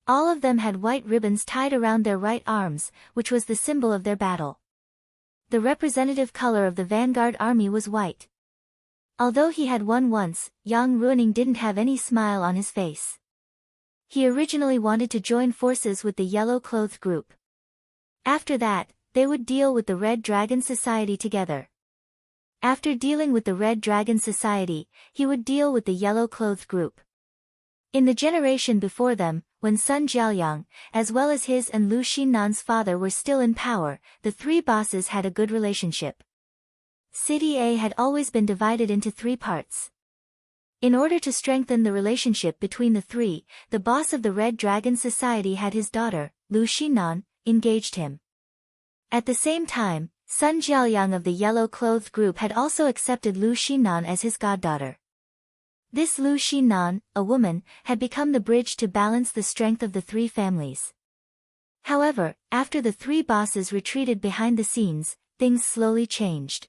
All of them had white ribbons tied around their right arms, which was the symbol of their battle. The representative color of the vanguard army was white. Although he had won once, Yang Ruining didn't have any smile on his face. He originally wanted to join forces with the yellow-clothed group. After that, they would deal with the Red Dragon Society together. After dealing with the Red Dragon Society, he would deal with the yellow-clothed group. In the generation before them, when Sun Jiaoyang, as well as his and Lu Xinnan's father were still in power, the three bosses had a good relationship. City A had always been divided into three parts. In order to strengthen the relationship between the three, the boss of the Red Dragon Society had his daughter, Lu Xinnan, engaged him. At the same time, Sun Jiaoyang of the yellow-clothed group had also accepted Lu Xinnan as his goddaughter. This Lu Xinnan, a woman, had become the bridge to balance the strength of the three families. However, after the three bosses retreated behind the scenes, things slowly changed.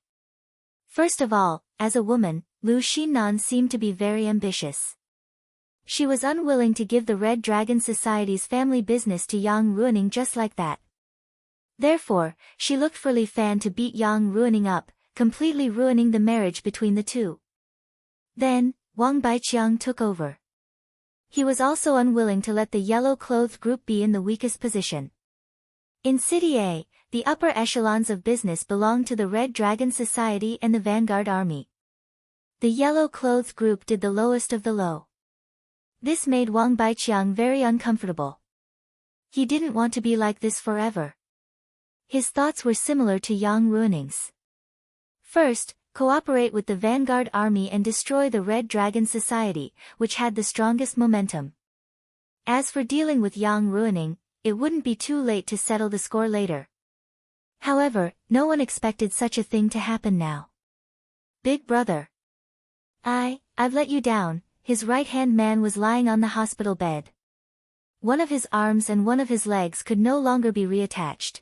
First of all, as a woman, Lu Xinnan seemed to be very ambitious. She was unwilling to give the Red Dragon Society's family business to Yang Ruining just like that. Therefore, she looked for Li Fan to beat Yang Ruining up, completely ruining the marriage between the two. Then, Wang Baiqiang took over. He was also unwilling to let the yellow-clothed group be in the weakest position. In City A, the upper echelons of business belonged to the Red Dragon Society and the Vanguard Army. The yellow-clothed group did the lowest of the low. This made Wang Baiqiang very uncomfortable. He didn't want to be like this forever. His thoughts were similar to Yang Ruining's. First, cooperate with the Vanguard Army and destroy the Red Dragon Society, which had the strongest momentum. As for dealing with Yang Ruining, it wouldn't be too late to settle the score later. However, no one expected such a thing to happen now. Big brother. I've let you down. His right-hand man was lying on the hospital bed. One of his arms and one of his legs could no longer be reattached.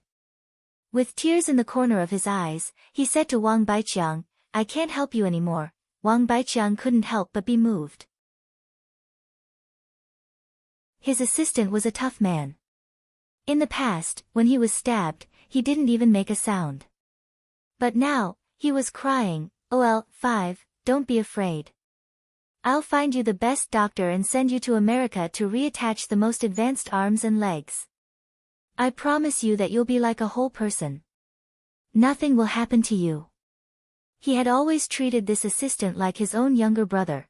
With tears in the corner of his eyes, he said to Wang Baiqiang, "I can't help you anymore." Wang Baiqiang couldn't help but be moved. His assistant was a tough man. In the past, when he was stabbed, he didn't even make a sound. But now, he was crying, "OL5, don't be afraid. I'll find you the best doctor and send you to America to reattach the most advanced arms and legs. I promise you that you'll be like a whole person. Nothing will happen to you." He had always treated this assistant like his own younger brother.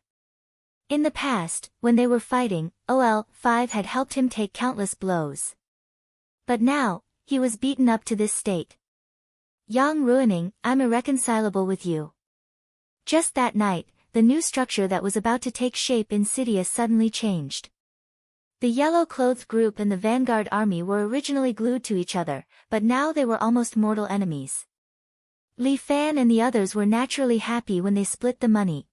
In the past, when they were fighting, OL5 had helped him take countless blows. But now, he was beaten up to this state. "Yang Ruining, I'm irreconcilable with you." Just that night, the new structure that was about to take shape in Sidia suddenly changed. The yellow-clothed group and the Vanguard Army were originally glued to each other, but now they were almost mortal enemies. Li Fan and the others were naturally happy when they split the money.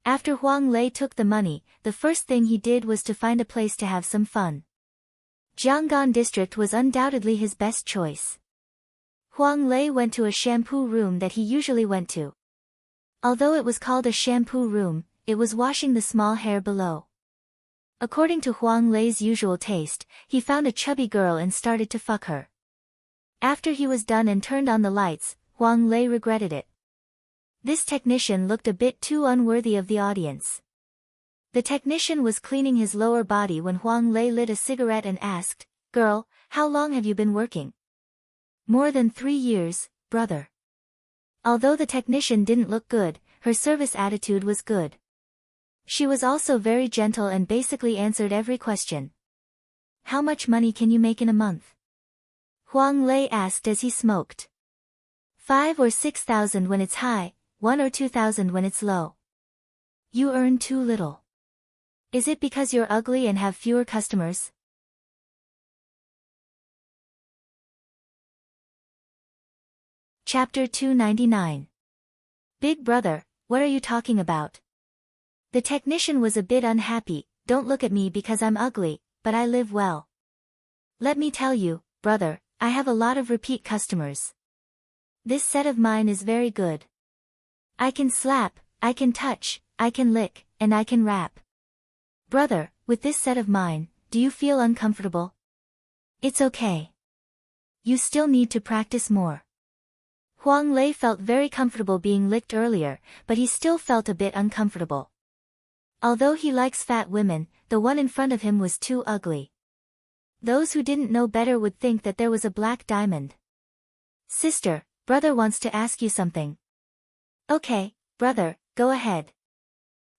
After Huang Lei took the money, the first thing he did was to find a place to have some fun. Jianggan district was undoubtedly his best choice. Huang Lei went to a shampoo room that he usually went to. Although it was called a shampoo room, it was washing the small hair below. According to Huang Lei's usual taste, he found a chubby girl and started to fuck her. After he was done and turned on the lights, Huang Lei regretted it. This technician looked a bit too unworthy of the audience. The technician was cleaning his lower body when Huang Lei lit a cigarette and asked, "Girl, how long have you been working?" "More than 3 years, brother." Although the technician didn't look good, her service attitude was good. She was also very gentle and basically answered every question. "How much money can you make in a month?" Huang Lei asked as he smoked. 5 or 6,000 when it's high, 1 or 2,000 when it's low. "You earn too little. Is it because you're ugly and have fewer customers?" Chapter 299. Big brother, what are you talking about? The technician was a bit unhappy. "Don't look at me because I'm ugly, but I live well. Let me tell you, brother, I have a lot of repeat customers. This set of mine is very good. I can slap, I can touch, I can lick, and I can rap. Brother, with this set of mine, do you feel uncomfortable? It's okay. You still need to practice more. Huang Lei felt very comfortable being licked earlier, but he still felt a bit uncomfortable. Although he likes fat women, the one in front of him was too ugly. Those who didn't know better would think that there was a black diamond. Sister, brother wants to ask you something. Okay, brother, go ahead.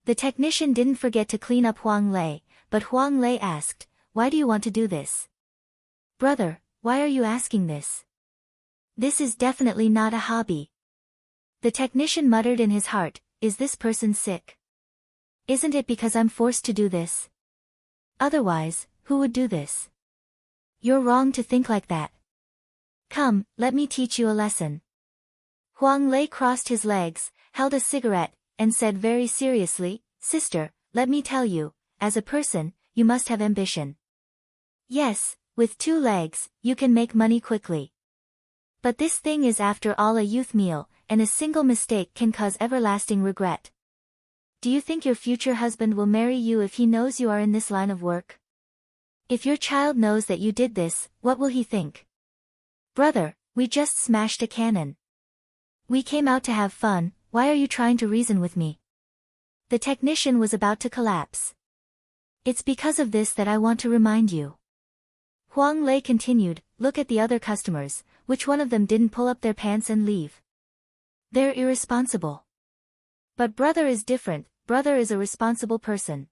The technician didn't forget to clean up Huang Lei, but Huang Lei asked, why do you want to do this? Brother, why are you asking this? This is definitely not a hobby. The technician muttered in his heart, is this person sick? Isn't it because I'm forced to do this? Otherwise, who would do this? You're wrong to think like that. Come, let me teach you a lesson. Huang Lei crossed his legs, held a cigarette, and said very seriously, Sister, let me tell you, as a person, you must have ambition. Yes, with 2 legs, you can make money quickly. But this thing is after all a youth meal, and a single mistake can cause everlasting regret. Do you think your future husband will marry you if he knows you are in this line of work? If your child knows that you did this, what will he think? Brother, we just smashed a cannon. We came out to have fun, why are you trying to reason with me? The technician was about to collapse. It's because of this that I want to remind you. Huang Lei continued, look at the other customers, which one of them didn't pull up their pants and leave? They're irresponsible. But brother is different, brother is a responsible person.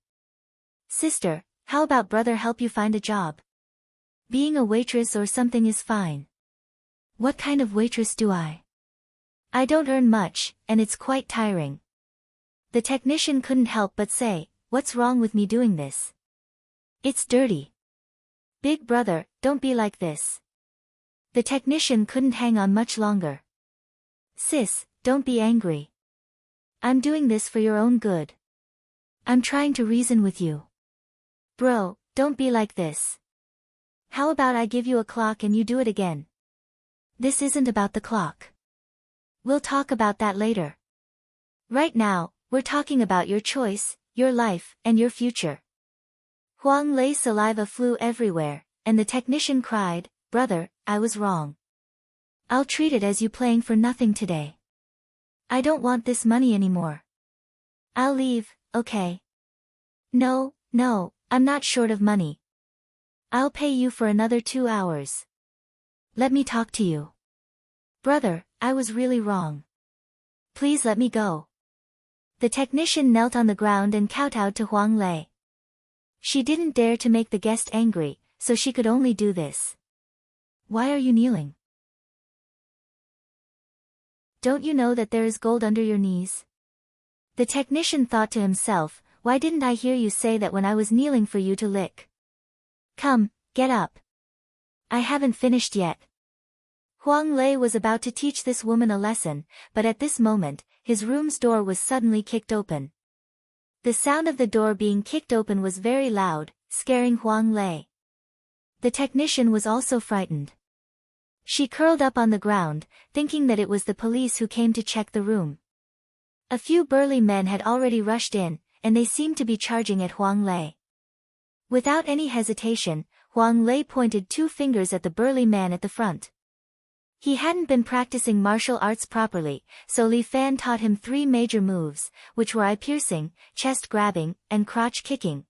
Sister, how about brother help you find a job? Being a waitress or something is fine. What kind of waitress do I? I don't earn much, and it's quite tiring. The technician couldn't help but say, what's wrong with me doing this? It's dirty. Big brother, don't be like this. The technician couldn't hang on much longer. Sis, don't be angry. I'm doing this for your own good. I'm trying to reason with you. Bro, don't be like this. How about I give you a clock and you do it again? This isn't about the clock. We'll talk about that later. Right now, we're talking about your choice, your life, and your future. Huang Lei's saliva flew everywhere, and the technician cried, Brother, I was wrong. I'll treat it as you playing for nothing today. I don't want this money anymore. I'll leave, okay? No, I'm not short of money. I'll pay you for another 2 hours. Let me talk to you. Brother, I was really wrong. Please let me go. The technician knelt on the ground and kowtowed to Huang Lei. She didn't dare to make the guest angry, so she could only do this. Why are you kneeling? Don't you know that there is gold under your knees? The technician thought to himself, why didn't I hear you say that when I was kneeling for you to lick? Come, get up. I haven't finished yet. Huang Lei was about to teach this woman a lesson, but at this moment, his room's door was suddenly kicked open. The sound of the door being kicked open was very loud, scaring Huang Lei. The technician was also frightened. She curled up on the ground, thinking that it was the police who came to check the room. A few burly men had already rushed in, and they seemed to be charging at Huang Lei. Without any hesitation, Huang Lei pointed 2 fingers at the burly man at the front. He hadn't been practicing martial arts properly, so Li Fan taught him 3 major moves, which were eye-piercing, chest-grabbing, and crotch-kicking.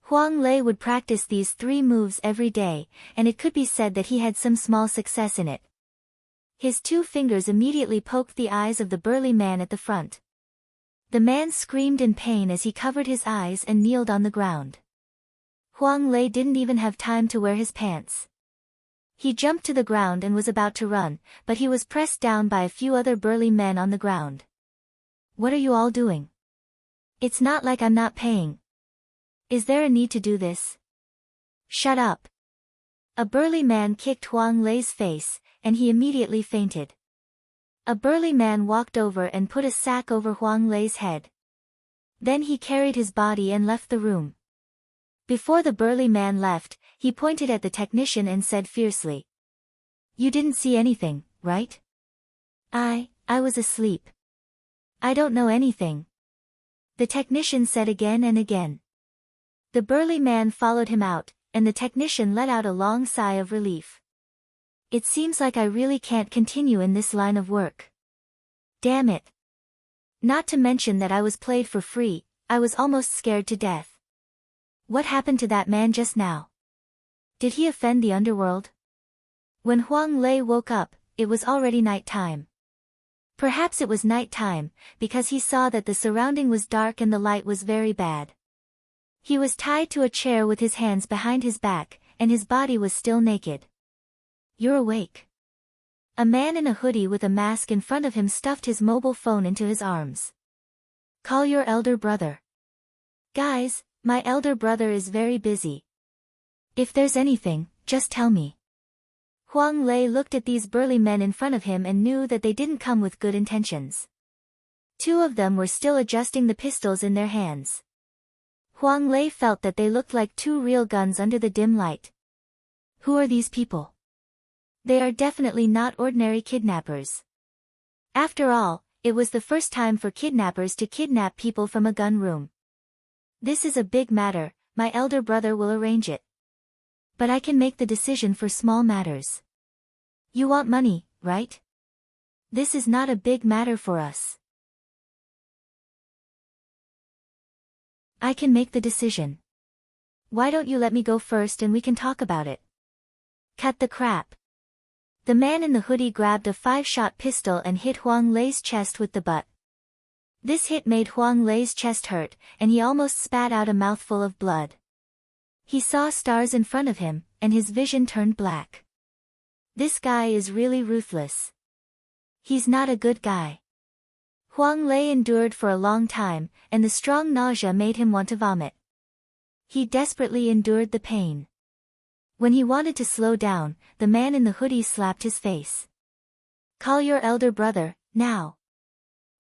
Huang Lei would practice these 3 moves every day, and it could be said that he had some small success in it. His 2 fingers immediately poked the eyes of the burly man at the front. The man screamed in pain as he covered his eyes and kneeled on the ground. Huang Lei didn't even have time to wear his pants. He jumped to the ground and was about to run, but he was pressed down by a few other burly men on the ground. What are you all doing? It's not like I'm not paying. Is there a need to do this? Shut up. A burly man kicked Huang Lei's face, and he immediately fainted. A burly man walked over and put a sack over Huang Lei's head. Then he carried his body and left the room. Before the burly man left, he pointed at the technician and said fiercely, You didn't see anything, right? I was asleep. I don't know anything. The technician said again and again. The burly man followed him out, and the technician let out a long sigh of relief. It seems like I really can't continue in this line of work. Damn it. Not to mention that I was played for free, I was almost scared to death. What happened to that man just now? Did he offend the underworld? When Huang Lei woke up, it was already night time. Perhaps it was night time, because he saw that the surrounding was dark and the light was very bad. He was tied to a chair with his hands behind his back, and his body was still naked. You're awake. A man in a hoodie with a mask in front of him stuffed his mobile phone into his arms. Call your elder brother. Guys, my elder brother is very busy. If there's anything, just tell me. Huang Lei looked at these burly men in front of him and knew that they didn't come with good intentions. Two of them were still adjusting the pistols in their hands. Huang Lei felt that they looked like two real guns under the dim light. Who are these people? They are definitely not ordinary kidnappers. After all, it was the first time for kidnappers to kidnap people from a gun room. This is a big matter, my elder brother will arrange it. But I can make the decision for small matters. You want money, right? This is not a big matter for us. I can make the decision. Why don't you let me go first and we can talk about it? Cut the crap. The man in the hoodie grabbed a 5-shot pistol and hit Huang Lei's chest with the butt. This hit made Huang Lei's chest hurt, and he almost spat out a mouthful of blood. He saw stars in front of him, and his vision turned black. This guy is really ruthless. He's not a good guy. Huang Lei endured for a long time, and the strong nausea made him want to vomit. He desperately endured the pain. When he wanted to slow down, the man in the hoodie slapped his face. Call your elder brother, now.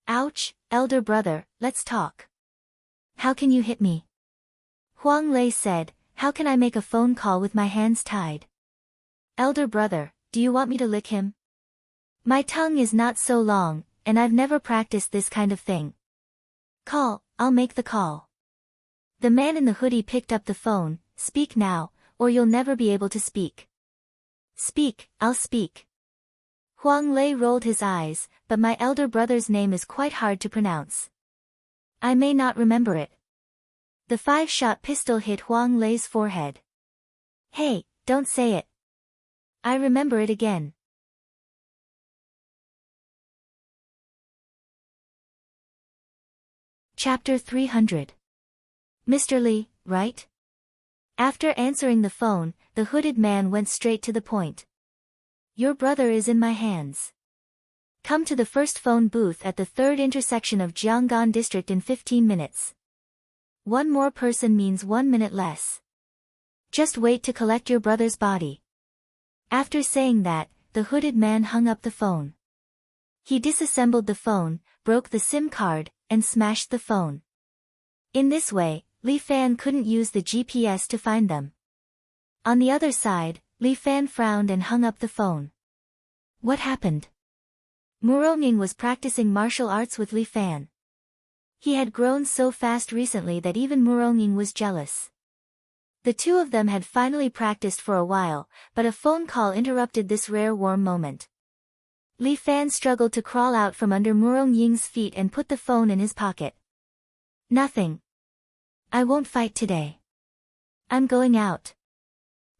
Ouch, elder brother, let's talk. How can you hit me? Huang Lei said, how can I make a phone call with my hands tied? Elder brother, do you want me to lick him? My tongue is not so long, and I've never practiced this kind of thing. Call, I'll make the call. The man in the hoodie picked up the phone. Speak now, or you'll never be able to speak. Speak, I'll speak. Huang Lei rolled his eyes, but my elder brother's name is quite hard to pronounce. I may not remember it. The 5-shot pistol hit Huang Lei's forehead. Hey, don't say it. I remember it again. Chapter 300. Mr. Li, right? After answering the phone, the hooded man went straight to the point. Your brother is in my hands. Come to the first phone booth at the 3rd intersection of Jianggan District in 15 minutes. One more person means 1 minute less. Just wait to collect your brother's body. After saying that, the hooded man hung up the phone. He disassembled the phone, broke the SIM card, and smashed the phone. In this way, Li Fan couldn't use the GPS to find them. On the other side, Li Fan frowned and hung up the phone. What happened? Muronging was practicing martial arts with Li Fan. He had grown so fast recently that even Muronging was jealous. The two of them had finally practiced for a while, but a phone call interrupted this rare warm moment. Li Fan struggled to crawl out from under Murong-Ying's feet and put the phone in his pocket. Nothing. I won't fight today. I'm going out.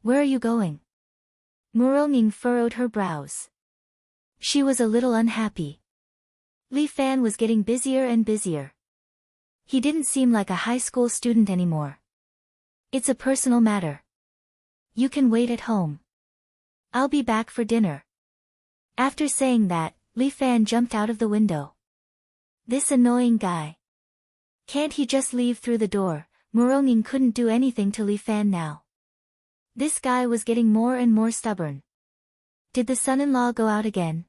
Where are you going? Murong-Ying furrowed her brows. She was a little unhappy. Li Fan was getting busier and busier. He didn't seem like a high school student anymore. It's a personal matter. You can wait at home. I'll be back for dinner. After saying that, Li Fan jumped out of the window. This annoying guy. Can't he just leave through the door? Muronging couldn't do anything to Li Fan now. This guy was getting more and more stubborn. Did the son-in-law go out again?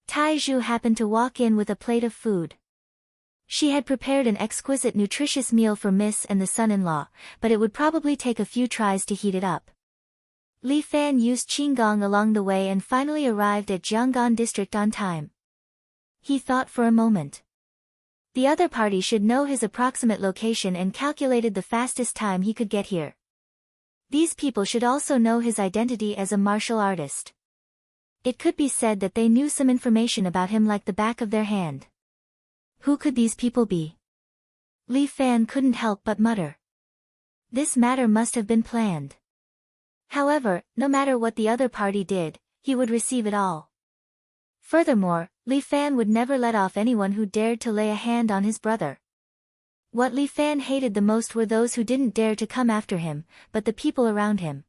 Tai Zhu happened to walk in with a plate of food. She had prepared an exquisite nutritious meal for Miss and the son-in-law, but it would probably take a few tries to heat it up. Li Fan used Qinggong along the way and finally arrived at Jianggan District on time. He thought for a moment. The other party should know his approximate location and calculated the fastest time he could get here. These people should also know his identity as a martial artist. It could be said that they knew some information about him like the back of their hand. Who could these people be? Li Fan couldn't help but mutter. This matter must have been planned. However, no matter what the other party did, he would receive it all. Furthermore, Li Fan would never let off anyone who dared to lay a hand on his brother. What Li Fan hated the most were those who didn't dare to come after him, but the people around him.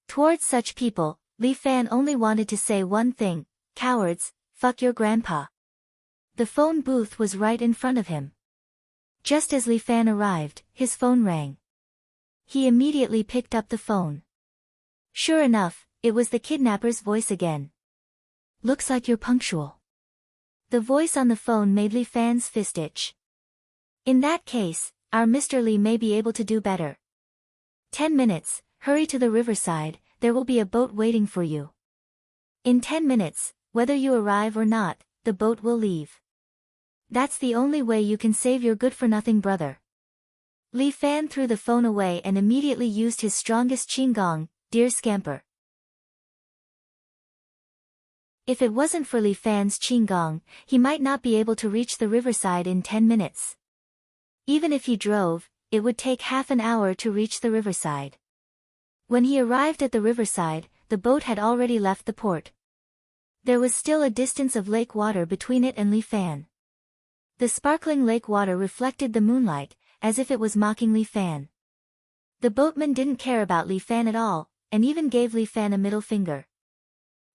Towards such people, Li Fan only wanted to say one thing: cowards, fuck your grandpa. The phone booth was right in front of him. Just as Li Fan arrived, his phone rang. He immediately picked up the phone. Sure enough, it was the kidnapper's voice again. Looks like you're punctual. The voice on the phone made Li Fan's fist itch. In that case, our Mr. Li may be able to do better. 10 minutes, hurry to the riverside, there will be a boat waiting for you. In 10 minutes, whether you arrive or not, the boat will leave. That's the only way you can save your good-for-nothing brother. Li Fan threw the phone away and immediately used his strongest qinggong, dear scamper. If it wasn't for Li Fan's qinggong, he might not be able to reach the riverside in 10 minutes. Even if he drove, it would take half an hour to reach the riverside. When he arrived at the riverside, the boat had already left the port. There was still a distance of lake water between it and Li Fan. The sparkling lake water reflected the moonlight, as if it was mocking Li Fan. The boatman didn't care about Li Fan at all, and even gave Li Fan a middle finger.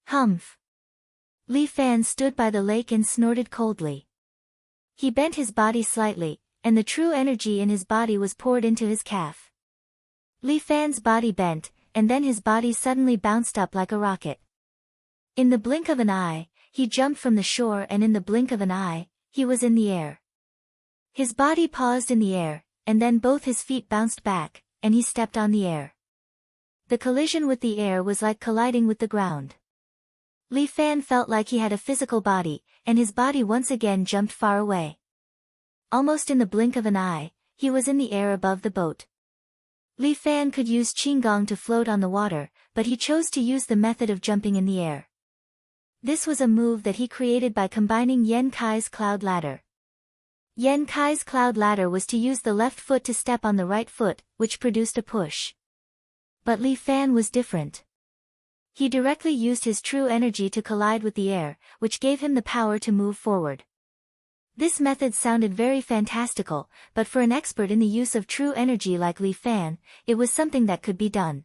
Humph. Li Fan stood by the lake and snorted coldly. He bent his body slightly, and the true energy in his body was poured into his calf. Li Fan's body bent, and then his body suddenly bounced up like a rocket. In the blink of an eye, he jumped from the shore, and in the blink of an eye, he was in the air. His body paused in the air, and then both his feet bounced back, and he stepped on the air. The collision with the air was like colliding with the ground. Li Fan felt like he had a physical body, and his body once again jumped far away. Almost in the blink of an eye, he was in the air above the boat. Li Fan could use qinggong to float on the water, but he chose to use the method of jumping in the air. This was a move that he created by combining Yen Kai's cloud ladder. Yen Kai's cloud ladder was to use the left foot to step on the right foot, which produced a push. But Li Fan was different. He directly used his true energy to collide with the air, which gave him the power to move forward. This method sounded very fantastical, but for an expert in the use of true energy like Li Fan, it was something that could be done.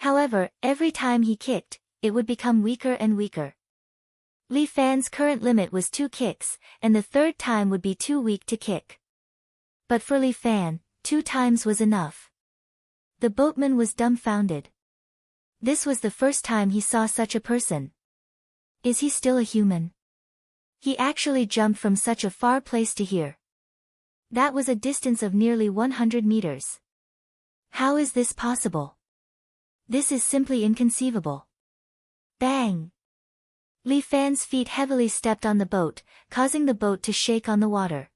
However, every time he kicked, it would become weaker and weaker. Li Fan's current limit was 2 kicks, and the third time would be too weak to kick. But for Li Fan, 2 times was enough. The boatman was dumbfounded. This was the first time he saw such a person. Is he still a human? He actually jumped from such a far place to here. That was a distance of nearly 100 meters. How is this possible? This is simply inconceivable. Bang! Li Fan's feet heavily stepped on the boat, causing the boat to shake on the water.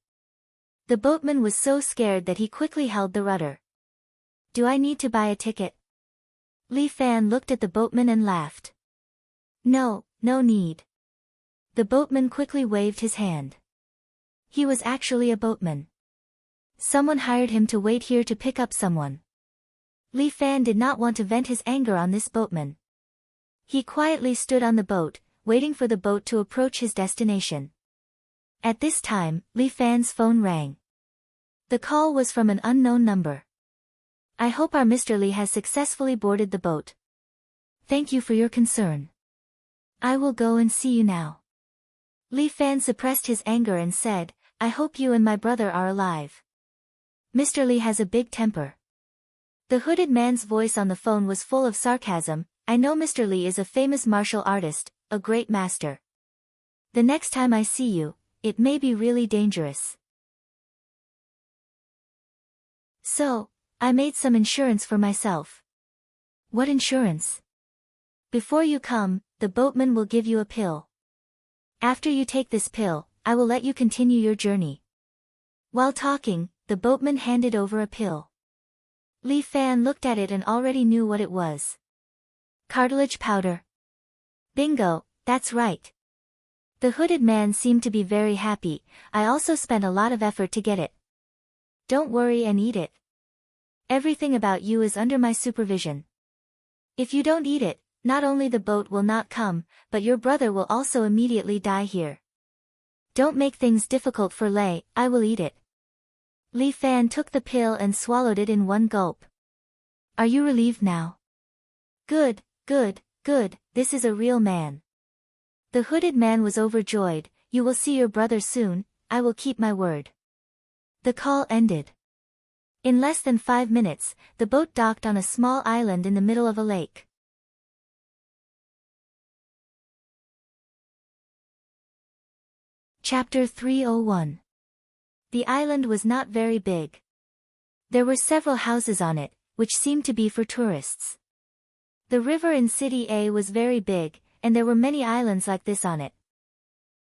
The boatman was so scared that he quickly held the rudder. Do I need to buy a ticket? Li Fan looked at the boatman and laughed. No, no need. The boatman quickly waved his hand. He was actually a boatman. Someone hired him to wait here to pick up someone. Li Fan did not want to vent his anger on this boatman. He quietly stood on the boat, waiting for the boat to approach his destination. At this time, Li Fan's phone rang. The call was from an unknown number. I hope our Mr. Li has successfully boarded the boat. Thank you for your concern. I will go and see you now. Li Fan suppressed his anger and said, I hope you and my brother are alive. Mr. Li has a big temper. The hooded man's voice on the phone was full of sarcasm. I know Mr. Li is a famous martial artist, a great master. The next time I see you, it may be really dangerous. So, I made some insurance for myself. What insurance? Before you come, the boatman will give you a pill. After you take this pill, I will let you continue your journey. While talking, the boatman handed over a pill. Li Fan looked at it and already knew what it was. Cartilage powder. Bingo, that's right. The hooded man seemed to be very happy. I also spent a lot of effort to get it. Don't worry and eat it. Everything about you is under my supervision. If you don't eat it, not only the boat will not come, but your brother will also immediately die here. Don't make things difficult for Lei, I will eat it. Li Fan took the pill and swallowed it in one gulp. Are you relieved now? Good, good, good, this is a real man. The hooded man was overjoyed. You will see your brother soon, I will keep my word. The call ended. In less than 5 minutes, the boat docked on a small island in the middle of a lake. Chapter 301. The island was not very big. There were several houses on it, which seemed to be for tourists. The river in City A was very big, and there were many islands like this on it.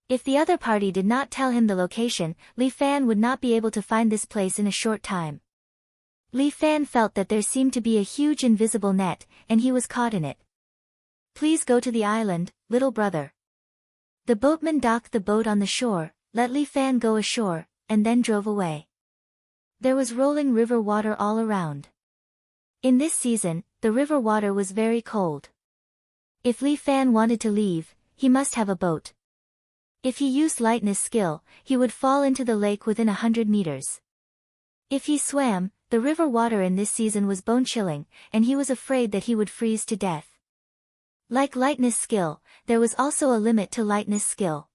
If the other party did not tell him the location, Li Fan would not be able to find this place in a short time. Li Fan felt that there seemed to be a huge invisible net, and he was caught in it. Please go to the island, little brother. The boatman docked the boat on the shore, let Li Fan go ashore, and then drove away. There was rolling river water all around. In this season, the river water was very cold. If Li Fan wanted to leave, he must have a boat. If he used lightness skill, he would fall into the lake within 100 meters. If he swam, the river water in this season was bone-chilling, and he was afraid that he would freeze to death. Like lightness skill, there was also a limit to lightness skill.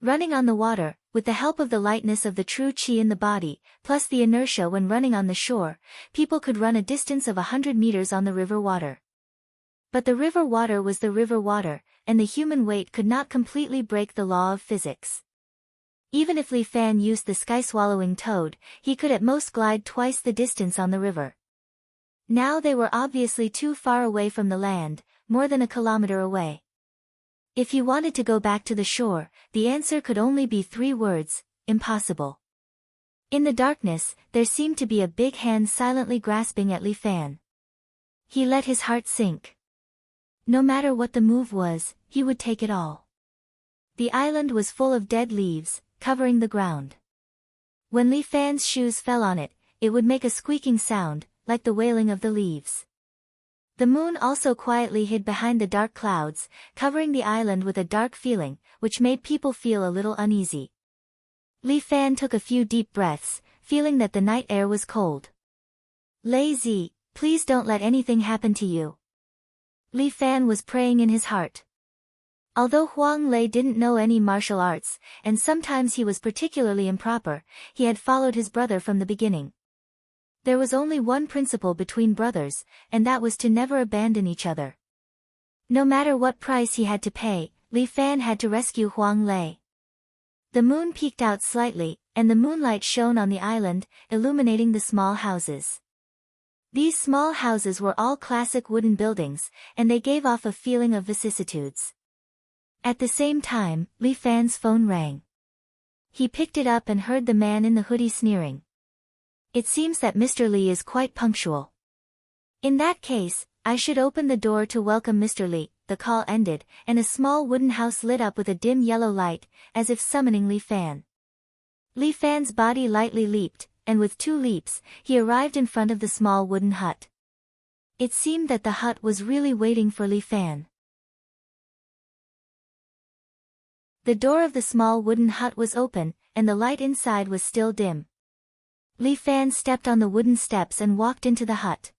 Running on the water, with the help of the lightness of the true qi in the body, plus the inertia when running on the shore, people could run a distance of 100 meters on the river water. But the river water was the river water, and the human weight could not completely break the law of physics. Even if Li Fan used the sky-swallowing toad, he could at most glide twice the distance on the river. Now they were obviously too far away from the land, more than a kilometer away. If he wanted to go back to the shore, the answer could only be 3 words, impossible. In the darkness, there seemed to be a big hand silently grasping at Li Fan. He let his heart sink. No matter what the move was, he would take it all. The island was full of dead leaves, covering the ground. When Li Fan's shoes fell on it, it would make a squeaking sound, like the wailing of the leaves. The moon also quietly hid behind the dark clouds, covering the island with a dark feeling, which made people feel a little uneasy. Li Fan took a few deep breaths, feeling that the night air was cold. Lei Zi, please don't let anything happen to you. Li Fan was praying in his heart. Although Huang Lei didn't know any martial arts, and sometimes he was particularly improper, he had followed his brother from the beginning. There was only one principle between brothers, and that was to never abandon each other. No matter what price he had to pay, Li Fan had to rescue Huang Lei. The moon peeked out slightly, and the moonlight shone on the island, illuminating the small houses. These small houses were all classic wooden buildings, and they gave off a feeling of vicissitudes. At the same time, Li Fan's phone rang. He picked it up and heard the man in the hoodie sneering. It seems that Mr. Li is quite punctual. In that case, I should open the door to welcome Mr. Li. The call ended, and a small wooden house lit up with a dim yellow light, as if summoning Li Fan. Li Fan's body lightly leaped, and with 2 leaps, he arrived in front of the small wooden hut. It seemed that the hut was really waiting for Li Fan. The door of the small wooden hut was open, and the light inside was still dim. Li Fan stepped on the wooden steps and walked into the hut.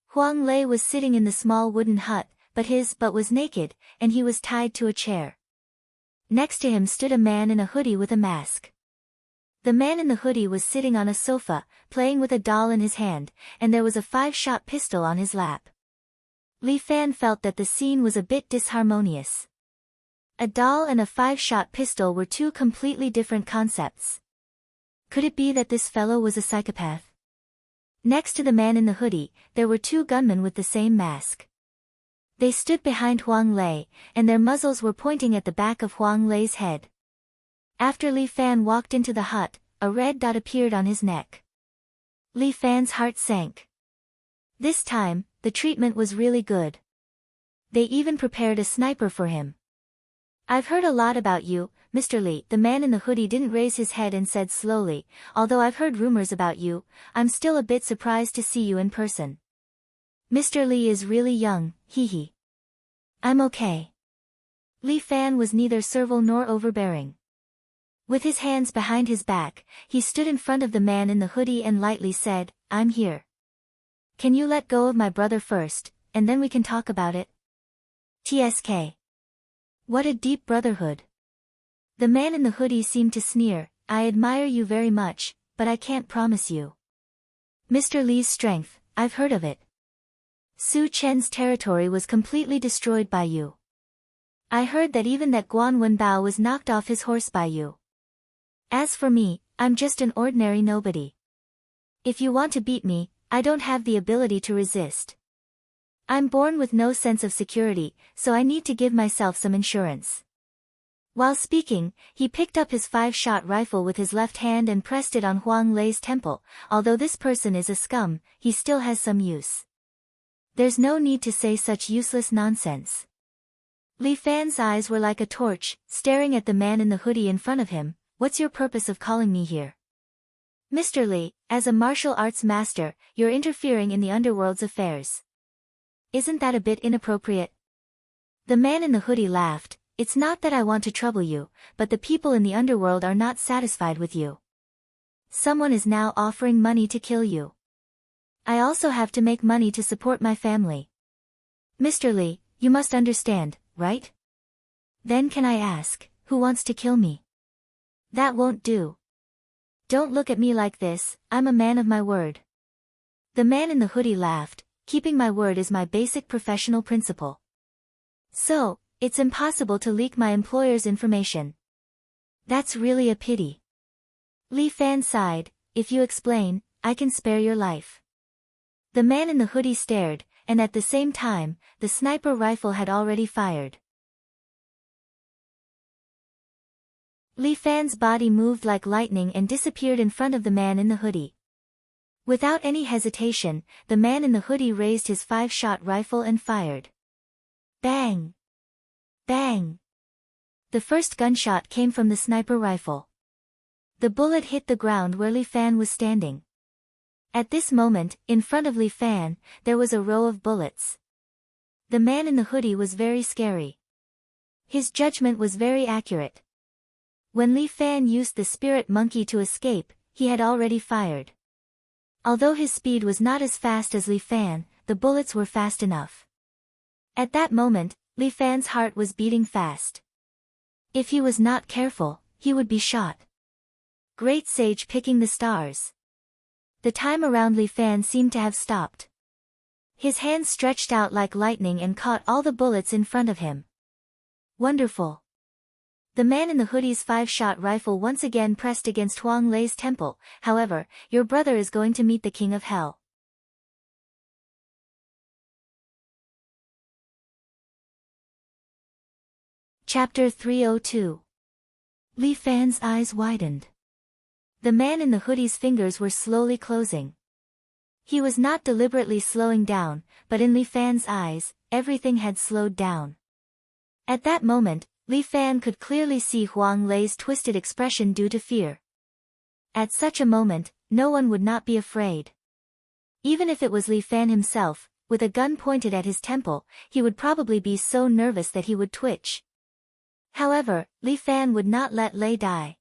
Huang Lei was sitting in the small wooden hut, but was naked, and he was tied to a chair. Next to him stood a man in a hoodie with a mask. The man in the hoodie was sitting on a sofa, playing with a doll in his hand, and there was a 5-shot pistol on his lap. Li Fan felt that the scene was a bit disharmonious. A doll and a 5-shot pistol were 2 completely different concepts. Could it be that this fellow was a psychopath? Next to the man in the hoodie, there were 2 gunmen with the same mask. They stood behind Huang Lei, and their muzzles were pointing at the back of Huang Lei's head. After Li Fan walked into the hut, a red dot appeared on his neck. Li Fan's heart sank. This time, the treatment was really good. They even prepared a sniper for him. "I've heard a lot about you, Mr. Li." The man in the hoodie didn't raise his head and said slowly, "Although I've heard rumors about you, I'm still a bit surprised to see you in person. Mr. Li is really young, hee. I'm okay." Li Fan was neither servile nor overbearing. With his hands behind his back, he stood in front of the man in the hoodie and lightly said, "I'm here. Can you let go of my brother first, and then we can talk about it?" TSK. What a deep brotherhood. The man in the hoodie seemed to sneer, "I admire you very much, but I can't promise you Mr. Li's strength. I've heard of it. Su Chen's territory was completely destroyed by you. I heard that even that Guan Wenbao was knocked off his horse by you. As for me, I'm just an ordinary nobody. If you want to beat me, I don't have the ability to resist. I'm born with no sense of security, so I need to give myself some insurance." While speaking, he picked up his 5-shot rifle with his left hand and pressed it on Huang Lei's temple. "Although this person is a scum, he still has some use. There's no need to say such useless nonsense." Li Fan's eyes were like a torch, staring at the man in the hoodie in front of him. "What's your purpose of calling me here?" "Mr. Li, as a martial arts master, you're interfering in the underworld's affairs. Isn't that a bit inappropriate?" The man in the hoodie laughed. "It's not that I want to trouble you, but the people in the underworld are not satisfied with you. Someone is now offering money to kill you. I also have to make money to support my family. Mr. Li, you must understand, right? Then can I ask, who wants to kill me?" "That won't do. Don't look at me like this, I'm a man of my word." The man in the hoodie laughed. "Keeping my word is my basic professional principle. So, it's impossible to leak my employer's information. That's really a pity." Li Fan sighed. "If you explain, I can spare your life." The man in the hoodie stared, and at the same time, the sniper rifle had already fired. Li Fan's body moved like lightning and disappeared in front of the man in the hoodie. Without any hesitation, the man in the hoodie raised his 5-shot rifle and fired. Bang! Bang! The first gunshot came from the sniper rifle. The bullet hit the ground where Li Fan was standing. At this moment, in front of Li Fan, there was a row of bullets. The man in the hoodie was very scary. His judgment was very accurate. When Li Fan used the spirit monkey to escape, he had already fired. Although his speed was not as fast as Li Fan, the bullets were fast enough. At that moment, Li Fan's heart was beating fast. If he was not careful, he would be shot. Great sage picking the stars. The time around Li Fan seemed to have stopped. His hands stretched out like lightning and caught all the bullets in front of him. Wonderful. The man in the hoodie's 5-shot rifle once again pressed against Huang Lei's temple. "However, your brother is going to meet the King of Hell." Chapter 302. Li Fan's eyes widened. The man in the hoodie's fingers were slowly closing. He was not deliberately slowing down, but in Li Fan's eyes, everything had slowed down. At that moment, Li Fan could clearly see Huang Lei's twisted expression due to fear. At such a moment, no one would not be afraid. Even if it was Li Fan himself, with a gun pointed at his temple, he would probably be so nervous that he would twitch. However, Li Fan would not let Lei die.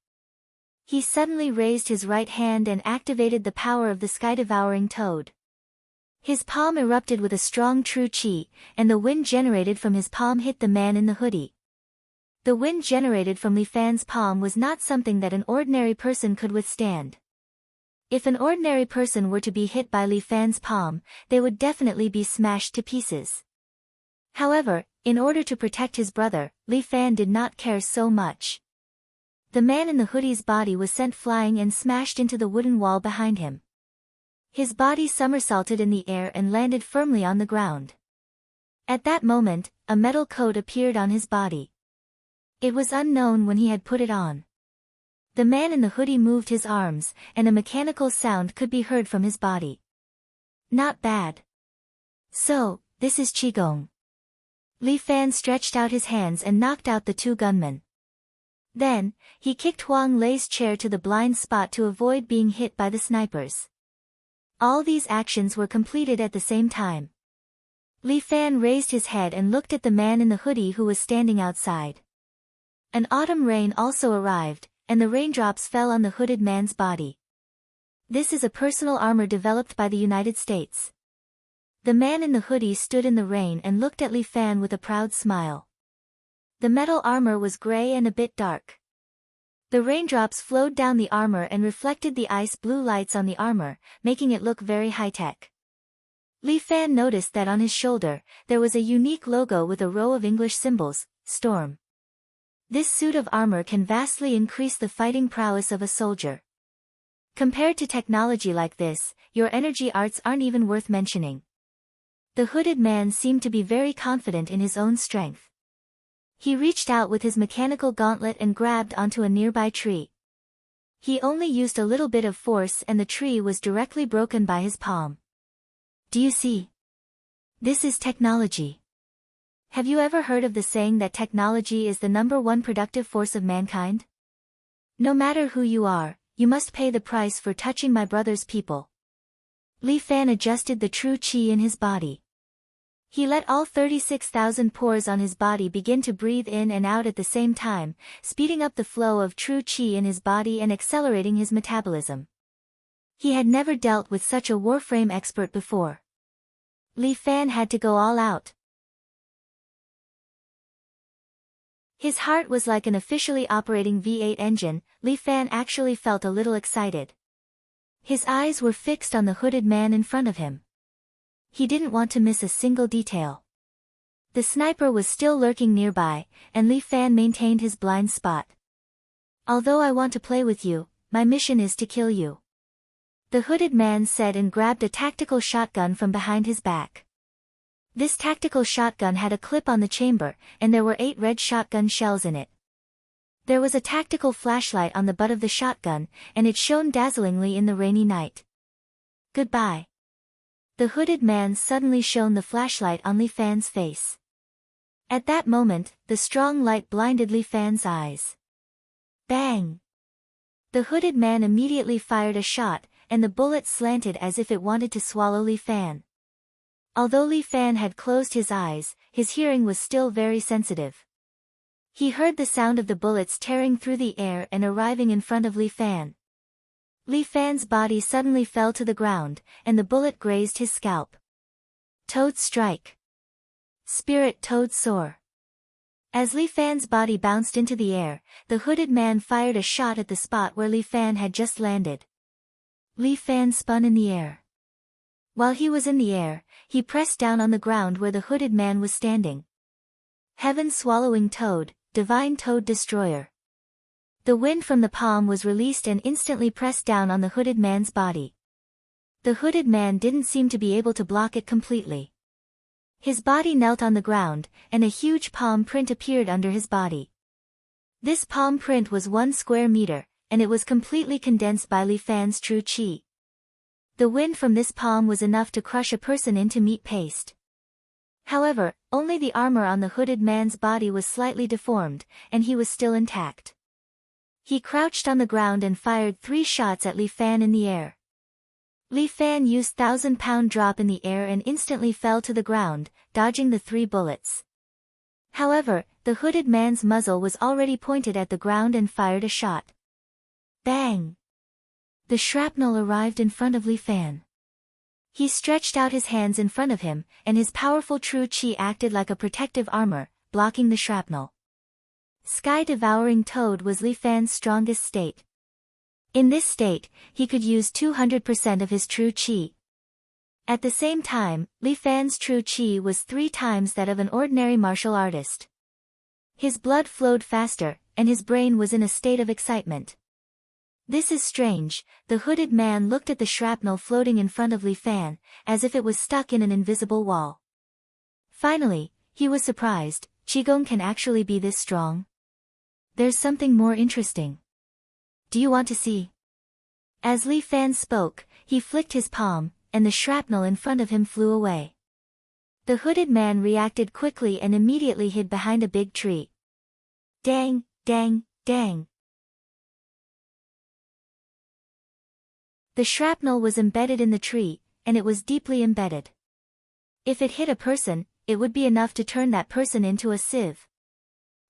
He suddenly raised his right hand and activated the power of the sky-devouring toad. His palm erupted with a strong true qi, and the wind generated from his palm hit the man in the hoodie. The wind generated from Li Fan's palm was not something that an ordinary person could withstand. If an ordinary person were to be hit by Li Fan's palm, they would definitely be smashed to pieces. However, in order to protect his brother, Li Fan did not care so much. The man in the hoodie's body was sent flying and smashed into the wooden wall behind him. His body somersaulted in the air and landed firmly on the ground. At that moment, a metal coat appeared on his body. It was unknown when he had put it on. The man in the hoodie moved his arms, and a mechanical sound could be heard from his body. Not bad. So, this is Qigong. Li Fan stretched out his hands and knocked out the two gunmen. Then, he kicked Huang Lei's chair to the blind spot to avoid being hit by the snipers. All these actions were completed at the same time. Li Fan raised his head and looked at the man in the hoodie who was standing outside. An autumn rain also arrived, and the raindrops fell on the hooded man's body. This is a personal armor developed by the United States. The man in the hoodie stood in the rain and looked at Li Fan with a proud smile. The metal armor was gray and a bit dark. The raindrops flowed down the armor and reflected the ice blue lights on the armor, making it look very high-tech. Li Fan noticed that on his shoulder, there was a unique logo with a row of English symbols, Storm. This suit of armor can vastly increase the fighting prowess of a soldier. Compared to technology like this, your energy arts aren't even worth mentioning. The hooded man seemed to be very confident in his own strength. He reached out with his mechanical gauntlet and grabbed onto a nearby tree. He only used a little bit of force and the tree was directly broken by his palm. Do you see? This is technology. Have you ever heard of the saying that technology is the #1 productive force of mankind? No matter who you are, you must pay the price for touching my brother's people. Li Fan adjusted the true qi in his body. He let all 36,000 pores on his body begin to breathe in and out at the same time, speeding up the flow of true qi in his body and accelerating his metabolism. He had never dealt with such a warframe expert before. Li Fan had to go all out. His heart was like an officially operating V8 engine. Li Fan actually felt a little excited. His eyes were fixed on the hooded man in front of him. He didn't want to miss a single detail. The sniper was still lurking nearby, and Li Fan maintained his blind spot. Although I want to play with you, my mission is to kill you. The hooded man said and grabbed a tactical shotgun from behind his back. This tactical shotgun had a clip on the chamber, and there were 8 red shotgun shells in it. There was a tactical flashlight on the butt of the shotgun, and it shone dazzlingly in the rainy night. Goodbye. The hooded man suddenly shone the flashlight on Li Fan's face. At that moment, the strong light blinded Li Fan's eyes. Bang! The hooded man immediately fired a shot, and the bullet slanted as if it wanted to swallow Li Fan. Although Li Fan had closed his eyes, his hearing was still very sensitive. He heard the sound of the bullets tearing through the air and arriving in front of Li Fan. Li Fan's body suddenly fell to the ground, and the bullet grazed his scalp. Toad strike. Spirit toad soar. As Li Fan's body bounced into the air, the hooded man fired a shot at the spot where Li Fan had just landed. Li Fan spun in the air. While he was in the air, he pressed down on the ground where the hooded man was standing. Heaven-swallowing toad, divine toad destroyer. The wind from the palm was released and instantly pressed down on the hooded man's body. The hooded man didn't seem to be able to block it completely. His body knelt on the ground, and a huge palm print appeared under his body. This palm print was 1 square meter, and it was completely condensed by Li Fan's true qi. The wind from this palm was enough to crush a person into meat paste. However, only the armor on the hooded man's body was slightly deformed, and he was still intact. He crouched on the ground and fired 3 shots at Li Fan in the air. Li Fan used 1,000-pound drop in the air and instantly fell to the ground, dodging the 3 bullets. However, the hooded man's muzzle was already pointed at the ground and fired a shot. Bang! The shrapnel arrived in front of Li Fan. He stretched out his hands in front of him, and his powerful true qi acted like a protective armor, blocking the shrapnel. Sky-devouring toad was Li Fan's strongest state. In this state, he could use 200% of his true qi. At the same time, Li Fan's true qi was 3 times that of an ordinary martial artist. His blood flowed faster, and his brain was in a state of excitement. This is strange. The hooded man looked at the shrapnel floating in front of Li Fan, as if it was stuck in an invisible wall. Finally, he was surprised. Qigong can actually be this strong? There's something more interesting. Do you want to see? As Li Fan spoke, he flicked his palm, and the shrapnel in front of him flew away. The hooded man reacted quickly and immediately hid behind a big tree. Dang, dang, dang. The shrapnel was embedded in the tree, and it was deeply embedded. If it hit a person, it would be enough to turn that person into a sieve.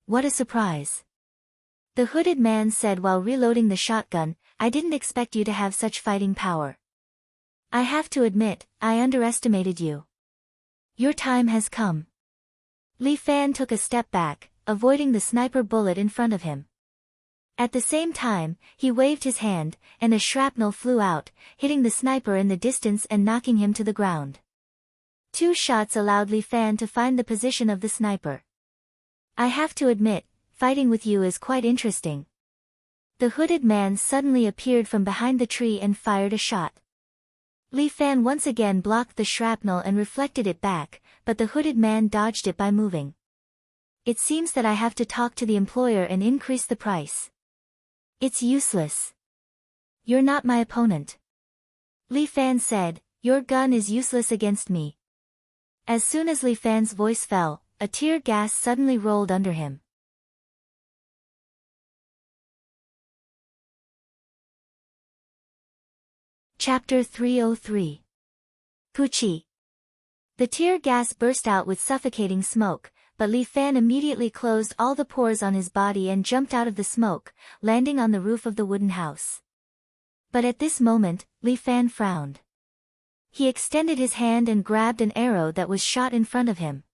What a surprise. The hooded man said while reloading the shotgun, I didn't expect you to have such fighting power. I have to admit, I underestimated you. Your time has come. Li Fan took a step back, avoiding the sniper bullet in front of him. At the same time, he waved his hand, and a shrapnel flew out, hitting the sniper in the distance and knocking him to the ground. 2 shots allowed Li Fan to find the position of the sniper. I have to admit, fighting with you is quite interesting. The hooded man suddenly appeared from behind the tree and fired a shot. Li Fan once again blocked the shrapnel and reflected it back, but the hooded man dodged it by moving. It seems that I have to talk to the employer and increase the price. It's useless. You're not my opponent. Li Fan said, your gun is useless against me. As soon as Li Fan's voice fell, a tear gas suddenly rolled under him. Chapter 303. Puchi. The tear gas burst out with suffocating smoke, but Li Fan immediately closed all the pores on his body and jumped out of the smoke, landing on the roof of the wooden house. But at this moment, Li Fan frowned. He extended his hand and grabbed an arrow that was shot in front of him.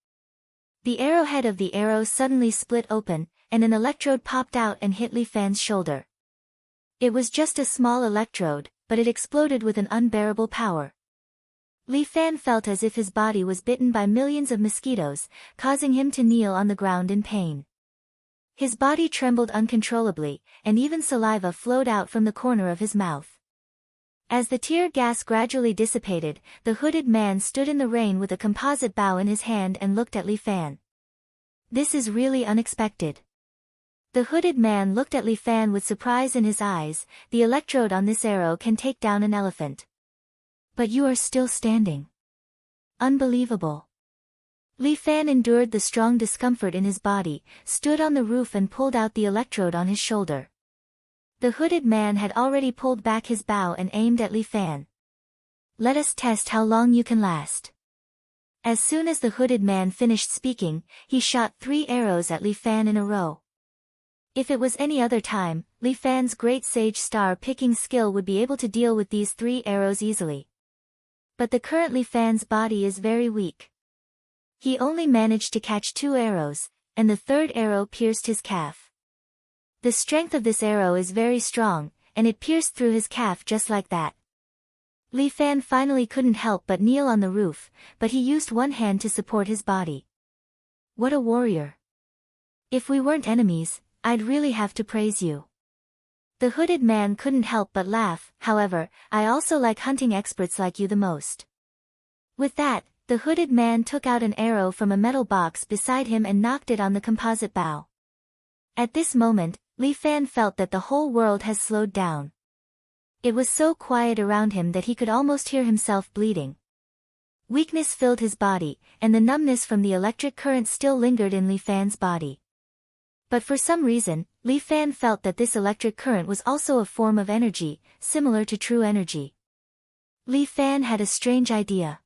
The arrowhead of the arrow suddenly split open, and an electrode popped out and hit Li Fan's shoulder. It was just a small electrode, but it exploded with an unbearable power. Li Fan felt as if his body was bitten by millions of mosquitoes, causing him to kneel on the ground in pain. His body trembled uncontrollably, and even saliva flowed out from the corner of his mouth. As the tear gas gradually dissipated, the hooded man stood in the rain with a composite bow in his hand and looked at Li Fan. This is really unexpected. The hooded man looked at Li Fan with surprise in his eyes. The electrode on this arrow can take down an elephant. But you are still standing. Unbelievable. Li Fan endured the strong discomfort in his body, stood on the roof and pulled out the electrode on his shoulder. The hooded man had already pulled back his bow and aimed at Li Fan. Let us test how long you can last. As soon as the hooded man finished speaking, he shot 3 arrows at Li Fan in a row. If it was any other time, Li Fan's great sage star-picking skill would be able to deal with these 3 arrows easily. But the current Li Fan's body is very weak. He only managed to catch 2 arrows, and the 3rd arrow pierced his calf. The strength of this arrow is very strong, and it pierced through his calf just like that. Li Fan finally couldn't help but kneel on the roof, but he used one hand to support his body. What a warrior. If we weren't enemies, I'd really have to praise you. The hooded man couldn't help but laugh. However, I also like hunting experts like you the most. With that, the hooded man took out an arrow from a metal box beside him and knocked it on the composite bow. At this moment, Li Fan felt that the whole world has slowed down. It was so quiet around him that he could almost hear himself bleeding. Weakness filled his body, and the numbness from the electric current still lingered in Li Fan's body. But for some reason, Li Fan felt that this electric current was also a form of energy, similar to true energy. Li Fan had a strange idea.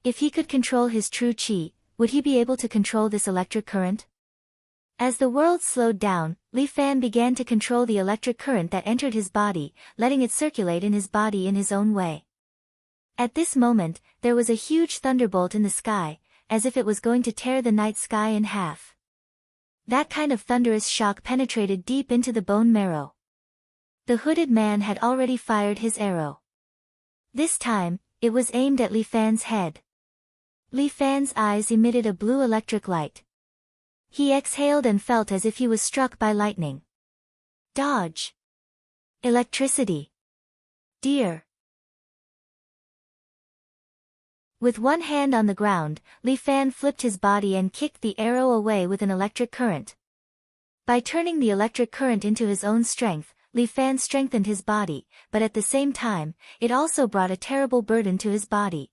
If he could control his true qi, would he be able to control this electric current? As the world slowed down, Li Fan began to control the electric current that entered his body, letting it circulate in his body in his own way. At this moment, there was a huge thunderbolt in the sky, as if it was going to tear the night sky in half. That kind of thunderous shock penetrated deep into the bone marrow. The hooded man had already fired his arrow. This time, it was aimed at Li Fan's head. Li Fan's eyes emitted a blue electric light. He exhaled and felt as if he was struck by lightning. Dodge! Electricity! Dear! With one hand on the ground, Li Fan flipped his body and kicked the arrow away with an electric current. By turning the electric current into his own strength, Li Fan strengthened his body, but at the same time, it also brought a terrible burden to his body.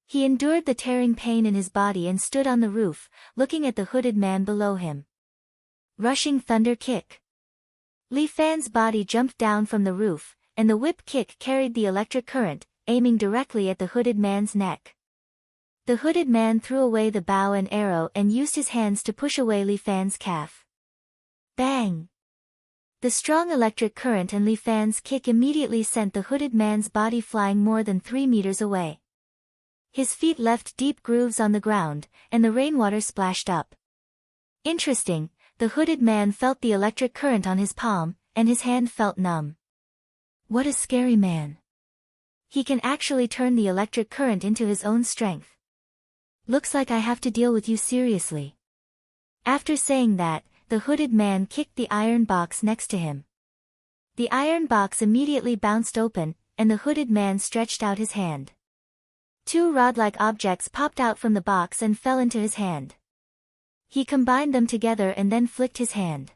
He endured the tearing pain in his body and stood on the roof, looking at the hooded man below him. Rushing thunder kick. Li Fan's body jumped down from the roof, and the whip kick carried the electric current, aiming directly at the hooded man's neck. The hooded man threw away the bow and arrow and used his hands to push away Li Fan's calf. Bang! The strong electric current and Li Fan's kick immediately sent the hooded man's body flying more than 3 meters away. His feet left deep grooves on the ground, and the rainwater splashed up. Interesting, the hooded man felt the electric current on his palm, and his hand felt numb. What a scary man. He can actually turn the electric current into his own strength. Looks like I have to deal with you seriously. After saying that, the hooded man kicked the iron box next to him. The iron box immediately bounced open, and the hooded man stretched out his hand. 2 rod-like objects popped out from the box and fell into his hand. He combined them together and then flicked his hand.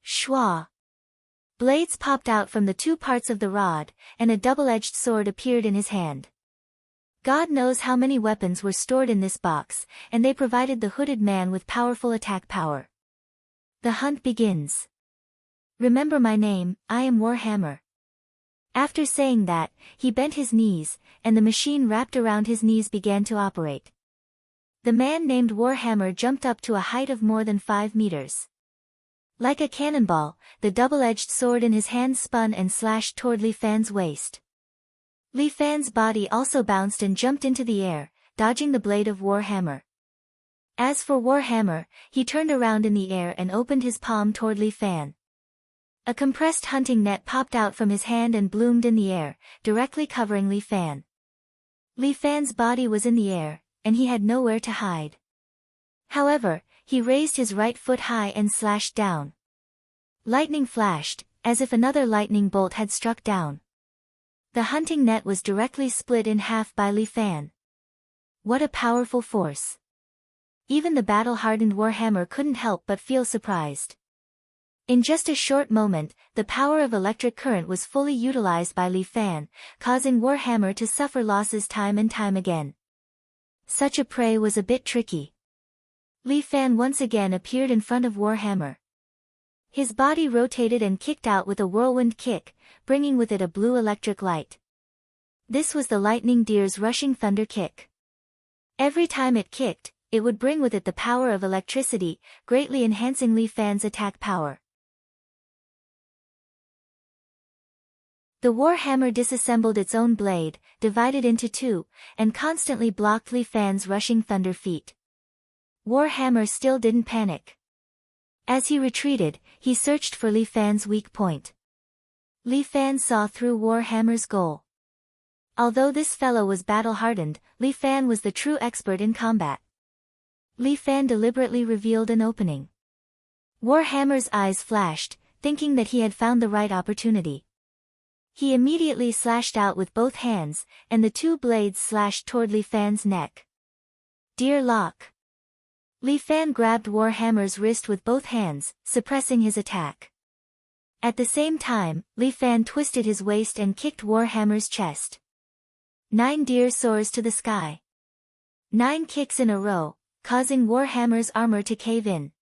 Shwa! Blades popped out from the 2 parts of the rod, and a double-edged sword appeared in his hand. God knows how many weapons were stored in this box, and they provided the hooded man with powerful attack power. The hunt begins. Remember my name, I am Warhammer. After saying that, he bent his knees, and the machine wrapped around his knees began to operate. The man named Warhammer jumped up to a height of more than 5 meters. Like a cannonball, the double-edged sword in his hand spun and slashed toward Li Fan's waist. Li Fan's body also bounced and jumped into the air, dodging the blade of Warhammer. As for Warhammer, he turned around in the air and opened his palm toward Li Fan. A compressed hunting net popped out from his hand and bloomed in the air, directly covering Li Fan. Li Fan's body was in the air, and he had nowhere to hide. However, he raised his right foot high and slashed down. Lightning flashed, as if another lightning bolt had struck down. The hunting net was directly split in half by Li Fan. What a powerful force! Even the battle-hardened Warhammer couldn't help but feel surprised. In just a short moment, the power of electric current was fully utilized by Li Fan, causing Warhammer to suffer losses time and time again. Such a prey was a bit tricky. Li Fan once again appeared in front of Warhammer. His body rotated and kicked out with a whirlwind kick, bringing with it a blue electric light. This was the lightning deer's rushing thunder kick. Every time it kicked, it would bring with it the power of electricity, greatly enhancing Li Fan's attack power. The Warhammer disassembled its own blade, divided into 2, and constantly blocked Li Fan's rushing thunder feet. Warhammer still didn't panic. As he retreated, he searched for Li Fan's weak point. Li Fan saw through Warhammer's goal. Although this fellow was battle-hardened, Li Fan was the true expert in combat. Li Fan deliberately revealed an opening. Warhammer's eyes flashed, thinking that he had found the right opportunity. He immediately slashed out with both hands, and the 2 blades slashed toward Li Fan's neck. Deer lock. Li Fan grabbed Warhammer's wrist with both hands, suppressing his attack. At the same time, Li Fan twisted his waist and kicked Warhammer's chest. 9 deer soars to the sky. 9 kicks in a row, causing Warhammer's armor to cave in.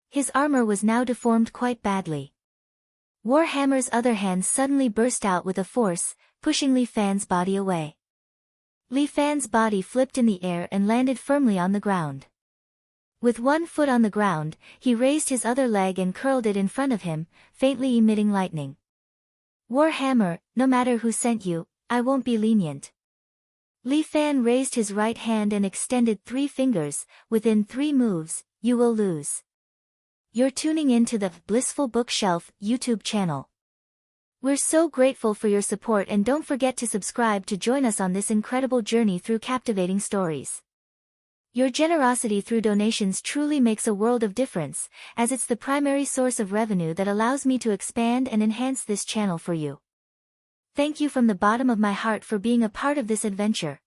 His armor was now deformed quite badly. Warhammer's other hand suddenly burst out with a force, pushing Li Fan's body away. Li Fan's body flipped in the air and landed firmly on the ground. With one foot on the ground, he raised his other leg and curled it in front of him, faintly emitting lightning. Warhammer, no matter who sent you, I won't be lenient. Li Fan raised his right hand and extended 3 fingers. Within 3 moves, you will lose. You're tuning in to the Blissful Bookshelf YouTube channel. We're so grateful for your support, and don't forget to subscribe to join us on this incredible journey through captivating stories. Your generosity through donations truly makes a world of difference, as it's the primary source of revenue that allows me to expand and enhance this channel for you. Thank you from the bottom of my heart for being a part of this adventure.